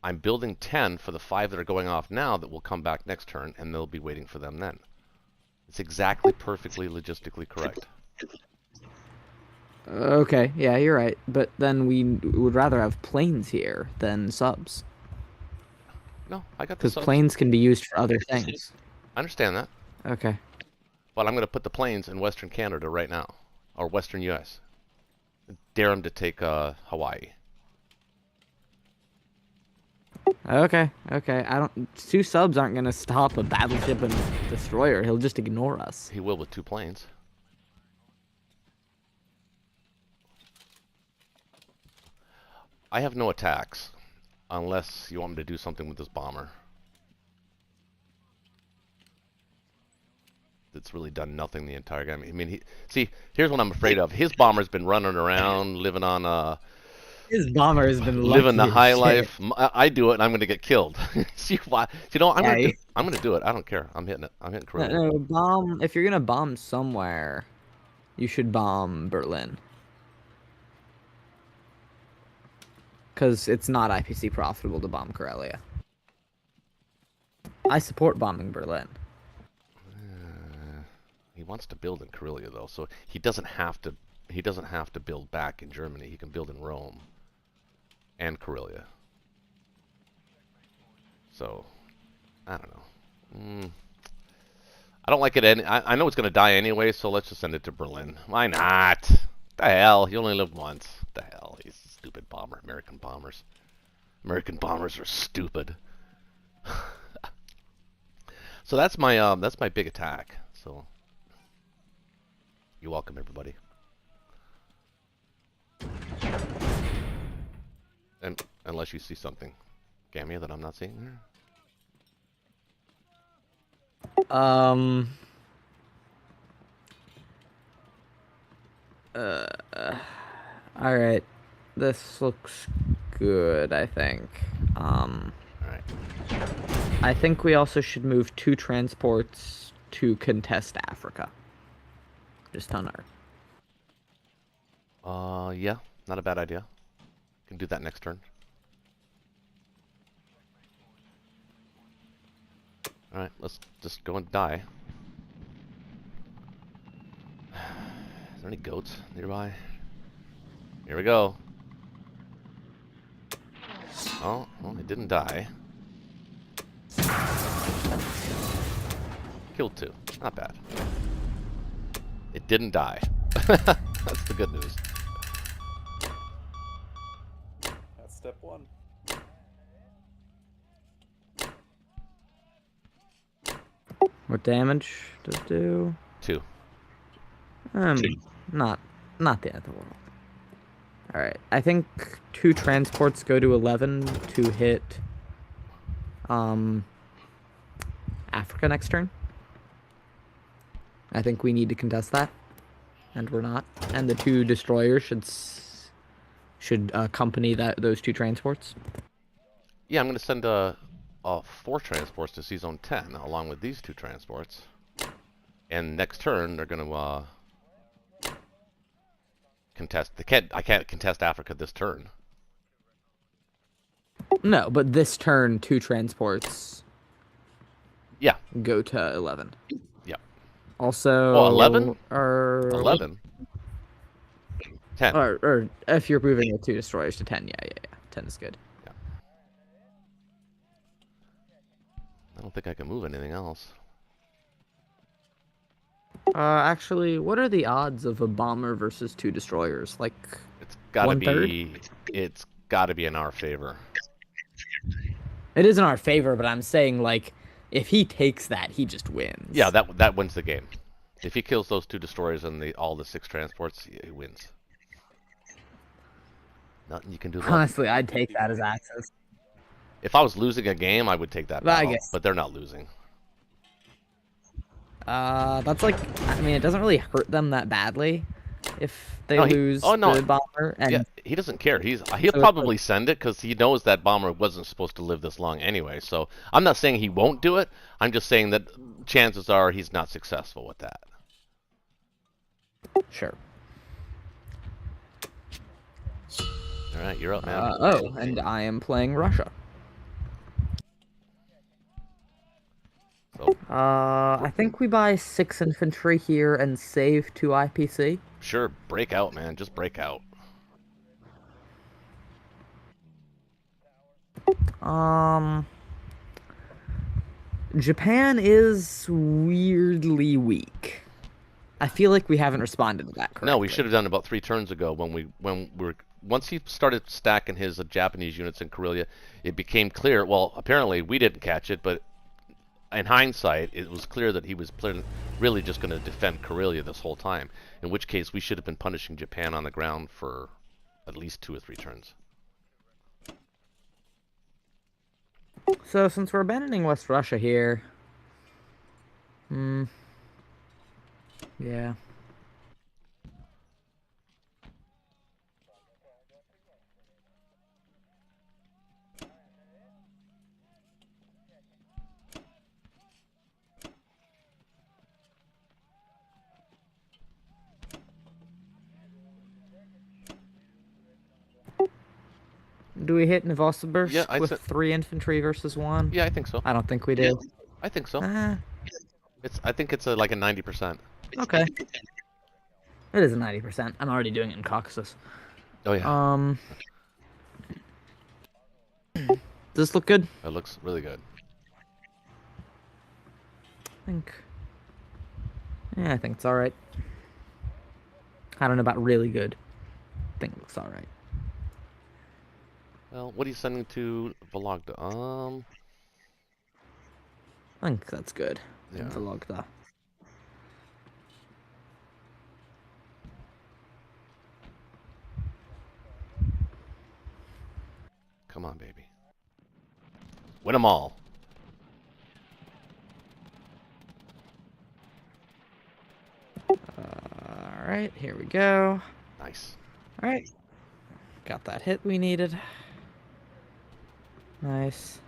I'm building 10 for the 5 that are going off now that will come back next turn, and they'll be waiting for them then. It's exactly perfectly logistically correct.
Okay, yeah, you're right. But then we would rather have planes here than subs.
No, I got the
Because
subs.
planes can be used for other things.
I understand that.
Okay.
But I'm going to put the planes in Western Canada right now, or Western U.S. Dare them to take Hawaii.
Okay. I don't. 2 subs aren't gonna stop a battleship and destroyer. He'll just ignore us.
He will with 2 planes. I have no attacks, unless you want me to do something with this bomber. That's really done nothing the entire game. I mean, see, here's what I'm afraid of. His bomber's been running around, living on
His bomber has been
living the
lucky as
high
shit.
life. I do it, and I'm going to get killed. See why? You know, I'm
Yeah,
going to do it. I don't care. I'm hitting it. I'm hitting Korea.
No, bomb. If you're gonna bomb somewhere, you should bomb Berlin. Because it's not IPC profitable to bomb Karelia. I support bombing Berlin.
He wants to build in Karelia though, so he doesn't have to. He doesn't have to build back in Germany. He can build in Rome and Karelia. So I don't know. I don't like it. I know it's going to die anyway, so let's just send it to Berlin. Why not? The hell? You only live once. The hell? He's a stupid bomber. American bombers. American bombers are stupid. So that's my big attack. So you're welcome, everybody. And unless you see something, Gamia, that I'm not seeing there.
All right. This looks good, I think.
All right.
I think we also should move 2 transports to contest Africa. Just on our.
Yeah, not a bad idea. Can do that next turn. All right, let's just go and die. Is there any goats nearby? Here we go. Oh, well, it didn't die. Killed 2. Not bad. It didn't die. That's the good news.
That's step 1.
What damage does it do?
2.
Not the end of the world. All right, I think 2 transports go to 11 to hit Africa next turn. I think we need to contest that, and we're not. And the 2 destroyers should accompany those 2 transports.
Yeah, I'm going to send 4 transports to C-Zone 10 along with these 2 transports. And next turn, they're going to contest. I can't contest Africa this turn.
No, but this turn, 2 transports.
Yeah.
Go to 11.
Yep.
Also.
Oh, 11?
Or
11. 10.
Or if you're moving with 2 destroyers to 10, yeah. 10 is good.
Yeah. I don't think I can move anything else.
Actually, what are the odds of a bomber versus 2 destroyers? Like,
It's got to
1/3?
be. It's got to be in our favor.
It is in our favor, but I'm saying, like, if he takes that, he just wins.
Yeah, that wins the game. If he kills those 2 destroyers and all the 6 transports, he wins. Nothing you can do about it.
Honestly, I'd take that as access.
If I was losing a game, I would take that
But I
battle,
guess-
but they're not losing.
That's like, I mean, it doesn't really hurt them that badly if they
No,
lose
oh, no.
the bomber. And
Yeah, he doesn't care. He'll
So-
probably send it because he knows that bomber wasn't supposed to live this long anyway. So I'm not saying he won't do it. I'm just saying that chances are he's not successful with that.
Sure.
All right, you're up, man.
And I am playing Russia.
So,
I think we buy 6 infantry here and save 2 IPC.
sure, break out, man. Just break out.
Japan is weirdly weak. I feel like we haven't responded to that correctly.
No, we should have done it about 3 turns ago once he started stacking his Japanese units in Karelia, it became clear. Well, apparently we didn't catch it, but in hindsight, it was clear that he was really just going to defend Karelia this whole time. In which case, we should have been punishing Japan on the ground for at least 2 or 3 turns.
So since we're abandoning West Russia here, yeah. Do we hit Novosibirsk
Yeah,
with 3 infantry versus 1?
Yeah, I think so.
I don't think we do.
I think so.
Ah,
I think it's like a 90%.
okay. It is a 90%. I'm already doing it in Caucasus.
Oh yeah,
Does this look good?
it looks really good.
I think it's alright. I don't know about really good. I think it looks alright.
Well, what are you sending to Vologda?
I think that's good.
Yeah.
Vologda.
Come on, baby. Win them all.
Alright, here we go.
Nice.
Alright. Got that hit we needed. Nice.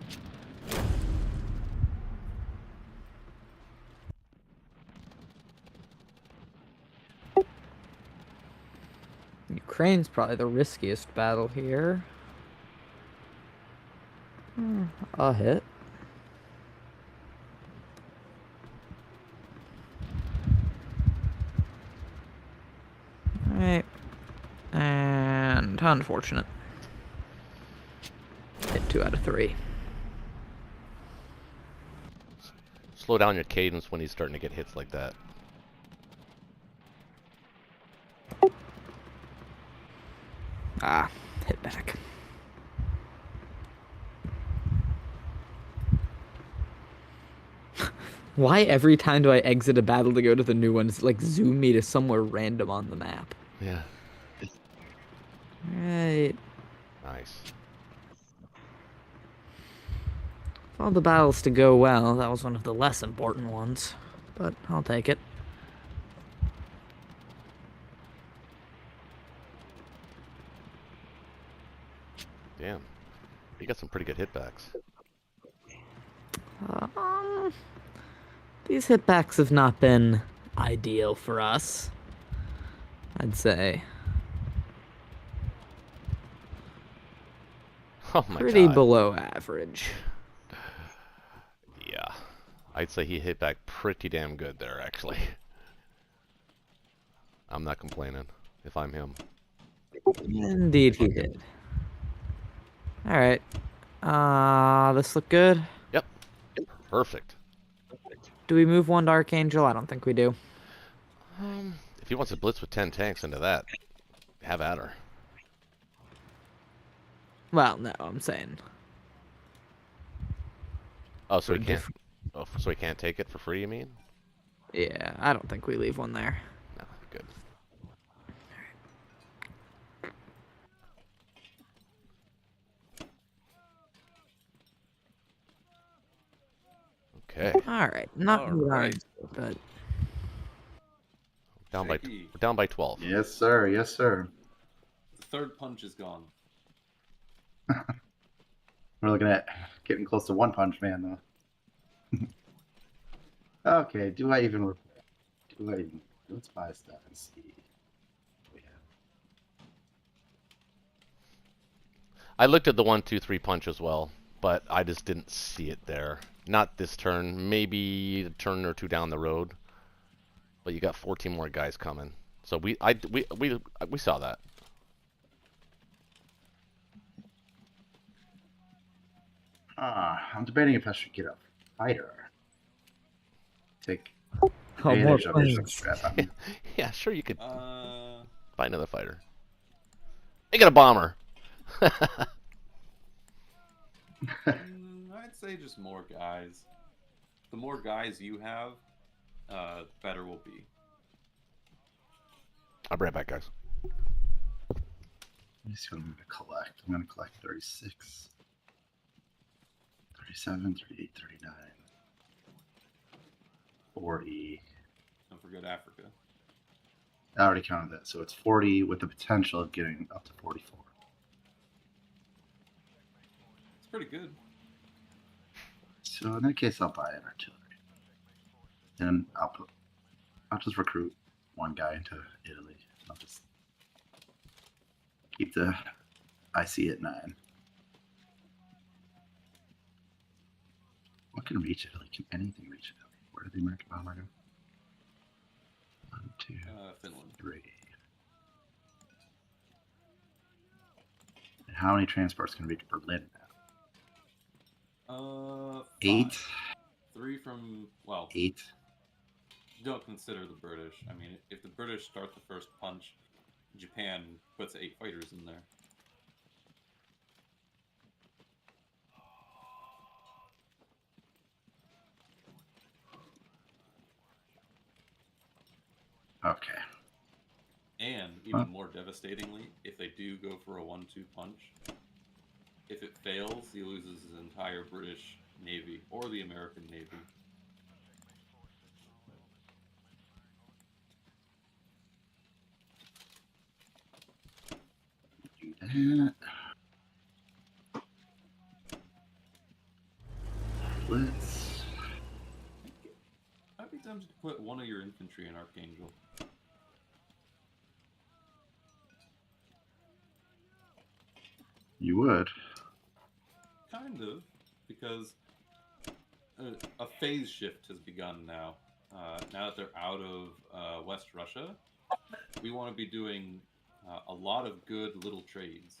Ukraine's probably the riskiest battle here. A hit. Alright. And unfortunate. Hit 2 out of 3.
Slow down your cadence when he's starting to get hits like that.
Ah, hit back. Why every time do I exit a battle to go to the new one? It's like zoom me to somewhere random on the map.
Yeah.
Right.
Nice.
For all the battles to go well, that was one of the less important ones. But I'll take it.
Damn. You got some pretty good hitbacks.
Um, these hitbacks have not been ideal for us, I'd say.
Oh my
Pretty
god.
below average.
Yeah. I'd say he hit back pretty damn good there, actually. I'm not complaining if I'm him.
Indeed he did. Alright. This look good?
Yep. Perfect.
Do we move one to Archangel? I don't think we do.
If he wants to blitz with 10 tanks into that, have at her.
Well, no, I'm saying.
Oh, so he
For
can't.
different-
Oh, so he can't take it for free, you mean?
Yeah, I don't think we leave one there.
No, good. Okay.
Alright, not
All
what I
right.
did, but
Down by
Shaky.
we're down by 12.
Yes, sir. Yes, sir.
The third punch is gone.
We're looking at getting close to One Punch Man, though. Okay, do I even... Let's buy stuff and see. What we have.
I looked at the 1, 2, 3 punch as well, but I just didn't see it there. Not this turn. Maybe a turn or two down the road. But you got 14 more guys coming, so we saw that.
I'm debating if I should get a fighter. Take
oh, more
advantage of this
planes.
strap on me.
Yeah, sure you could
Uh,
buy another fighter. They got a bomber.
I'd say just more guys. The more guys you have, better will be.
I'll be right back, guys.
Let me see what I'm going to collect. I'm going to collect 36, 37, 38, 39, 40.
Don't forget Africa.
I already counted that. So it's 40 with the potential of getting up to 44.
It's pretty good.
So in that case, I'll buy an artillery. And I'll just recruit one guy into Italy. I'll just keep the IC at 9. What can reach Italy? Can anything reach Italy? Where did the American bomber go? 1, 2,
Finland.
3. And how many transports can reach Berlin now? 8.
5. 3 from, well,
8.
don't consider the British. I mean, if the British start the first punch, Japan puts 8 fighters in there.
Okay.
And even
Huh.
more devastatingly, if they do go for a 1-2 punch, if it fails, he loses his entire British Navy or the American Navy.
Do that. Let's.
I'd be tempted to put one of your infantry in Archangel.
You would.
Kind of, because a phase shift has begun now. Now that they're out of West Russia, we want to be doing a lot of good little trades.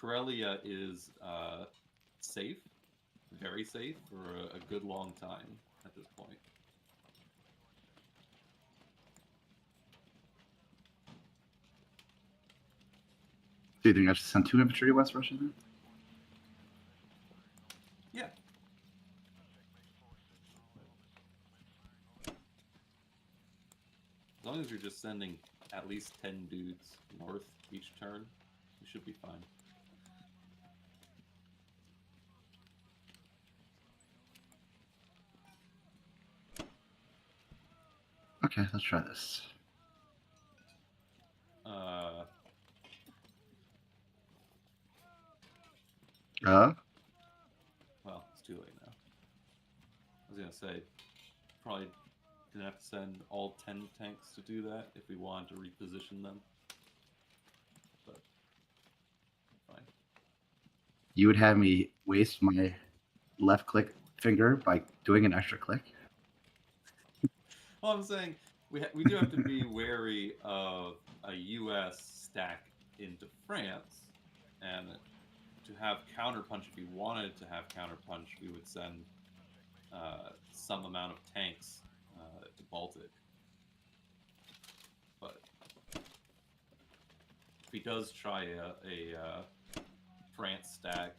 Karelia is safe, very safe, for a good long time at this point.
Do you think I should send 2 infantry to West Russia then?
Yeah. you're just sending at least 10 dudes north each turn, you should be fine.
Okay, let's try this.
Well, it's too late now. I was gonna say, probably gonna have to send all 10 tanks to do that if we wanted to reposition them. But fine.
You would have me waste my left click finger by doing an extra click?
Well, I'm saying we do have to be wary of a U.S. stack into France, and to have counterpunch, if we wanted to have counterpunch, we would send some amount of tanks to Baltic. But if he does try a France stack,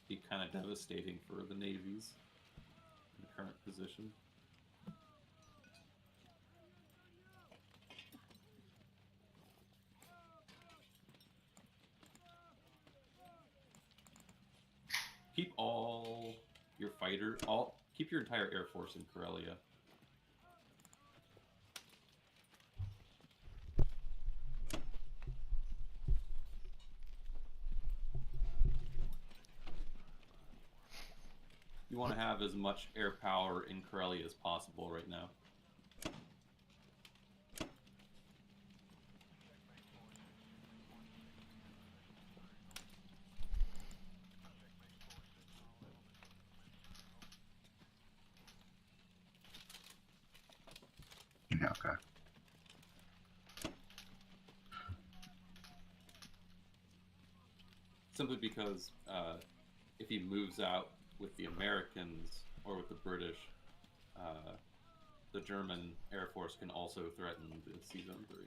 be kind of devastating for the navies in the current position. Keep all your keep your entire air force in Karelia. You want to have as much air power in Karelia as possible right now.
Yeah, okay.
Simply because if he moves out with the Americans or with the British, the German Air Force can also threaten the C-Zone 3.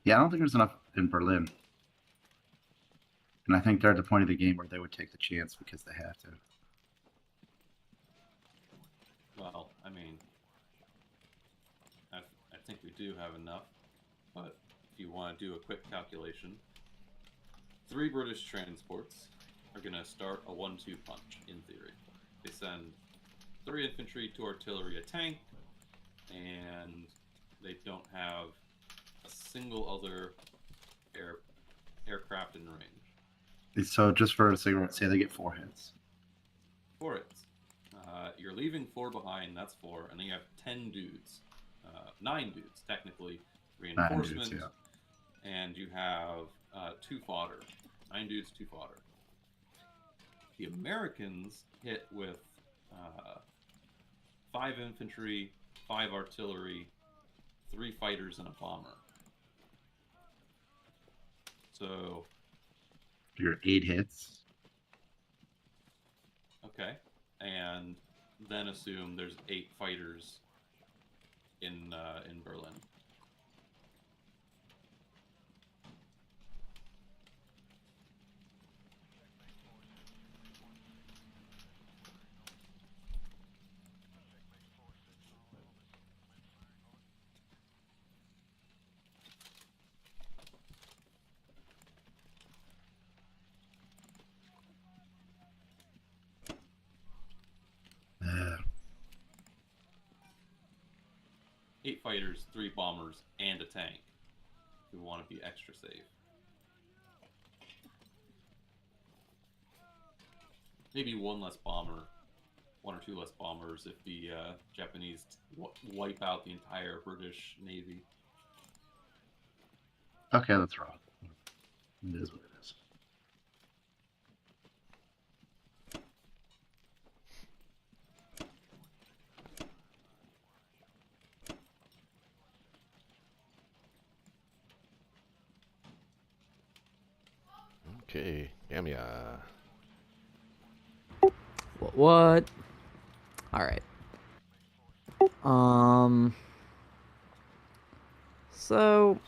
Yeah, I don't think there's enough in Berlin. And I think they're at the point of the game where they would take the chance because they have to.
Well, I mean, I think we do have enough, but if you want to do a quick calculation, 3 British transports are going to start a 1-2 punch, in theory. They send 3 infantry, 2 artillery, a tank, and they don't have a single other aircraft in range.
So just for a cigarette, say they get 4 hits.
4 hits. You're leaving 4 behind, that's 4, and then you have 10 dudes. 9 dudes, technically. Reinforcement.
9 dudes, yeah.
And you have 2 fodder. 9 dudes, 2 fodder. The Americans hit with 5 infantry, 5 artillery, 3 fighters, and a bomber. So...
You're 8 hits.
Okay. And then assume there's 8 fighters in Berlin.
Uh,
8 fighters, 3 bombers, and a tank. If we want to be extra safe. Maybe 1 less bomber. 1 or 2 less bombers if the Japanese wipe out the entire British Navy.
okay, that's wrong. It is what it is.
Okay, Gamia.
What? All right. So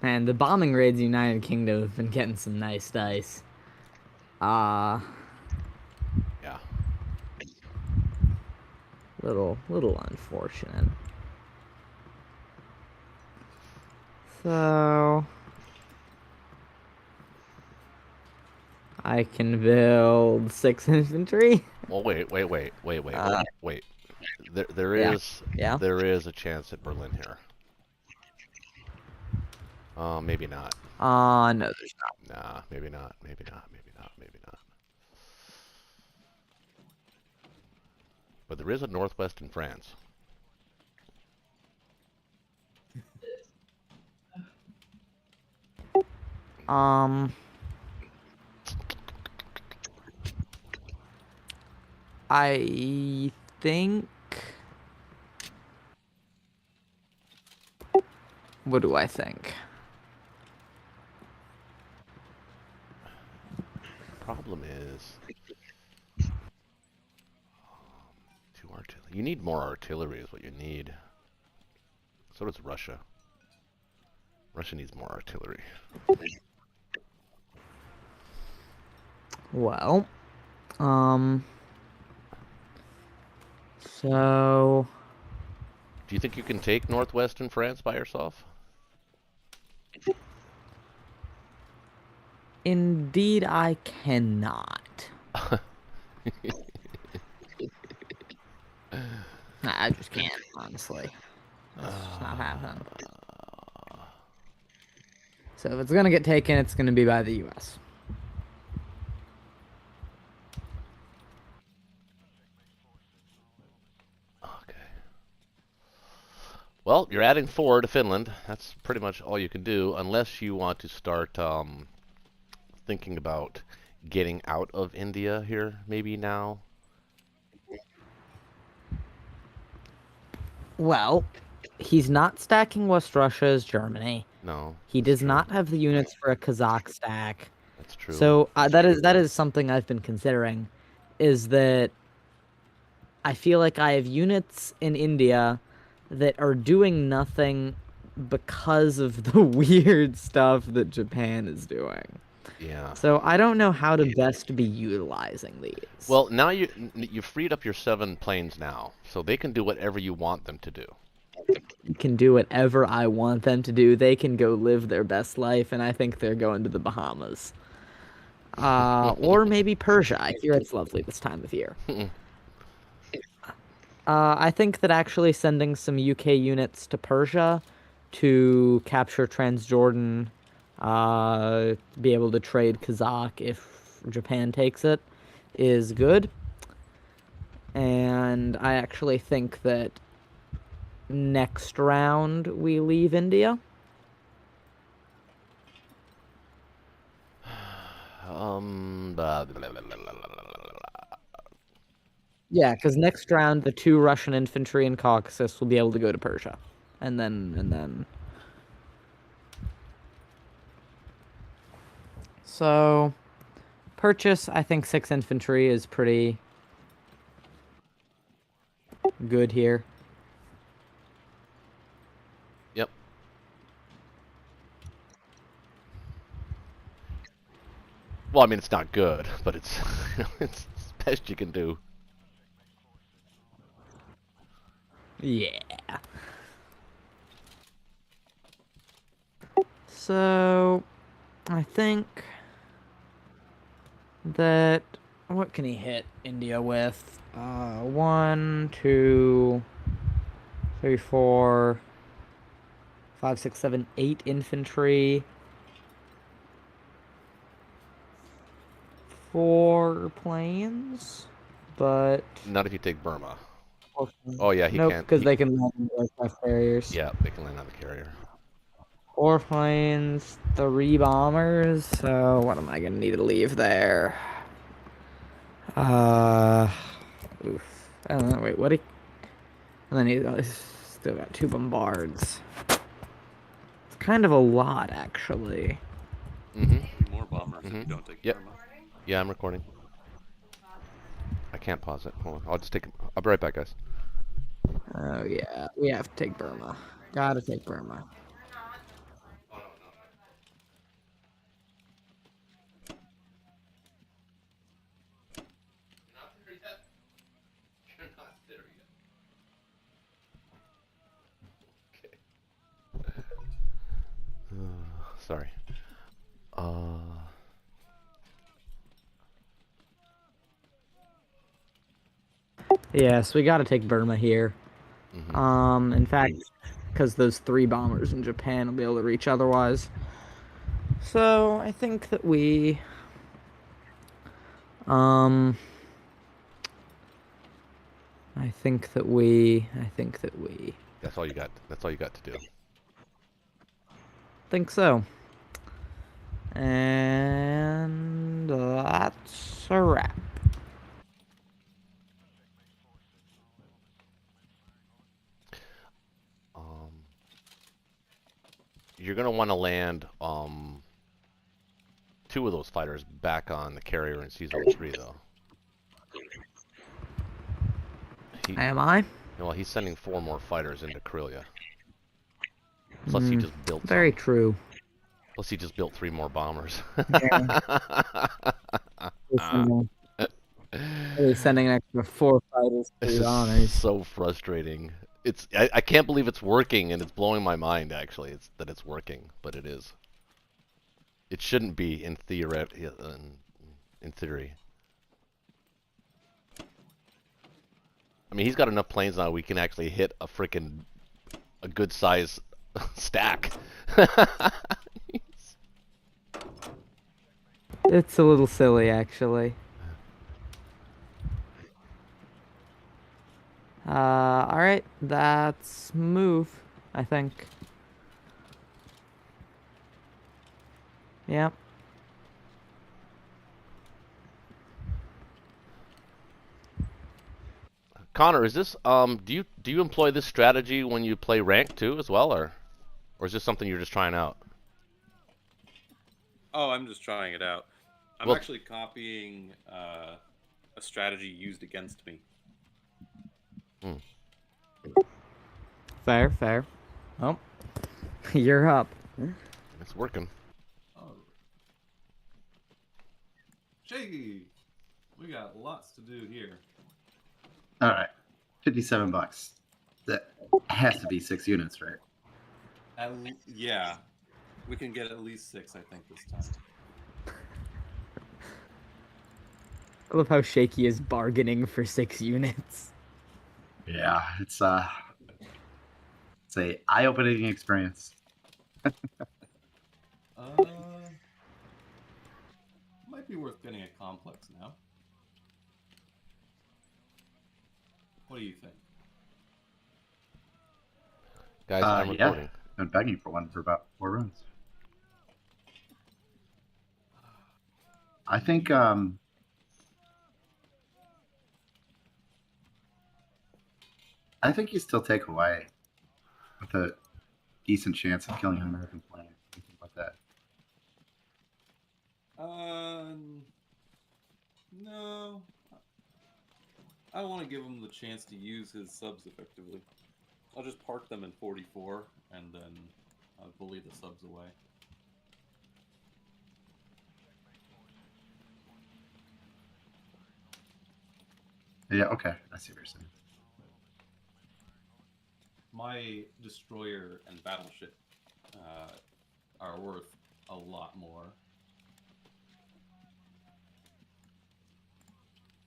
And the bombing raids United Kingdom have been getting some nice dice.
Yeah.
Little unfortunate. So I can build 6 infantry.
Well, wait. There
Yeah.
is
Yeah.
there is a chance at Berlin here. Maybe not.
No, there's not.
Nah, maybe not. But there is a northwest in France.
I think. What do I think?
Problem is, 2 artillery. You need more artillery, is what you need. So does Russia. Russia needs more artillery.
Well, so
Do you think you can take northwestern France by yourself?
indeed I cannot. I just can't, honestly. That's just not happening. So if it's gonna get taken, it's gonna be by the U.S.
Okay. Well, you're adding 4 to Finland. That's pretty much all you can do, unless you want to start thinking about getting out of India here, maybe now.
Well, he's not stacking West Russia as Germany.
No.
He
that's
does
true.
not have the units for a Kazakh stack.
That's true.
So that is something I've been considering, is that I feel like I have units in India that are doing nothing because of the weird stuff that Japan is doing.
Yeah.
So I don't know how to best be utilizing these.
Well, now you freed up your 7 planes now, so they can do whatever you want them to do.
Can do whatever I want them to do. They can go live their best life, and I think they're going to the Bahamas. Or maybe Persia. I hear it's lovely this time of year. I think that actually sending some UK units to Persia to capture Transjordan, be able to trade Kazakh if Japan takes it, is good. And I actually think that next round we leave India.
Blah, blah, blah, blah, blah, blah, blah.
Yeah, because next round the 2 Russian infantry in Caucasus will be able to go to Persia, and then. So, purchase. I think 6 infantry is pretty good here.
Yep. Well, I mean, it's not good, but it's it's the best you can do.
Yeah. So, I think that what can he hit India with? 1, 2, 3, 4, 5, 6, 7, 8 infantry. 4 planes, but
Not if you take Burma. Oh yeah, he
nope,
can't.
because they can land on aircraft carriers.
Yeah, they can land on the carrier.
4 planes, 3 bombers. So what am I gonna need to leave there? Oof. I don't know. Wait, what? And then he's still got 2 bombards. It's kind of a lot, actually.
More bombers if you don't take
Yep.
Burma.
Yeah, I'm recording. I can't pause it. Hold on. I'll just take. I'll be right back, guys.
Oh yeah, we have to take Burma. Gotta take Burma.
sorry.
Yes, we got to take Burma here. In fact, because those 3 bombers in Japan will be able to reach otherwise. So I think that we, I think that we.
That's all you got. That's all you got to do.
Think so. And that's a wrap.
You're gonna want to land 2 of those fighters back on the carrier in season 3, though.
Am I?
Well, he's sending 4 more fighters into Karelia. Plus, he just built.
Very
some.
true.
Plus, he just built 3 more bombers.
He's sending an extra 4 fighters to
This
the
is
honors.
so frustrating. I can't believe it's working, and it's blowing my mind. Actually, that it's working, but it is. It shouldn't be in theory. I mean, he's got enough planes now we can actually hit a good size stack.
It's a little silly, actually. Alright, that's move, I think. Yep.
Connor, is this do you employ this strategy when you play rank too as well, or is this something you're just trying out?
Oh, I'm just trying it out. I'm
Well-
actually copying a strategy used against me.
Fair. Oh. You're up.
It's working.
Oh. Shaky! We got lots to do here.
All right, $57. That has to be 6 units, right?
Yeah. We can get at least 6, I think, this time.
I love how Shaky is bargaining for 6 units.
Yeah, it's a eye-opening experience.
Might be worth getting a complex now. What do you think?
Guys, I'm
Yeah.
recording.
I've been begging for one for about 4 runs. I think you still take away with a decent chance of killing an American plane. Something like that.
No. I want to give him the chance to use his subs effectively. I'll just park them in 44, and then I'll bully the subs away.
Yeah, okay. I see what you're saying.
My destroyer and battleship are worth a lot more.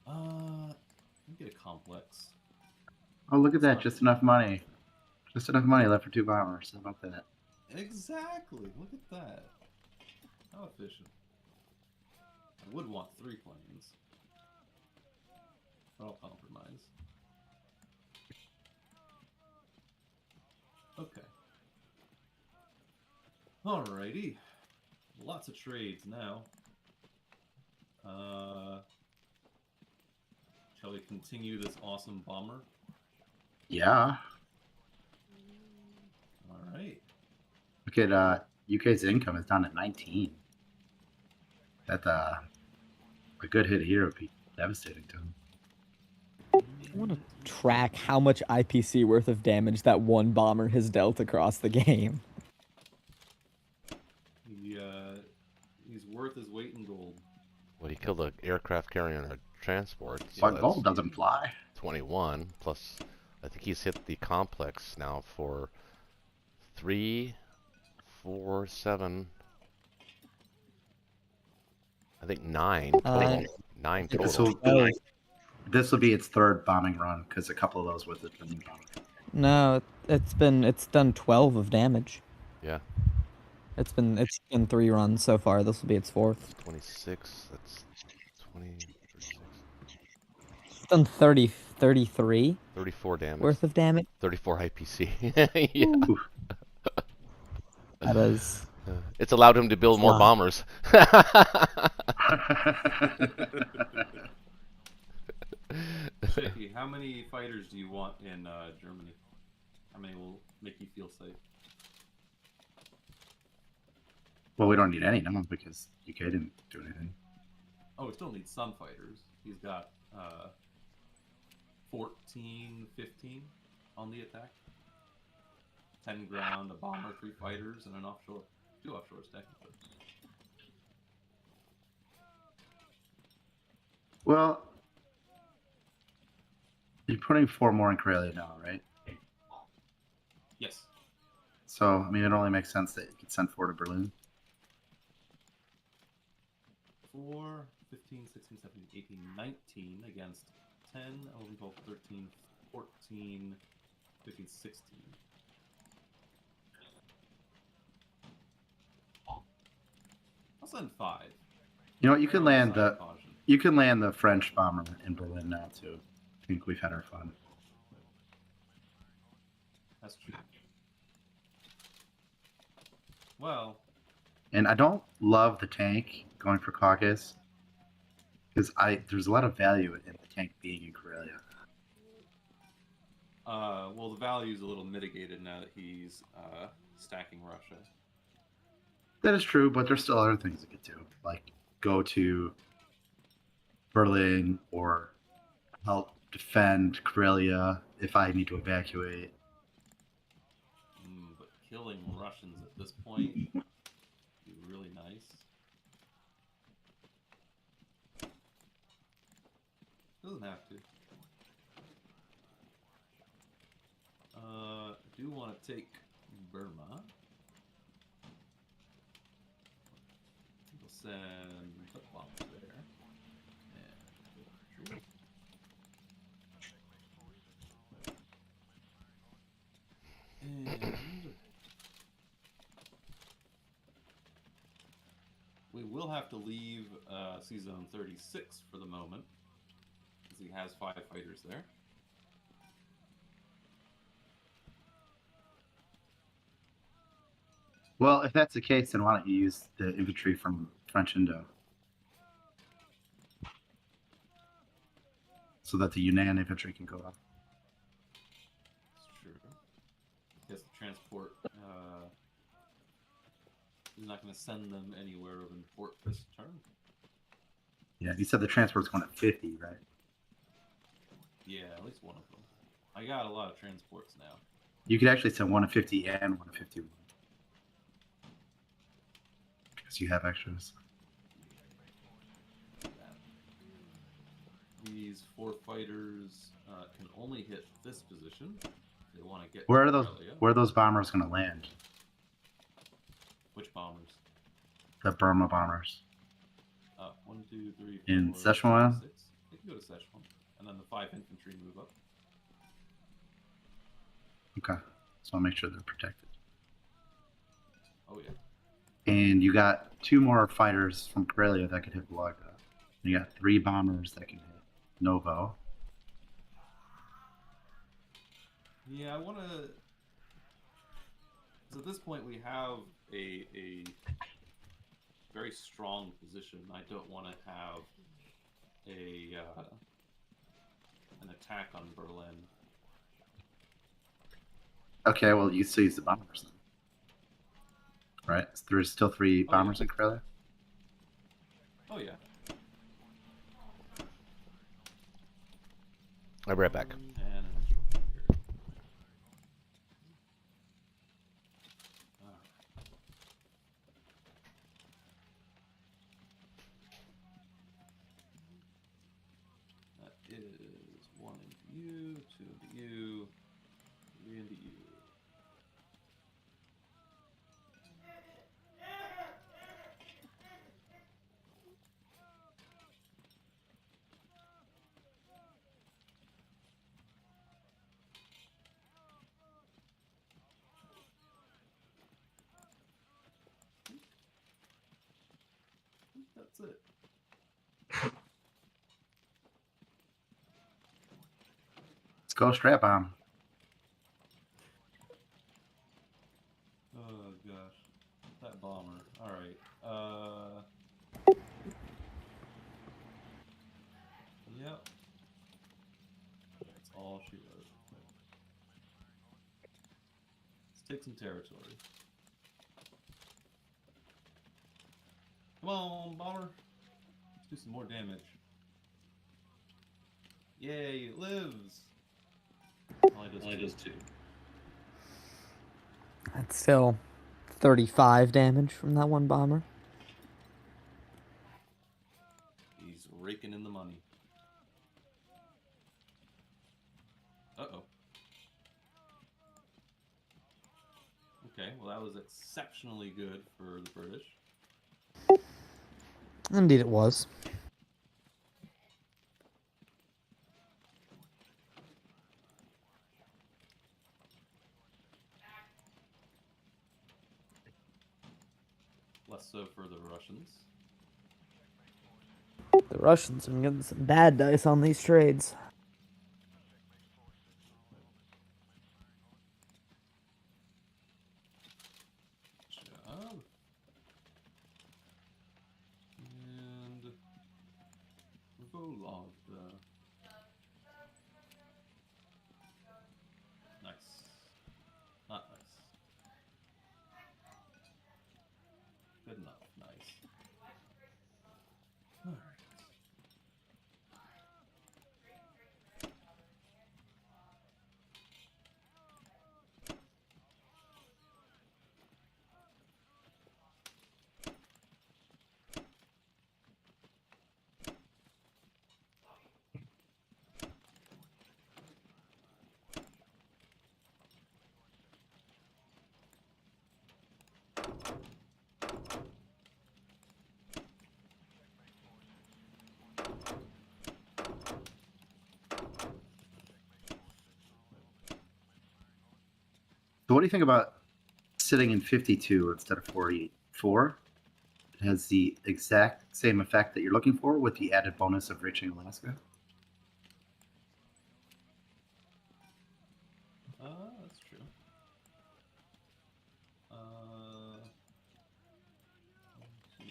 Let me get a complex.
Oh, look at that. Just enough money. Just enough money left for 2 bombers. How about that?
Exactly. Look at that. How efficient. I would want 3 planes. But I'll compromise. Okay. Alrighty. Lots of trades now. Shall we continue this awesome bomber?
Yeah.
Alright.
Look at UK's income is down at 19. That a good hit here would be devastating to him.
I want to track how much IPC worth of damage that one bomber has dealt across the game.
He's worth his weight in gold.
Well, he killed an aircraft carrier and a transport. So
But
that's
gold doesn't fly.
21 plus. I think he's hit the complex now for 3, 4, 7. I think 9
Uh,
total. 9
think
This
total.
will this will be its third bombing run because a couple of those with it been bombing.
No, it's done 12 of damage.
Yeah.
It's been 3 runs so far. This will be its 4th.
26. That's 20, 36.
It's done 33
34 damage.
worth of damage.
34 IPC. Yeah.
Ooh. That is.
It's allowed him to build more
Wow.
bombers.
Shaky, how many fighters do you want in Germany? How many will make you feel safe?
Well, we don't need any now because UK didn't do anything.
Oh, we still need some fighters. He's got 14, 15 on the attack. 10 ground, a bomber, 3 fighters, and an offshore. 2 offshores, technically.
Well, you're putting 4 more in Karelia now, right?
Yes.
So, I mean, it only makes sense that you could send 4 to Berlin.
4, 15, 16, 17, 18, 19 against 10, 11, 12, 13, 14, 15, 16. I'll send 5.
You know what? You can land
Side
the
caution.
you can land the French bomber in Berlin now too. I think we've had our fun.
That's true. Well,
And I don't love the tank going for Caucasus because there's a lot of value in the tank being in Karelia.
well, the value's a little mitigated now that he's stacking Russia.
That is true, but there's still other things it could do, like go to Berlin or help defend Karelia if I need to evacuate.
But killing Russians at this point would be really nice. Doesn't have to. I do want to take Burma. We'll send the bombs there. And infantry. And we will have to leave C-Zone 36 for the moment, because he has 5 fighters there.
Well, if that's the case, then why don't you use the infantry from French Indo? So that the Yunnan infantry can go up.
That's true. Guess the transport. He's not going to send them anywhere of import this turn.
Yeah, you said the transport's going at 50, right?
Yeah, at least one of them. I got a lot of transports now.
You could actually send 1 at 50 and 1 at 51. Because you have extras.
These 4 fighters can only hit this position. They want to get
Where
to
are those?
Karelia.
Where are those bombers going to land?
Which bombers?
The Burma bombers.
1, 2, 3, 4,
In
5,
Szechuan?
6. They can go to Szechuan. And then the 5 infantry move up.
Okay, so I'll make sure they're protected.
Oh, yeah.
And you got 2 more fighters from Karelia that could hit Volga. You got 3 bombers that can hit Novo.
Yeah, I want to... So at this point, we have a very strong position. I don't want to have an attack on Berlin.
Okay, well, you still use the bombers then. Right? So there's still 3 bombers in Karelia?
Oh, yeah.
I'll be right back.
And that is 1 into you, 2 into you, 3 into you. That's it.
Let's go strap on.
Oh gosh, that bomber. All right. Yep. That's all she wrote. Let's take some territory. Come on, bomber. Let's do some more damage. Yay, it lives. Only does two.
That's still 35 damage from that one bomber.
He's raking in the money. Uh-oh. Okay, well that was exceptionally good for the British.
Indeed it was.
Less so for the Russians.
The Russians have been getting some bad dice on these trades.
Job. And Volovda. Nice. Not nice. Good enough. Nice. Alright.
So what do you think about sitting in 52 instead of 44? It has the exact same effect that you're looking for with the added bonus of reaching Alaska.
That's true. Two.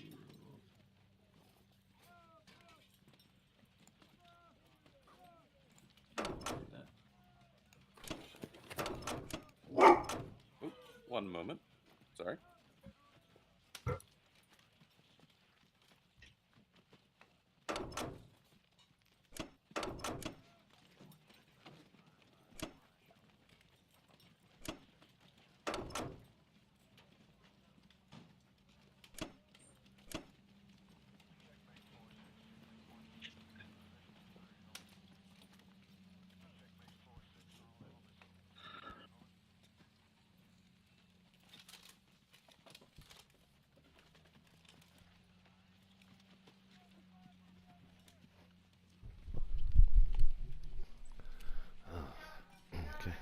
Do that. Oop, one moment. Sorry.
Okay.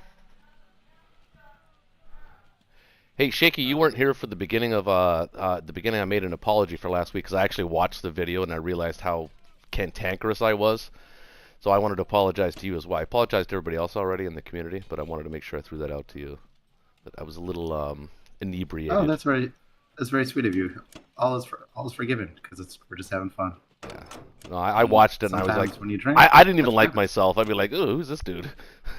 Hey, Shaky, you weren't here for the beginning of the beginning. I made an apology for last week because I actually watched the video and I realized how cantankerous I was. So I wanted to apologize to you as well. I apologized to everybody else already in the community, but I wanted to make sure I threw that out to you. That I was a little inebriated.
Oh, that's very sweet of you. All is forgiven because we're just having fun.
Yeah. No, I watched it and I was
Sometimes
like,
when you drink,
I didn't even
that's
like
fine.
myself. I'd be like, oh, who's this dude?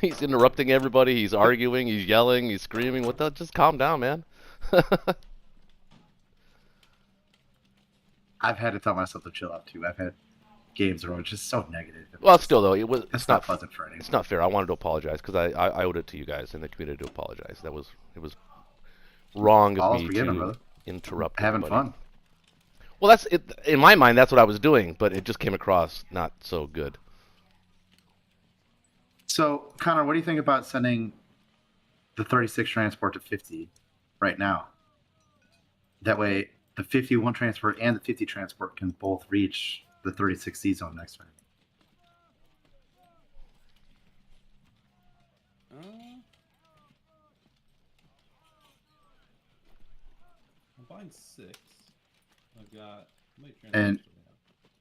He's interrupting everybody. He's arguing. He's yelling. He's screaming. What the? Just calm down, man.
I've had to tell myself to chill out too. I've had games where I'm just so negative.
Well, still though, it's
It's
not
not pleasant for anyone.
it's not fair. I wanted to apologize because I owed it to you guys in the community to apologize. It was wrong of
All's
me
forgiven,
to
brother.
interrupt
Having
everybody.
fun.
Well, that's it. In my mind, that's what I was doing, but it just came across not so good.
So, Connor, what do you think about sending the 36 transport to 50 right now? That way, the 51 transport and the 50 transport can both reach the 36 C zone next turn.
I'm buying 6. I've got Might
And-
actually have.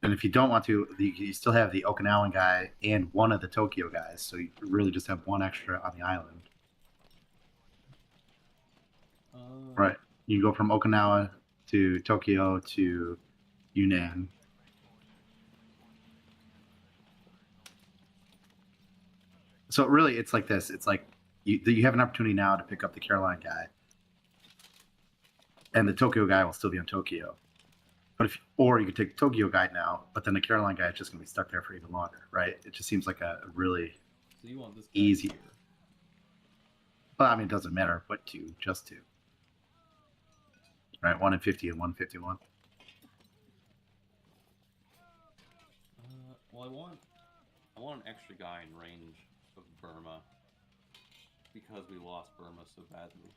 And if you don't want to, you still have the Okinawan guy and one of the Tokyo guys, so you really just have one extra on the island. Right. You go from Okinawa to Tokyo to Yunnan. So really, it's like this. It's like you have an opportunity now to pick up the Caroline guy, and the Tokyo guy will still be on Tokyo. But or you could take the Tokyo guy now, but then the Caroline guy is just going to be stuck there for even longer, right? It just seems like a really
So you want this guy
easy.
here.
Well, I mean, it doesn't matter what two, just two. Right, 1 in 50 and 151.
Well, I want an extra guy in range of Burma because we lost Burma so badly.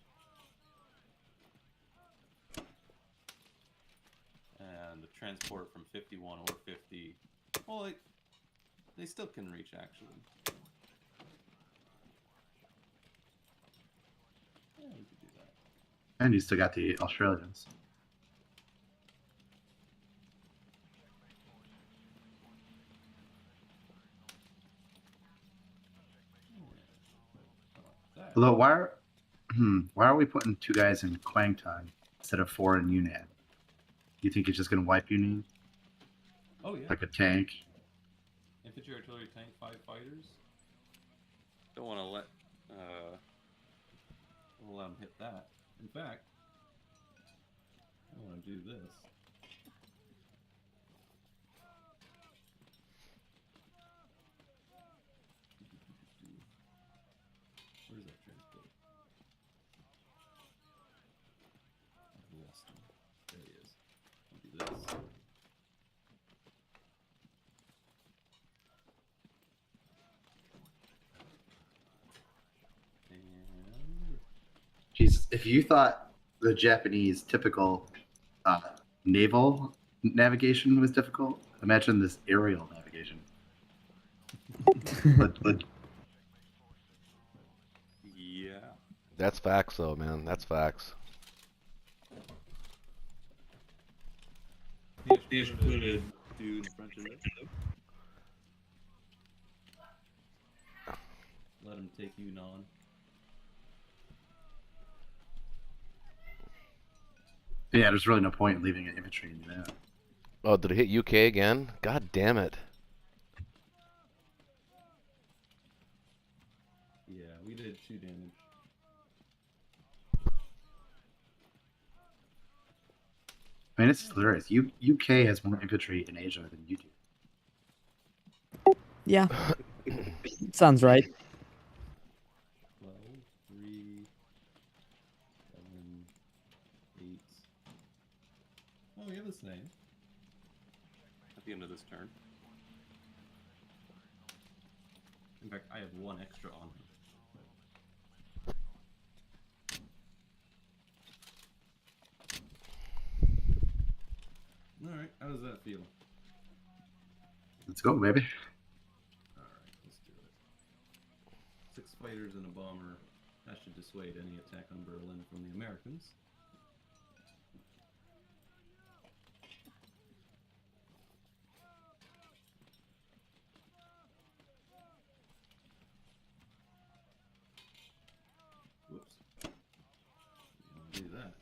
And the transport from 51 or 50, well, they still can reach actually. Yeah, we could do that.
And you still got the Australians.
That.
Although, why are we putting 2 guys in Kwangtung instead of 4 in Yunnan? You think it's just going to wipe Yunnan
Oh yeah.
like a tank?
Infantry, artillery, tank, 5 fighters. Don't want to let them hit that. In fact, I want to do this. Where's that transport? I've lost him. There he is. I'll do this. And
Jesus, if you thought the Japanese typical naval navigation was difficult, imagine this aerial navigation. But
yeah.
That's facts, though, man. That's facts.
He included dude French and Mexico. Let him take Yunnan.
yeah, there's really no point in leaving an infantry in Yunnan.
Oh, did it hit UK again? God damn it.
Yeah, we did 2 damage.
I mean, it's hilarious. UK has more infantry in Asia than you do.
Yeah. Sounds right.
12, 3, 7, 8. Oh, we have the same. At the end of this turn. In fact, I have 1 extra on him. Alright, how does that feel?
Let's go, baby.
Alright, let's do it. 6 fighters and a bomber. That should dissuade any attack on Berlin from the Americans. Whoops. You don't do that.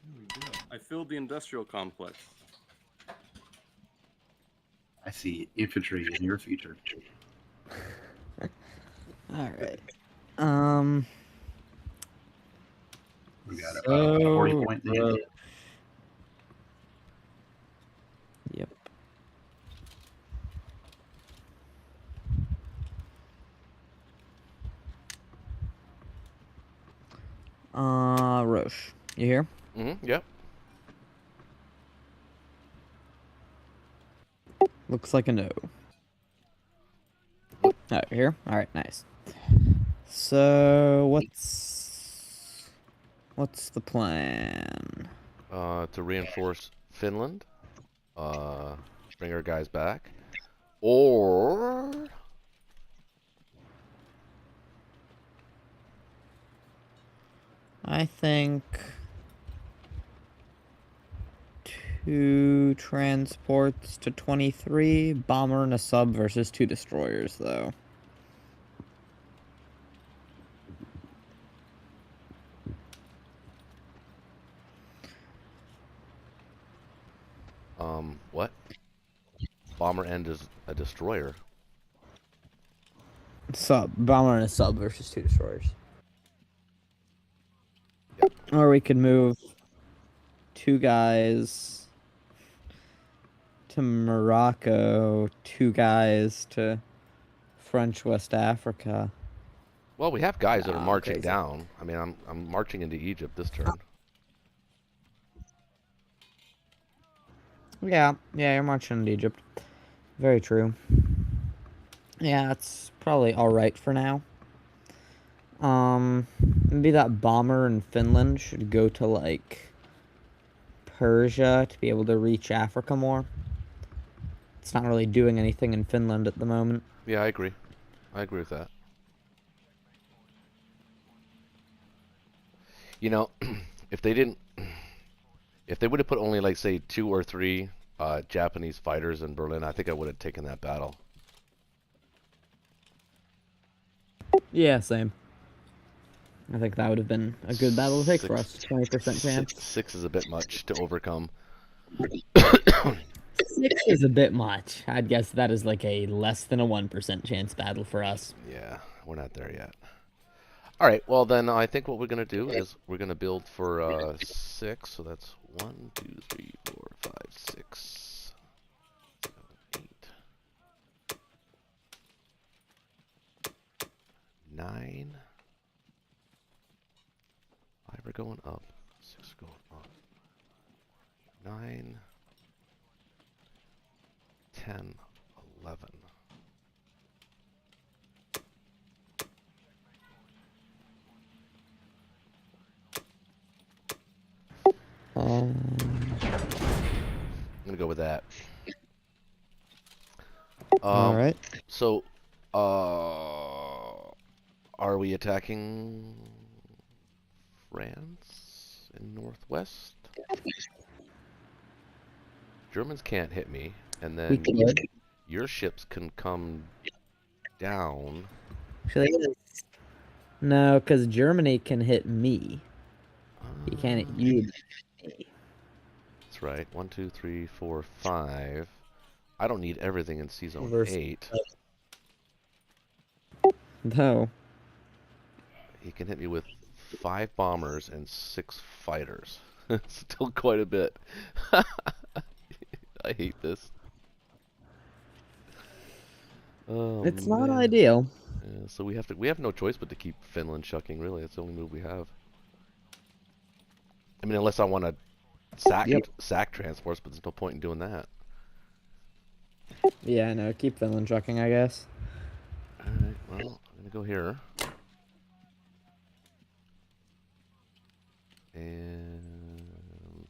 There we go. I filled the industrial complex.
I see infantry in your future.
All right.
We got a
So,
40-point lead.
Yep. Roche, you here?
Yep.
Looks like a no. Oh, here? Alright, nice. So, what's the plan?
To reinforce Finland. Bring our guys back. Or
I think 2 transports to 23, bomber and a sub versus 2 destroyers, though.
What? Bomber end is a destroyer.
Bomber and a sub versus 2 destroyers. Or we could move 2 guys to Morocco, 2 guys to French West Africa.
Well, we have guys that are
Nah,
marching
crazy.
down. I mean, I'm marching into Egypt this turn.
Yeah, you're marching into Egypt. Very true. Yeah, it's probably alright for now. Maybe that bomber in Finland should go to, like, Persia to be able to reach Africa more. It's not really doing anything in Finland at the moment.
Yeah, I agree. I agree with that. You know, if they didn't, if they would have put only like say 2 or 3 Japanese fighters in Berlin, I think I would have taken that battle.
Yeah, same. I think that would have been a good battle to take for us. 20% chance.
6 is a bit much to overcome.
6 is a bit much. I'd guess that is like a less than a 1% chance battle for us.
Yeah, we're not there yet. All right, well then I think what we're gonna do is we're gonna build for 6. So that's 1, 2, 3, 4, 5, 6, 7, 8, 9. 5 are going up. 6 are going up. 9, 10, 11. I'm gonna go with that.
All right.
So, are we attacking France in northwest? Germans can't hit me, and
We
then
could.
your ships can come down.
No, because Germany can hit me. He can't hit you.
That's right. 1, 2, 3, 4, 5. I don't need everything in C Zone
Versus-
8.
No.
He can hit me with 5 bombers and 6 fighters. Still quite a bit. I hate this. Oh,
It's not
man.
ideal.
Yeah, so we have no choice but to keep Finland shucking. Really, that's the only move we have. I mean, unless I want to sack transports, but there's no point in doing that.
Yeah, I know. Keep Finland trucking, I guess.
All right. Well, I'm gonna go here. And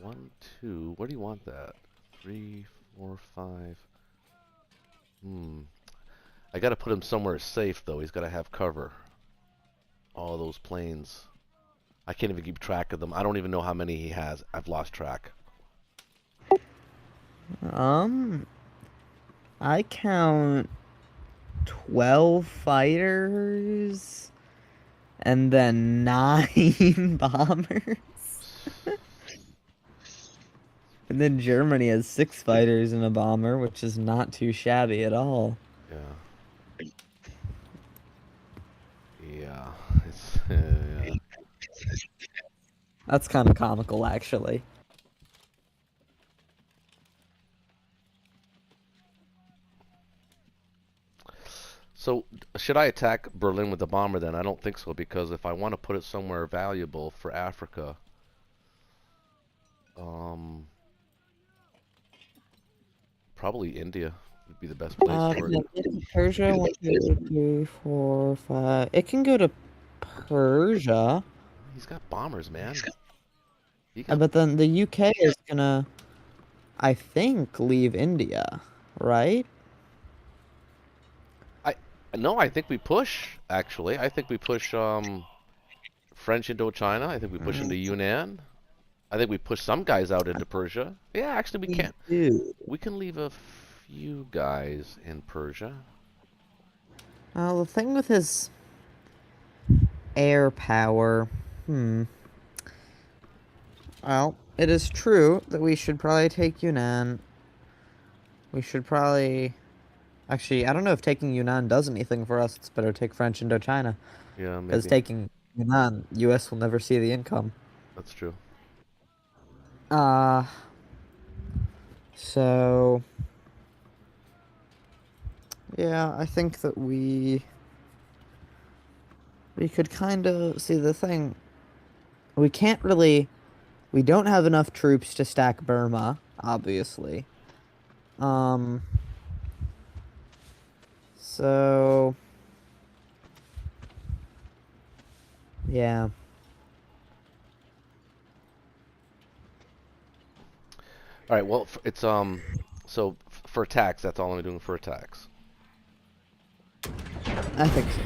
1, 2. Where do you want that? 3, 4, 5. I gotta put him somewhere safe though. He's gotta have cover. All those planes. I can't even keep track of them. I don't even know how many he has. I've lost track.
I count 12 fighters and then 9 bombers. And then Germany has 6 fighters and a bomber, which is not too shabby at all.
Yeah. Yeah. It's, yeah.
That's kind of comical, actually.
So, should I attack Berlin with the bomber then? I don't think so, because if I want to put it somewhere valuable for Africa, probably India would be the best place for it.
Persia, 1, 2, 3, 4, 5. It can go to Persia.
He's got bombers, man.
But then the UK is gonna, I think, leave India, right?
No, I think we push. Actually, I think we push French Indochina. I think we push into Yunnan. I think we push some guys out into Persia. Yeah, actually, we
We
can.
do.
We can leave a few guys in Persia.
Well, the thing with his air power, well, it is true that we should probably take Yunnan. We should probably... Actually, I don't know if taking Yunnan does anything for us. It's better to take French Indochina.
Yeah,
Because
maybe.
taking Yunnan, US will never see the income.
That's true.
Uh, so... Yeah, I think that we could kind of see the thing. We can't really... We don't have enough troops to stack Burma, obviously. Um... So... Yeah.
All right. Well, it's so for attacks, that's all I'm doing for attacks.
I think so.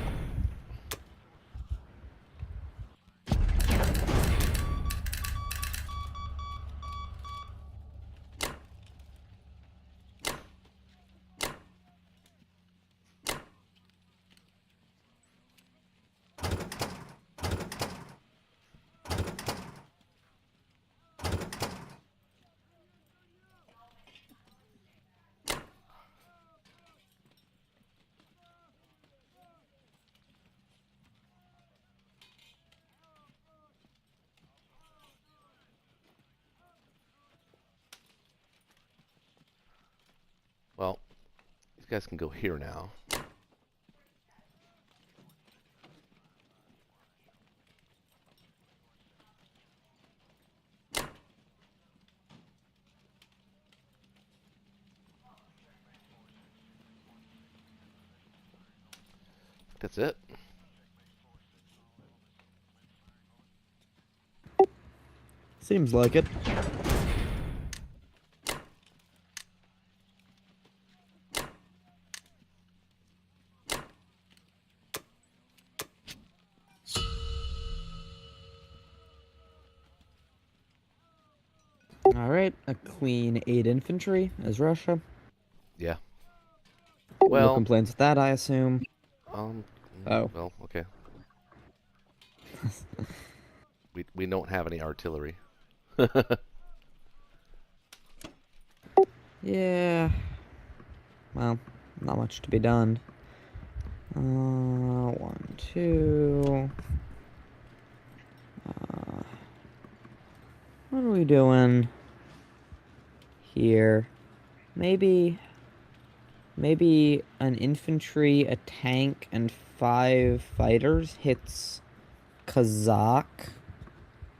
Well, these guys can go here now. That's it.
Seems like it. Alright, a Queen 8 infantry as Russia.
Yeah.
No
Well,
complaints with that, I assume.
um.
Oh.
Well, okay. We don't have any artillery.
Yeah. Well, not much to be done. 1, 2. What are we doing here? Maybe an infantry, a tank, and 5 fighters hits Kazakh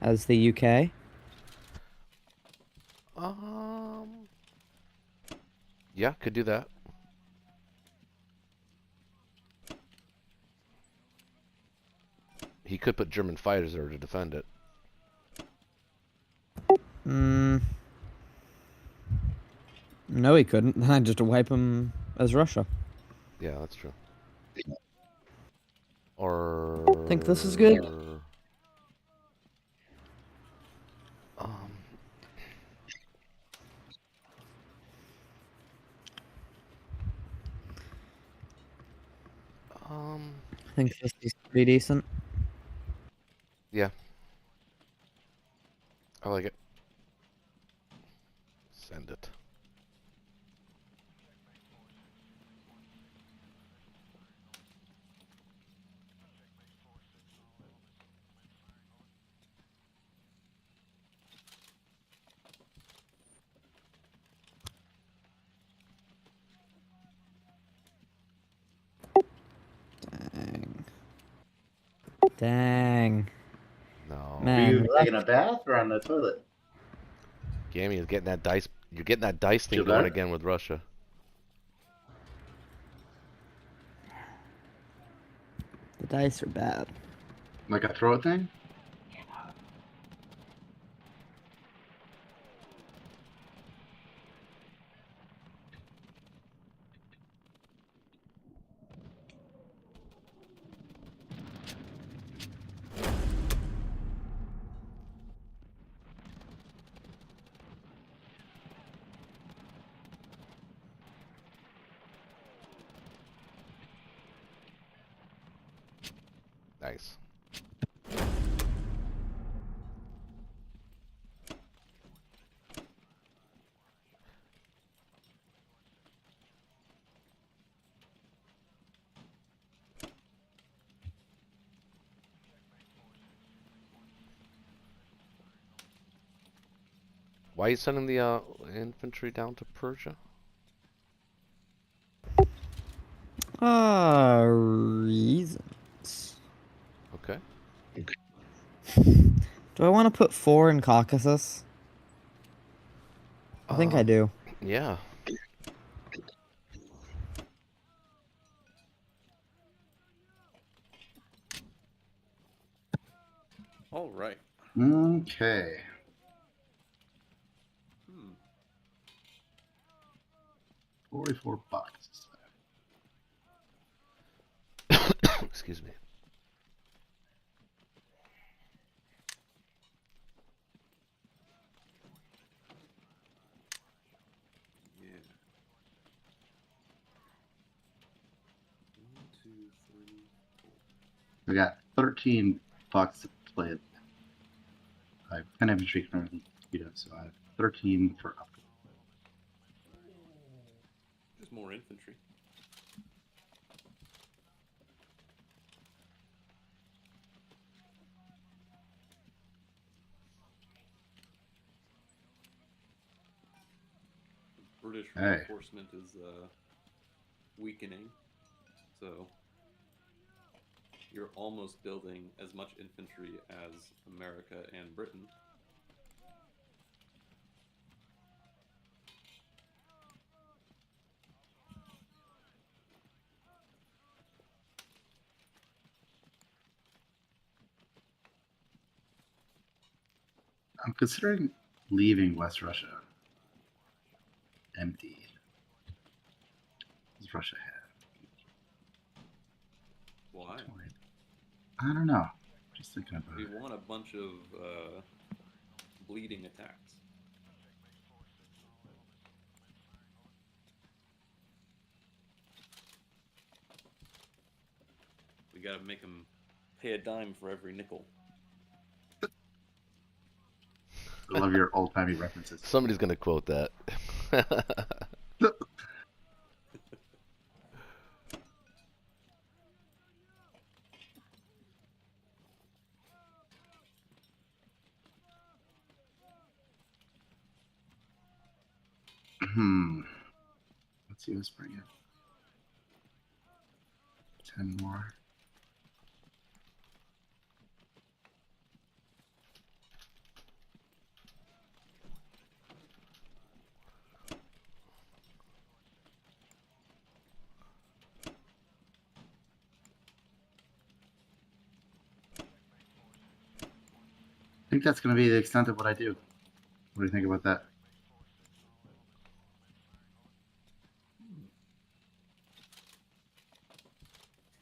as the UK.
Yeah, could do that. He could put German fighters there to defend it.
No, he couldn't. Then I'd just wipe him as Russia.
Yeah, that's true. Or
Think this is good?
Um,
I think this is pretty decent.
yeah. I like it. Send it.
Dang. Dang.
No.
Are
Man,
you taking a bath or on the toilet?
Gammy is getting that dice. You're getting that dice thing
Feel
going
better?
again with Russia.
the dice are bad.
Like a throat thing?
Nice. Why are you sending the infantry down to Persia?
Reasons.
Okay.
Do I want to put 4 in Caucasus? I think I do.
Yeah.
All right.
Okay.
Hmm.
44 bucks.
Excuse me.
Yeah. 1, 2, 3, 4.
We got 13 bucks to play. I have 10 infantry currently, so I have 13 for upgrade.
Just more infantry. British
Hey.
reinforcement is weakening, so you're almost building as much infantry as America and Britain.
I'm considering leaving West Russia empty. What does Russia have?
Why?
20. I don't know. Just thinking about
We
it.
want a bunch of bleeding attacks. We gotta make them pay a dime for every nickel.
I love your old-timey references.
Somebody's gonna quote that.
Let's see, let's bring it. 10 more. I think that's going to be the extent of what I do. What do you think about that?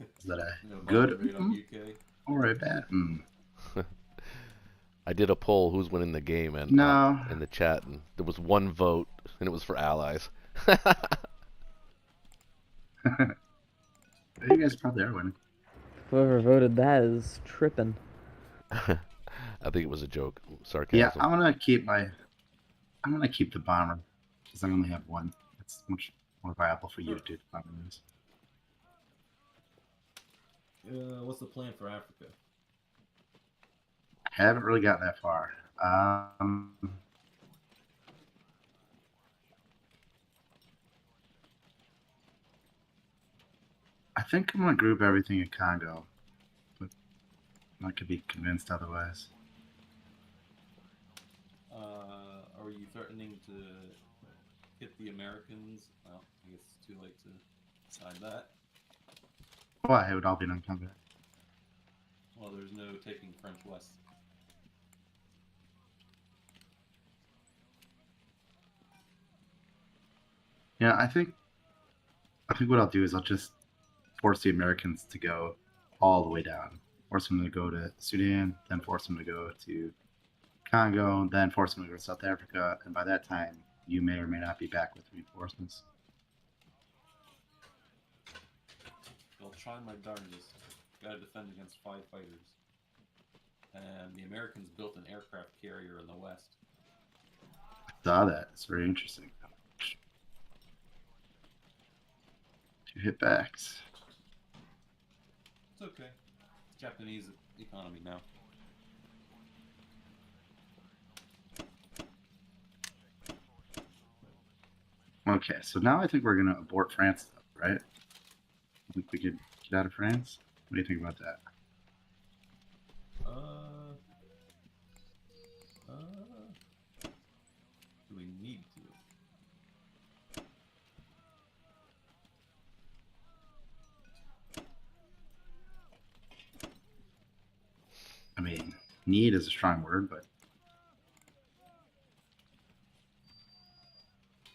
Is that a good or a bad?
I did a poll who's winning the game and
No.
in the chat, and there was one vote, and it was for allies.
You guys probably are winning.
Whoever voted that is tripping.
I think it was a joke, sarcasm.
Yeah, I'm gonna keep the bomber because I only have one. It's much more viable for you to do the bomber news.
What's the plan for Africa?
I haven't really gotten that far. I think I'm gonna group everything in Congo, but I could be convinced otherwise.
Are you threatening to hit the Americans? Well, I guess it's too late to decide that.
Why? It would all be non-combat.
Well, there's no taking French West.
Yeah, I think what I'll do is I'll just force the Americans to go all the way down. Force them to go to Sudan, then force them to go to Congo, then force them to go to South Africa, and by that time, you may or may not be back with reinforcements.
I'll try my darndest. Got to defend against 5 fighters. And the Americans built an aircraft carrier in the west.
I saw that. It's very interesting. 2 hit backs.
It's okay. It's Japanese economy now.
Okay, so now I think we're gonna abort France, though, right? I think we could get out of France. What do you think about that?
Do we need to?
I mean, need is a strong word, but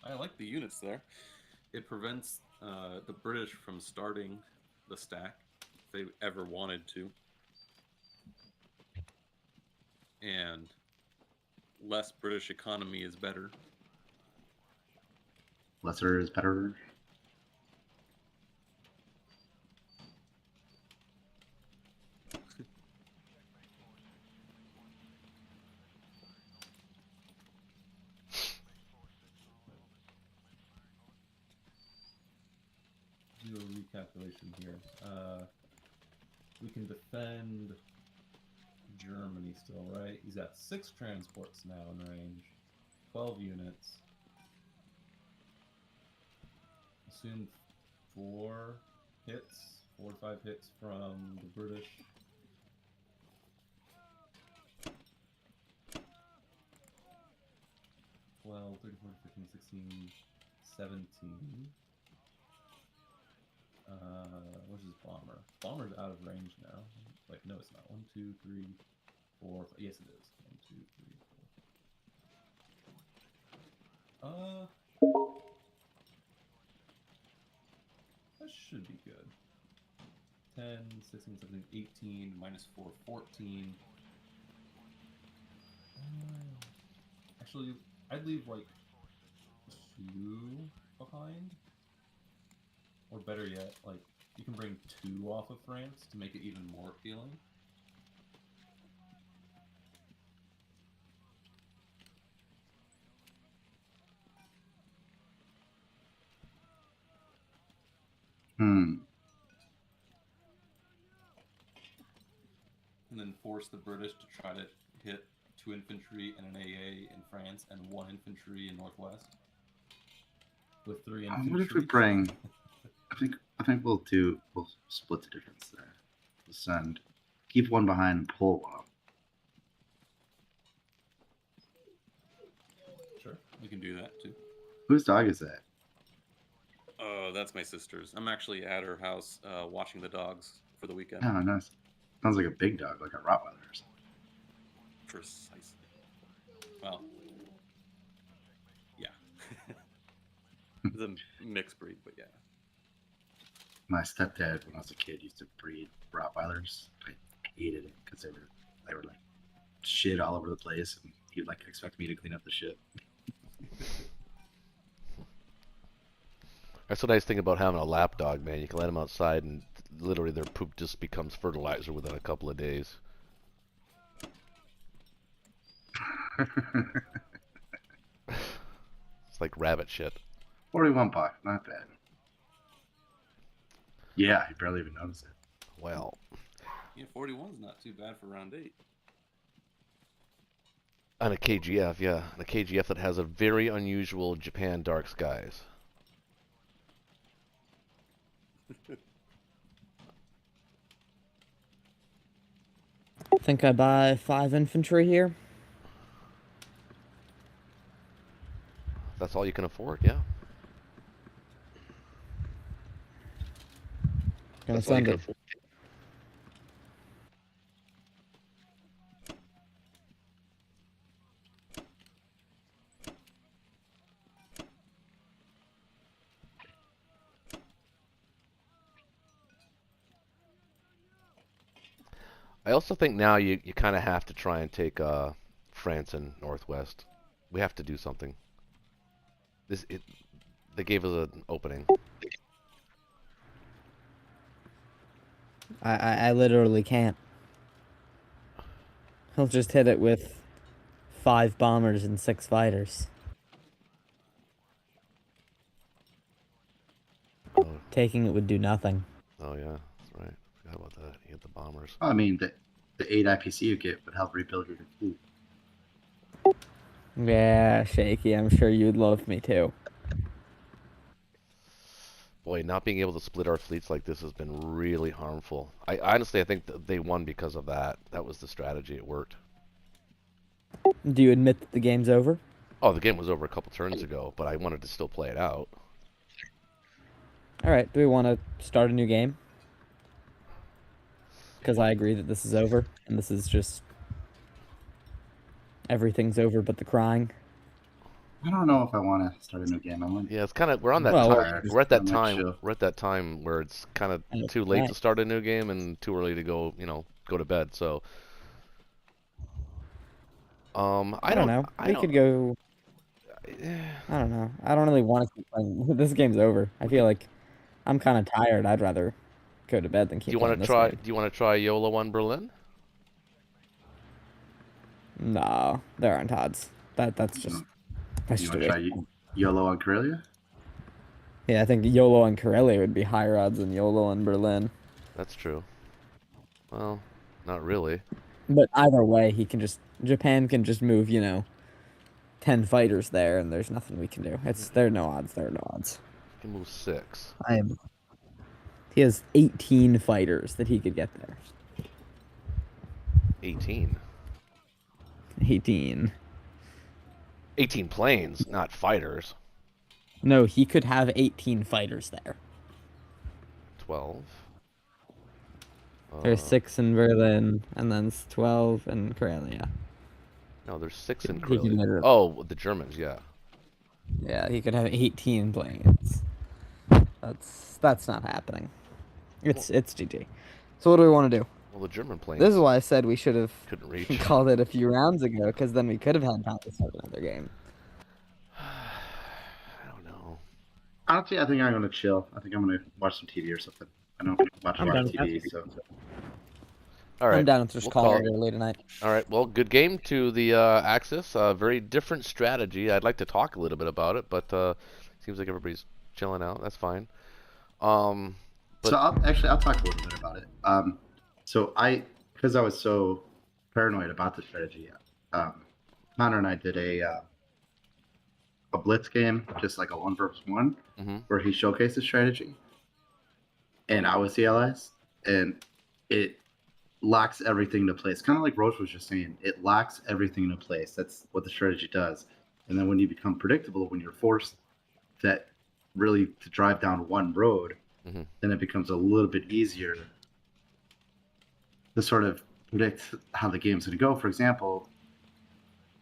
I like the units there. It prevents the British from starting the stack if they ever wanted to. And less British economy is better.
lesser is better.
Do a recalculation here. We can defend Germany still, right? He's got 6 transports now in range, 12 units. Assume 4 hits, 4 to 5 hits from the British. Well, 34, 15, 16, 17. Where's his bomber? Bomber's out of range now. Wait, no, it's not. 1, 2, 3, 4. Yes, it is. 1, 2, 3, 4. That should be good. 10, 16, 17, 18, minus 4, 14. Actually, I'd leave like 2 behind. Or better yet, like, you can bring 2 off of France to make it even more appealing.
Hmm.
And then force the British to try to hit 2 infantry and an AA in France and 1 infantry in Northwest. With 3 infantry.
What if we bring? I think we'll split the difference there. We'll send, keep 1 behind and pull 1 up.
Sure, we can do that too.
Whose dog is that?
Oh, that's my sister's. I'm actually at her house watching the dogs for the weekend.
Oh, nice. Sounds like a big dog, like a Rottweiler or something.
Precisely. Well, yeah. It's a mixed breed, but yeah.
My stepdad, when I was a kid, used to breed Rottweilers. I hated it because they were like shit all over the place, and he'd like expect me to clean up the shit.
That's the nice thing about having a lap dog, man. You can let them outside, and literally their poop just becomes fertilizer within a couple of days. It's like rabbit shit.
41 bucks, not bad. Yeah, I barely even noticed it.
Well,
Yeah, 41's not too bad for round 8.
on a KGF, yeah. On a KGF that has a very unusual Japan dark skies.
Think I buy 5 infantry here.
That's all you can afford, yeah.
Gonna send it.
I also think now you kind of have to try and take France and Northwest. We have to do something. They gave us an opening.
I literally can't. He'll just hit it with 5 bombers and 6 fighters.
Oh,
Taking it would do nothing.
oh yeah, that's right. Forgot about that. You get the bombers.
I mean, the 8 IPC you get would help rebuild your fleet.
Yeah, Shaky, I'm sure you'd love me too.
Boy, not being able to split our fleets like this has been really harmful. I honestly, I think they won because of that. That was the strategy. It worked.
Do you admit that the game's over?
Oh, the game was over a couple turns ago, but I wanted to still play it out.
Alright, do we want to start a new game? Because I agree that this is over, and this is just... Everything's over but the crying.
I don't know if I want to start a new game.
Yeah, it's kind of we're on that
Well,
time. We're at that
I'm not
time.
sure.
We're at that time where it's kind of
Yeah,
too late
right.
to start a new game and too early to go. Go to bed. So,
I don't know. We could go... I don't know. I don't really want to keep playing. This game's over. I feel like I'm kind of tired. I'd rather go to bed than
Do
keep
you
playing
want to
this
try?
game.
Do you want to try YOLO on Berlin?
No, there aren't odds. That's just... That's
You
just
want
a
to
waste.
try YOLO on Karelia?
Yeah, I think YOLO and Karelia would be higher odds than YOLO and Berlin.
That's true. Well, not really.
But either way, Japan can just move, 10 fighters there, and there's nothing we can do. There are no odds. There are no odds.
You can move 6.
He has 18 fighters that he could get there.
18.
18.
18 planes, not fighters.
No, he could have 18 fighters there.
12.
There's 6 in Berlin, and then 12 in Karelia.
No, there's 6 in
He can
Karelia.
literally-
Oh, the Germans, yeah.
Yeah, he could have 18 planes. That's not happening. It's GG. So what do we want to do?
Well, the German planes
This is why I said we should have
couldn't reach.
called it a few rounds ago, because then we could have had time to start another game.
I don't know.
Honestly, I think I'm going to chill. I think I'm going to watch some TV or something. I don't watch a
I'm
lot
done
of
with
TV,
that.
so...
All right.
I'm down with just
we'll
calling
call
it early tonight.
All right. Well, good game to the Axis. Very different strategy. I'd like to talk a little bit about it, but seems like everybody's chilling out. That's fine. But
So I'll talk a little bit about it. Because I was so paranoid about the strategy, Connor and I did a blitz game, just like a 1-versus-1,
Mhm.
where he showcased the strategy, and I was the allies, and it locks everything into place. Kind of like Roach was just saying, it locks everything into place. That's what the strategy does. And then when you become predictable, when you're forced that really to drive down one road,
Mhm.
then it becomes a little bit easier to sort of predict how the game's going to go. For example,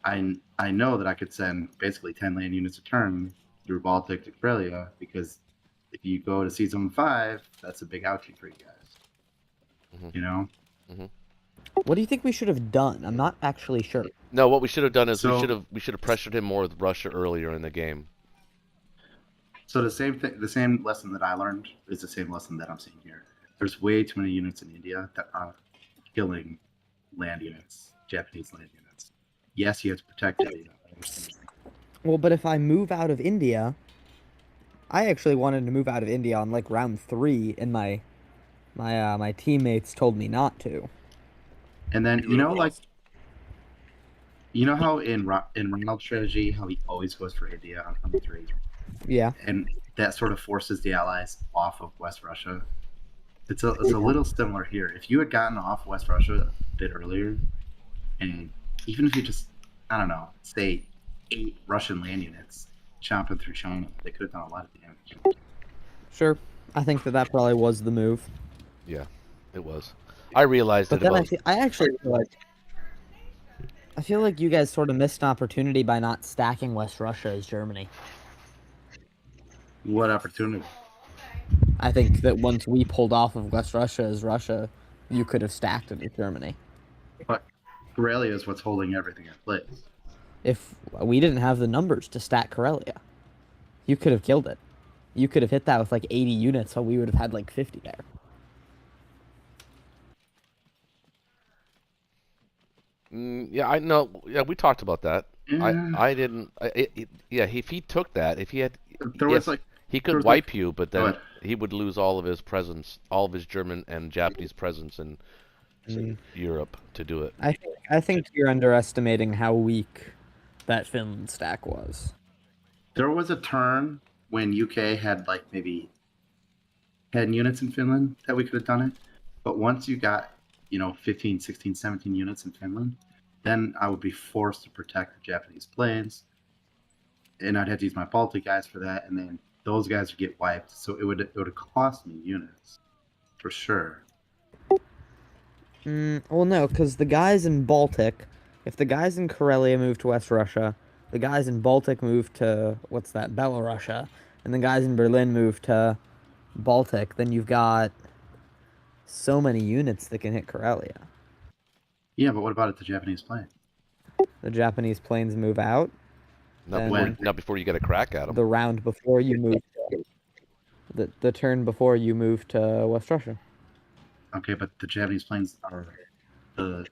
I know that I could send basically 10 land units a turn through Baltic to Karelia, because if you go to Sea Zone 5, that's a big outing for you guys.
Mhm.
You know?
What do you think we should have done? I'm not actually sure.
no, what we should have done is
So-
we should have pressured him more with Russia earlier in the game.
So the same lesson that I learned is the same lesson that I'm seeing here. There's way too many units in India that are killing land units, Japanese land units. Yes, you have to protect it. I understand.
Well, but if I move out of India, I actually wanted to move out of India on like round 3, and my teammates told me not to.
And then
You
you know,
would've
like,
lost.
you know how in Ronald's strategy, how he always goes for India on turn 3,
Yeah.
and that sort of forces the allies off of West Russia. It's a little similar here. If you had gotten off West Russia a bit earlier, and even if you just, I don't know, say 8 Russian land units chomping through China, they could have done a lot of damage.
Sure. I think that probably was the move.
Yeah, it was. I realized
But
it
then
about.
I actually feel like you guys sort of missed an opportunity by not stacking West Russia as Germany.
What opportunity?
I think that once we pulled off of West Russia as Russia, you could have stacked it with Germany.
But Karelia is what's holding everything in place.
If we didn't have the numbers to stack Karelia, you could have killed it. You could have hit that with like 80 units, while we would have had like 50 there.
Yeah, I know. Yeah, we talked about that.
Yeah.
I didn't. Yeah, if he took that, if he had,
There was
yes,
like
he
there
could
was like
wipe you, but
go
then
ahead.
he would lose all of his presence, all of his German and Japanese presence in
Mm,
Europe to do it.
I think you're underestimating how weak that Finland stack was.
There was a turn when UK had like maybe 10 units in Finland that we could have done it. But once you got, 15, 16, 17 units in Finland, then I would be forced to protect the Japanese planes. And I'd have to use my Baltic guys for that. And then those guys would get wiped. So it would cost me units for sure.
Well, no, because the guys in Baltic, if the guys in Karelia move to West Russia, the guys in Baltic move to, what's that, Belorussia, and the guys in Berlin move to Baltic, then you've got so many units that can hit Karelia.
Yeah, but what about if the Japanese plane?
The Japanese planes move out,
Not
Then-
before,
When?
not before you get a crack at him.
the round before you move, the turn before you move to West Russia.
Okay, but the Japanese planes are the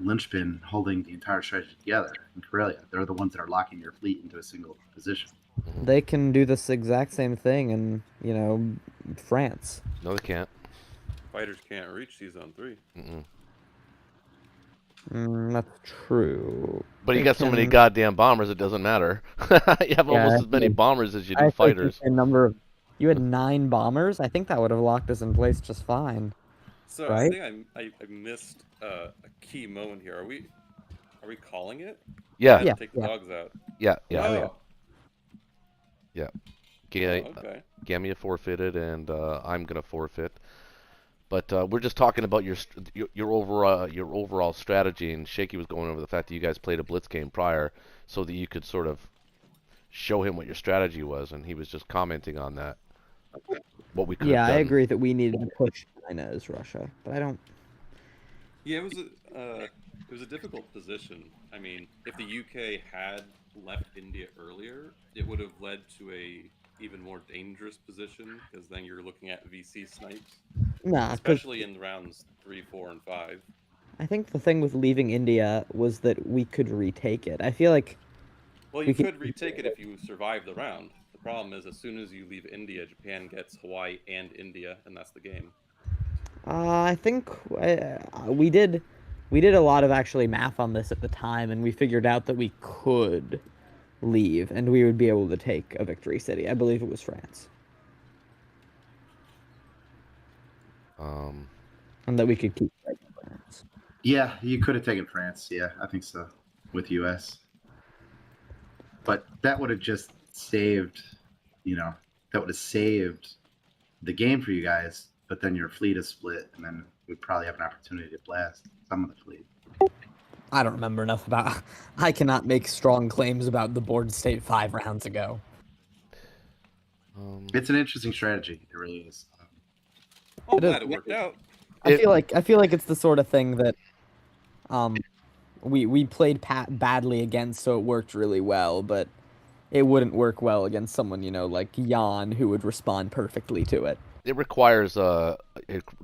linchpin holding the entire strategy together in Karelia. They're the ones that are locking your fleet into a single position.
They can do this exact same thing in, France.
No, they can't.
Fighters can't reach Zone 3.
Mm-mm.
That's true.
But you
They
got so many
can-
goddamn bombers, it doesn't matter. You have
Yeah,
almost as many
actually-
bombers as you do
I think
fighters.
a number of, you had 9 bombers. I think that would have locked us in place just fine.
So
Right?
I think I missed a key moment here. Are we calling it?
Yeah,
Yeah.
Take the dogs out.
yeah.
Oh, okay.
Gamia forfeited, and I'm gonna forfeit. But we're just talking about your overall strategy, and Shaky was going over the fact that you guys played a blitz game prior, so that you could sort of show him what your strategy was, and he was just commenting on that. What we could
Yeah,
have
I
done.
agree that we needed to push China as Russia, but I don't.
Yeah, it was a difficult position. I mean, if the UK had left India earlier, it would have led to a even more dangerous position because then you're looking at VC snipes,
Nah, 'cause
especially in rounds 3, 4, and 5.
I think the thing with leaving India was that we could retake it. I feel like
Well,
We
you
can-
could retake it if you survive the round. The problem is, as soon as you leave India, Japan gets Hawaii and India, and that's the game.
I think we did a lot of actually math on this at the time, and we figured out that we could leave and we would be able to take a victory city. I believe it was France, and that we could keep taking France.
Yeah, you could have taken France. Yeah, I think so, with US. But that would have just saved, that would have saved the game for you guys. But then your fleet is split, and then we'd probably have an opportunity to blast some of the fleet.
I don't remember enough about. I cannot make strong claims about the board state 5 rounds ago.
It's an interesting strategy. It really is.
I'm
It is-
glad it worked out.
I feel like it's the sort of thing that we played badly against, so it worked really well, but it wouldn't work well against someone, like Jan, who would respond perfectly to it.
It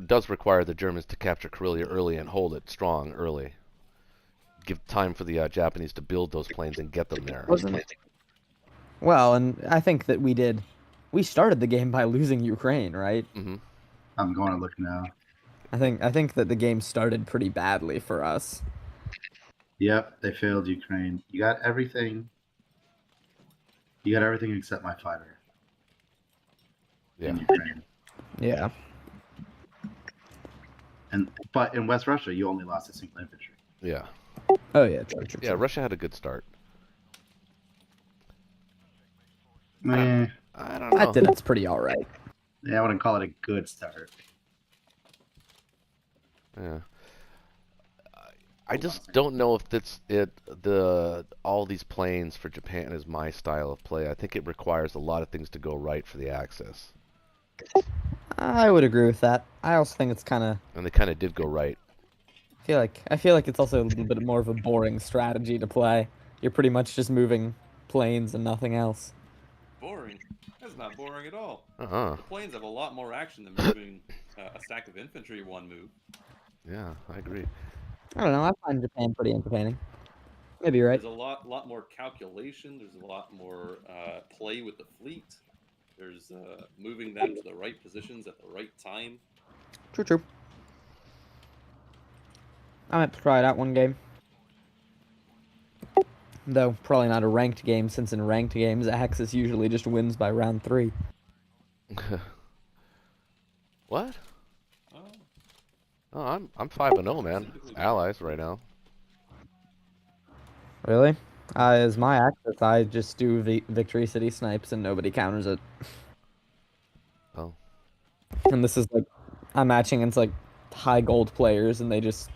does require the Germans to capture Karelia early and hold it strong early. Give time for the Japanese to build those planes and get them there.
Well, and I think that we did. We started the game by losing Ukraine, right?
I'm going to look now.
I think that the game started pretty badly for us.
Yep, they failed Ukraine. You got everything. You got everything except my fighter
Yeah.
in Ukraine.
Yeah.
But in West Russia, you only lost a single infantry.
Yeah.
Oh yeah, true.
Yeah, Russia had a good start.
Eh,
I don't know.
That did. It's pretty all right.
yeah, I wouldn't call it a good start.
Yeah. I just don't know if all these planes for Japan is my style of play. I think it requires a lot of things to go right for the Axis.
I would agree with that. I also think it's kind of.
And they kind of did go right.
I feel like it's also a little bit more of a boring strategy to play. You're pretty much just moving planes and nothing else.
Boring? That's not boring at all.
Uh-huh.
The planes have a lot more action than moving a stack of infantry one move.
Yeah, I agree.
I don't know. I find Japan pretty entertaining. Maybe you're right.
There's a lot more calculation. There's a lot more play with the fleet. There's moving them to the right positions at the right time.
True, true. I might try it out one game. Though, probably not a ranked game, since in ranked games, Axis usually just wins by round 3.
What?
Oh,
Oh, I'm 5-0, man. Allies right now.
Really? As my Axis, I just do Victory City snipes and nobody counters it.
Oh.
And this is like, I'm matching against like high gold players and they just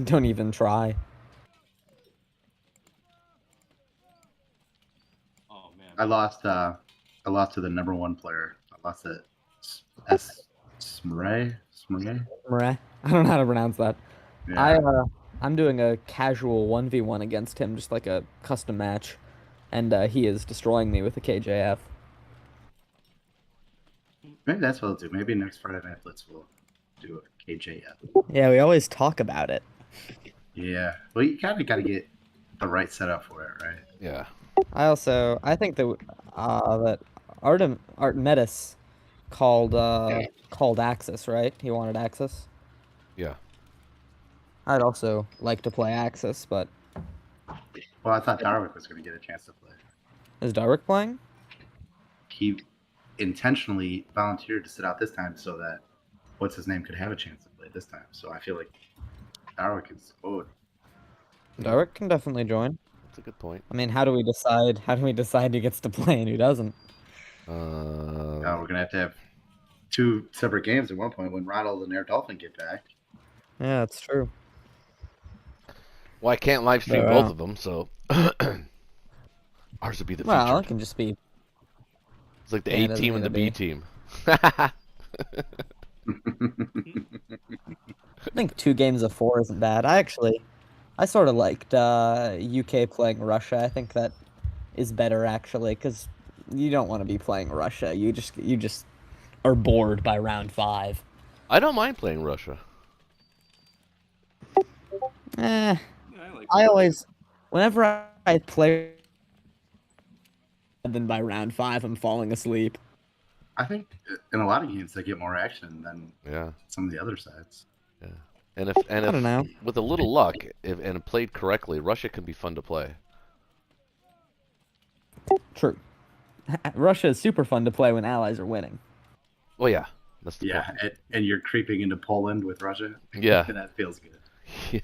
don't even try.
oh man.
I lost to the number 1 player. I lost to Smray.
Meh. I don't know how to pronounce that.
Yeah.
I'm doing a casual 1v1 against him, just like a custom match, and he is destroying me with a KJF.
Maybe that's what I'll do. Maybe next Friday Night Blitz we'll do a KJF.
Yeah, we always talk about it.
Yeah. Well, you kind of got to get the right setup for it, right?
Yeah.
I think that Artemetis called Axis, right? He wanted Axis.
Yeah.
I'd also like to play Axis, but
Well, I thought Darwick was going to get a chance to play.
is Darwick playing?
He intentionally volunteered to sit out this time so that what's his name could have a chance to play this time. So I feel like Darwick is owed.
Darwick can definitely join.
That's a good point.
I mean, how do we decide? How do we decide who gets to play and who doesn't?
We're going to have 2 separate games at one point when Ronald and Air Dolphin get back.
Yeah, that's true.
Well, I can't live stream
Yeah.
both of them, so ours would be the
Well,
featured.
it can just be.
It's like the
Yeah,
A
it doesn't
team
need
and the
to
B
be.
team.
I think 2 games of 4 isn't bad. I sort of liked UK playing Russia. I think that is better actually, because you don't want to be playing Russia. You just are bored by round 5.
I don't mind playing Russia.
Eh,
Yeah, I like
I always, whenever I play, then by round 5 I'm falling asleep.
I think in a lot of games they get more action than
Yeah.
some of the other sides.
And
I don't know.
with a little luck, and played correctly, Russia can be fun to play.
True. Russia is super fun to play when allies are winning.
Well, yeah. That's the
Yeah, and you're creeping into Poland with Russia.
Yeah.
That feels good.
Yeah.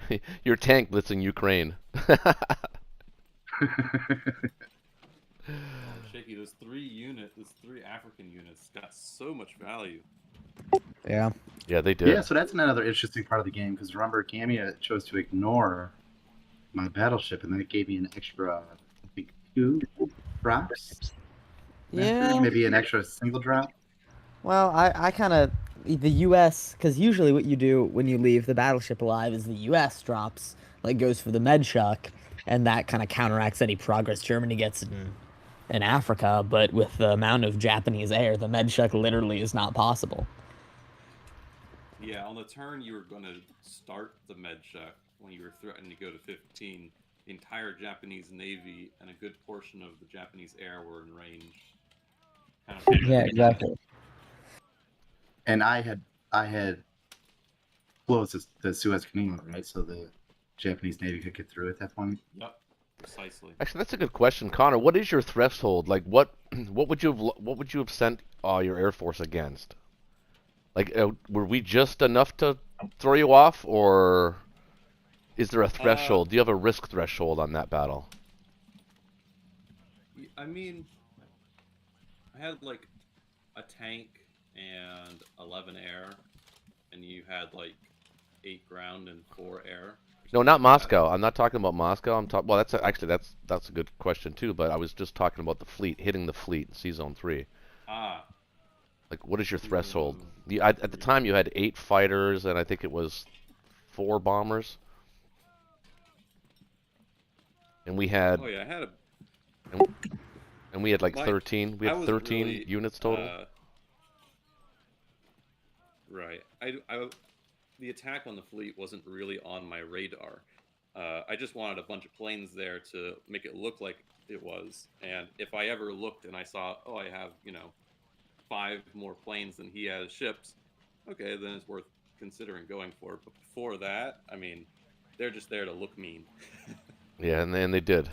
Yeah.
Your tank blitzing Ukraine.
Shaky. Those 3 African units got so much value.
Yeah.
Yeah, they did.
Yeah, so that's another interesting part of the game because remember, Gamia chose to ignore my battleship, and then it gave me an extra, I think, 2 drops.
Yeah.
Maybe an extra single drop.
Well, I kind of the U.S. because usually what you do when you leave the battleship alive is the U.S. drops goes for the Medshuck, and that kind of counteracts any progress Germany gets in Africa. But with the amount of Japanese air, the Medshuck literally is not possible.
Yeah, on the turn you were going to start the Medshuck when you were threatened to go to 15. The entire Japanese Navy and a good portion of the Japanese air were in range. Kind of
Yeah, exactly.
And I had closed the Suez Canal, right? So the Japanese Navy could get through at that point.
Yep, precisely.
Actually, that's a good question, Connor. What is your threshold? Like, what would you have sent your Air Force against? Like, were we just enough to throw you off, or is there a threshold? Do you have a risk threshold on that battle?
I mean, I had like a tank and 11 air, and you had like 8 ground and 4 air.
No, not Moscow. I'm not talking about Moscow. I'm talking. Well, that's a good question too. But I was just talking about the fleet, hitting the fleet in Sea Zone 3.
Ah,
Like, what is your threshold? At the time, you had 8 fighters, and I think it was 4 bombers. And we had,
oh yeah, I had a.
and we had like
My-
13. We
I
had
was
13
really,
units total.
Right. the attack on the fleet wasn't really on my radar. I just wanted a bunch of planes there to make it look like it was. And if I ever looked and I saw, oh, I have 5 more planes than he has ships, okay, then it's worth considering going for it. But before that, I mean, they're just there to look mean.
Yeah, and they did,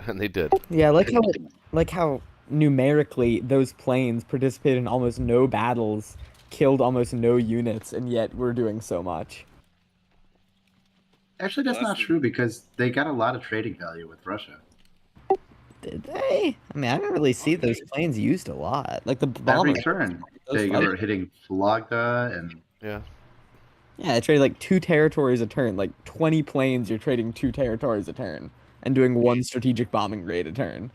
and they did.
Yeah, like how numerically those planes participated in almost no battles, killed almost no units, and yet we're doing so much.
Actually, that's
Well,
not true because they got a lot of trading value with Russia.
Did they? I mean, I didn't really see those planes used a lot. Like the
Every
bombers.
turn,
Those
they
fighters.
were hitting Flagda and
Yeah.
Yeah, they traded like 2 territories a turn. Like 20 planes, you're trading 2 territories a turn, and doing 1 strategic bombing raid a turn.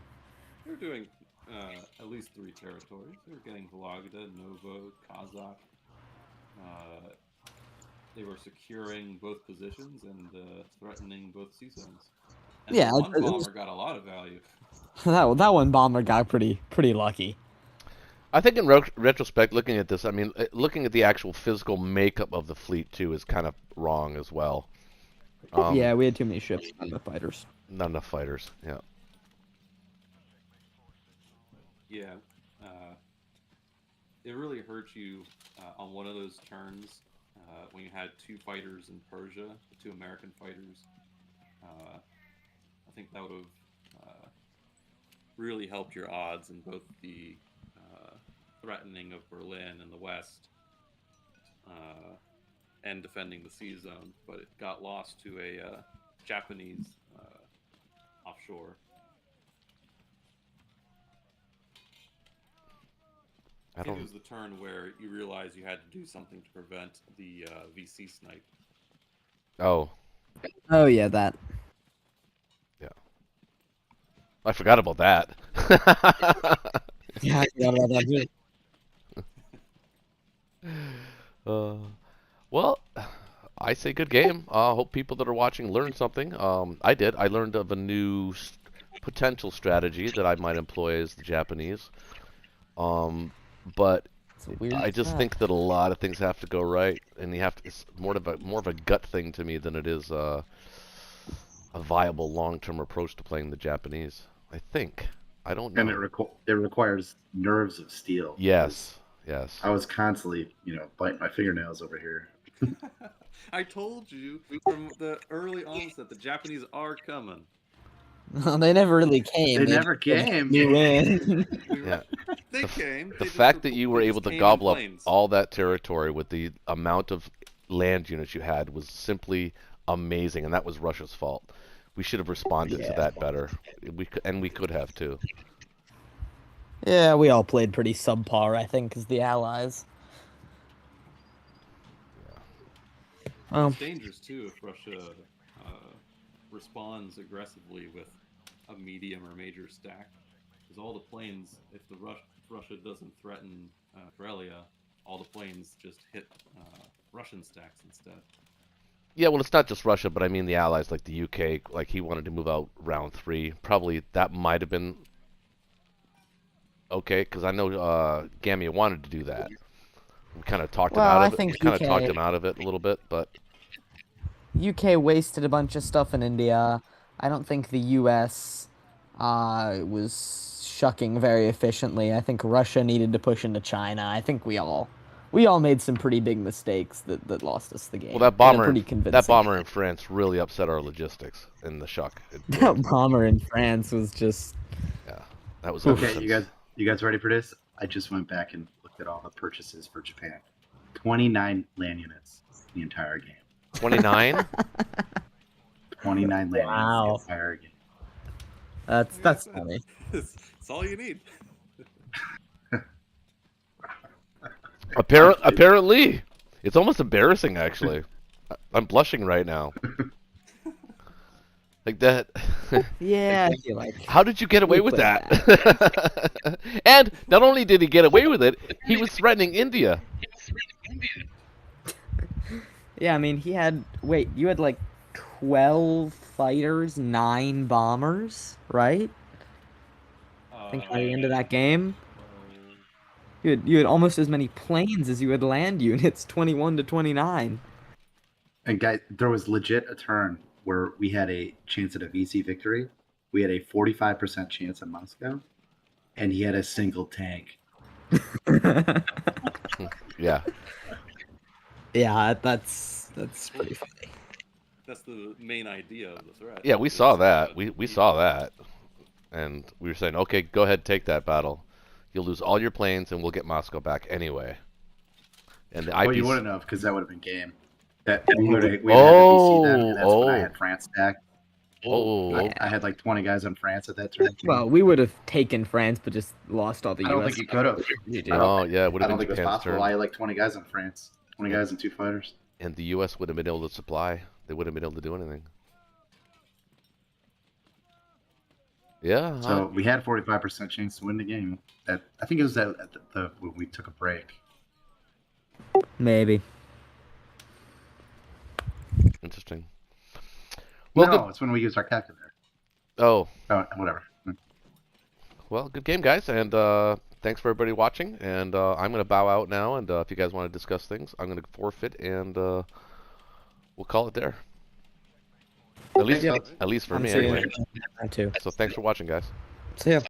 They're doing at least 3 territories. They were getting Vologda, Novo, Kazakh. They were securing both positions and threatening both sea zones. And
Yeah,
the one
it was-
bomber got a lot of value.
that one bomber got pretty lucky.
I think in retrospect, looking at this, I mean, looking at the actual physical makeup of the fleet too is kind of wrong as well.
Yeah, we had too many ships and the fighters.
Not enough fighters. Yeah.
Yeah. It really hurt you on one of those turns when you had 2 fighters in Persia, 2 American fighters. I think that would have really helped your odds in both the threatening of Berlin in the west and defending the sea zone, but it got lost to a Japanese offshore. I think it was the turn where you realized you had to do something to prevent the VC snipe.
Oh.
Oh yeah, that.
Yeah. I forgot about that.
Yeah, I forgot about that too.
Well, I say good game. Hope people that are watching learned something. I did. I learned of a new potential strategy that I might employ as the Japanese. But
It's a weird
I just
strat.
think that a lot of things have to go right, and you have to. It's more of a gut thing to me than it is a viable long-term approach to playing the Japanese. I think. I don't know.
and it requires nerves of steel.
Yes. Yes.
I was constantly, biting my fingernails over here.
I told you from the early onset the Japanese are coming.
They never really came.
They never came.
Knew in.
Yeah.
They came.
The fact that you were able to
came in
gobble up
planes.
all that territory with the amount of land units you had was simply amazing, and that was Russia's fault. We should have responded to that better. We could have too.
Yeah, we all played pretty subpar, I think, as the allies.
It's dangerous too if Russia responds aggressively with a medium or major stack, because all the planes, if Russia doesn't threaten Karelia, all the planes just hit Russian stacks instead.
Yeah, well, it's not just Russia, but I mean the allies, like the UK. Like he wanted to move out round 3. Probably that might have been okay, because I know Gamia wanted to do that. We kind of talked him
Well,
out
I
of it.
think
We kind of
UK
talked him out of it a little bit, but
UK wasted a bunch of stuff in India. I don't think the US was shucking very efficiently. I think Russia needed to push into China. I think we all made some pretty big mistakes that lost us the game.
well, that
in a
bomber,
pretty convincing.
that bomber in France really upset our logistics in the shuck.
That bomber in France was just.
Yeah, that was
Okay,
nonsense.
you guys ready for this? I just went back and looked at all the purchases for Japan. 29 land units the entire game.
29.
29 land
Wow.
units the entire game.
That's funny.
That's all you need.
Apparently, it's almost embarrassing. Actually, I'm blushing right now. Like that.
Yeah, I feel like.
How did you get away
We
with
played
that? And not only did he get away with it, he was threatening India.
Yeah, I mean, he had. Wait, you had like 12 fighters, 9 bombers, right? I think by the end of that game, you had almost as many planes as you had land units, 21 to 29.
And guys, there was legit a turn where we had a chance at a VC victory. We had a 45% chance in Moscow, and he had a single tank.
Yeah.
Yeah, that's pretty funny.
That's the main idea of the threat.
Yeah, we
is
saw that.
that
We saw that. And we were saying, okay, go ahead, take that battle. You'll lose all your planes, and we'll get Moscow back anyway. And the
Well,
IPC...
you wouldn't have, because that would have been game. That we had a VC then, and that's when I had France stacked. I had like 20 guys on France at that turn.
Well, we would have taken France, but just lost all the
I don't
US.
think you could have.
You did.
Oh, yeah, it would
I
have
don't
been
think it was
Japan's
possible.
turn.
I had like 20 guys on France. 20 guys and 2 fighters.
And the U.S. would have been able to supply. They wouldn't have been able to do anything. Yeah.
So we had 45% chance to win the game. That I think it was that when we took a break.
Maybe.
Interesting.
Well,
Well,
no, it's when we used our calculator.
Oh,
Whatever.
well, good game, guys, and thanks for everybody watching. And I'm going to bow out now, and if you guys want to discuss things, I'm going to forfeit, and we'll call it there. At least for
I'm
me,
seeing
anyway.
it too.
So thanks for watching, guys.
See ya.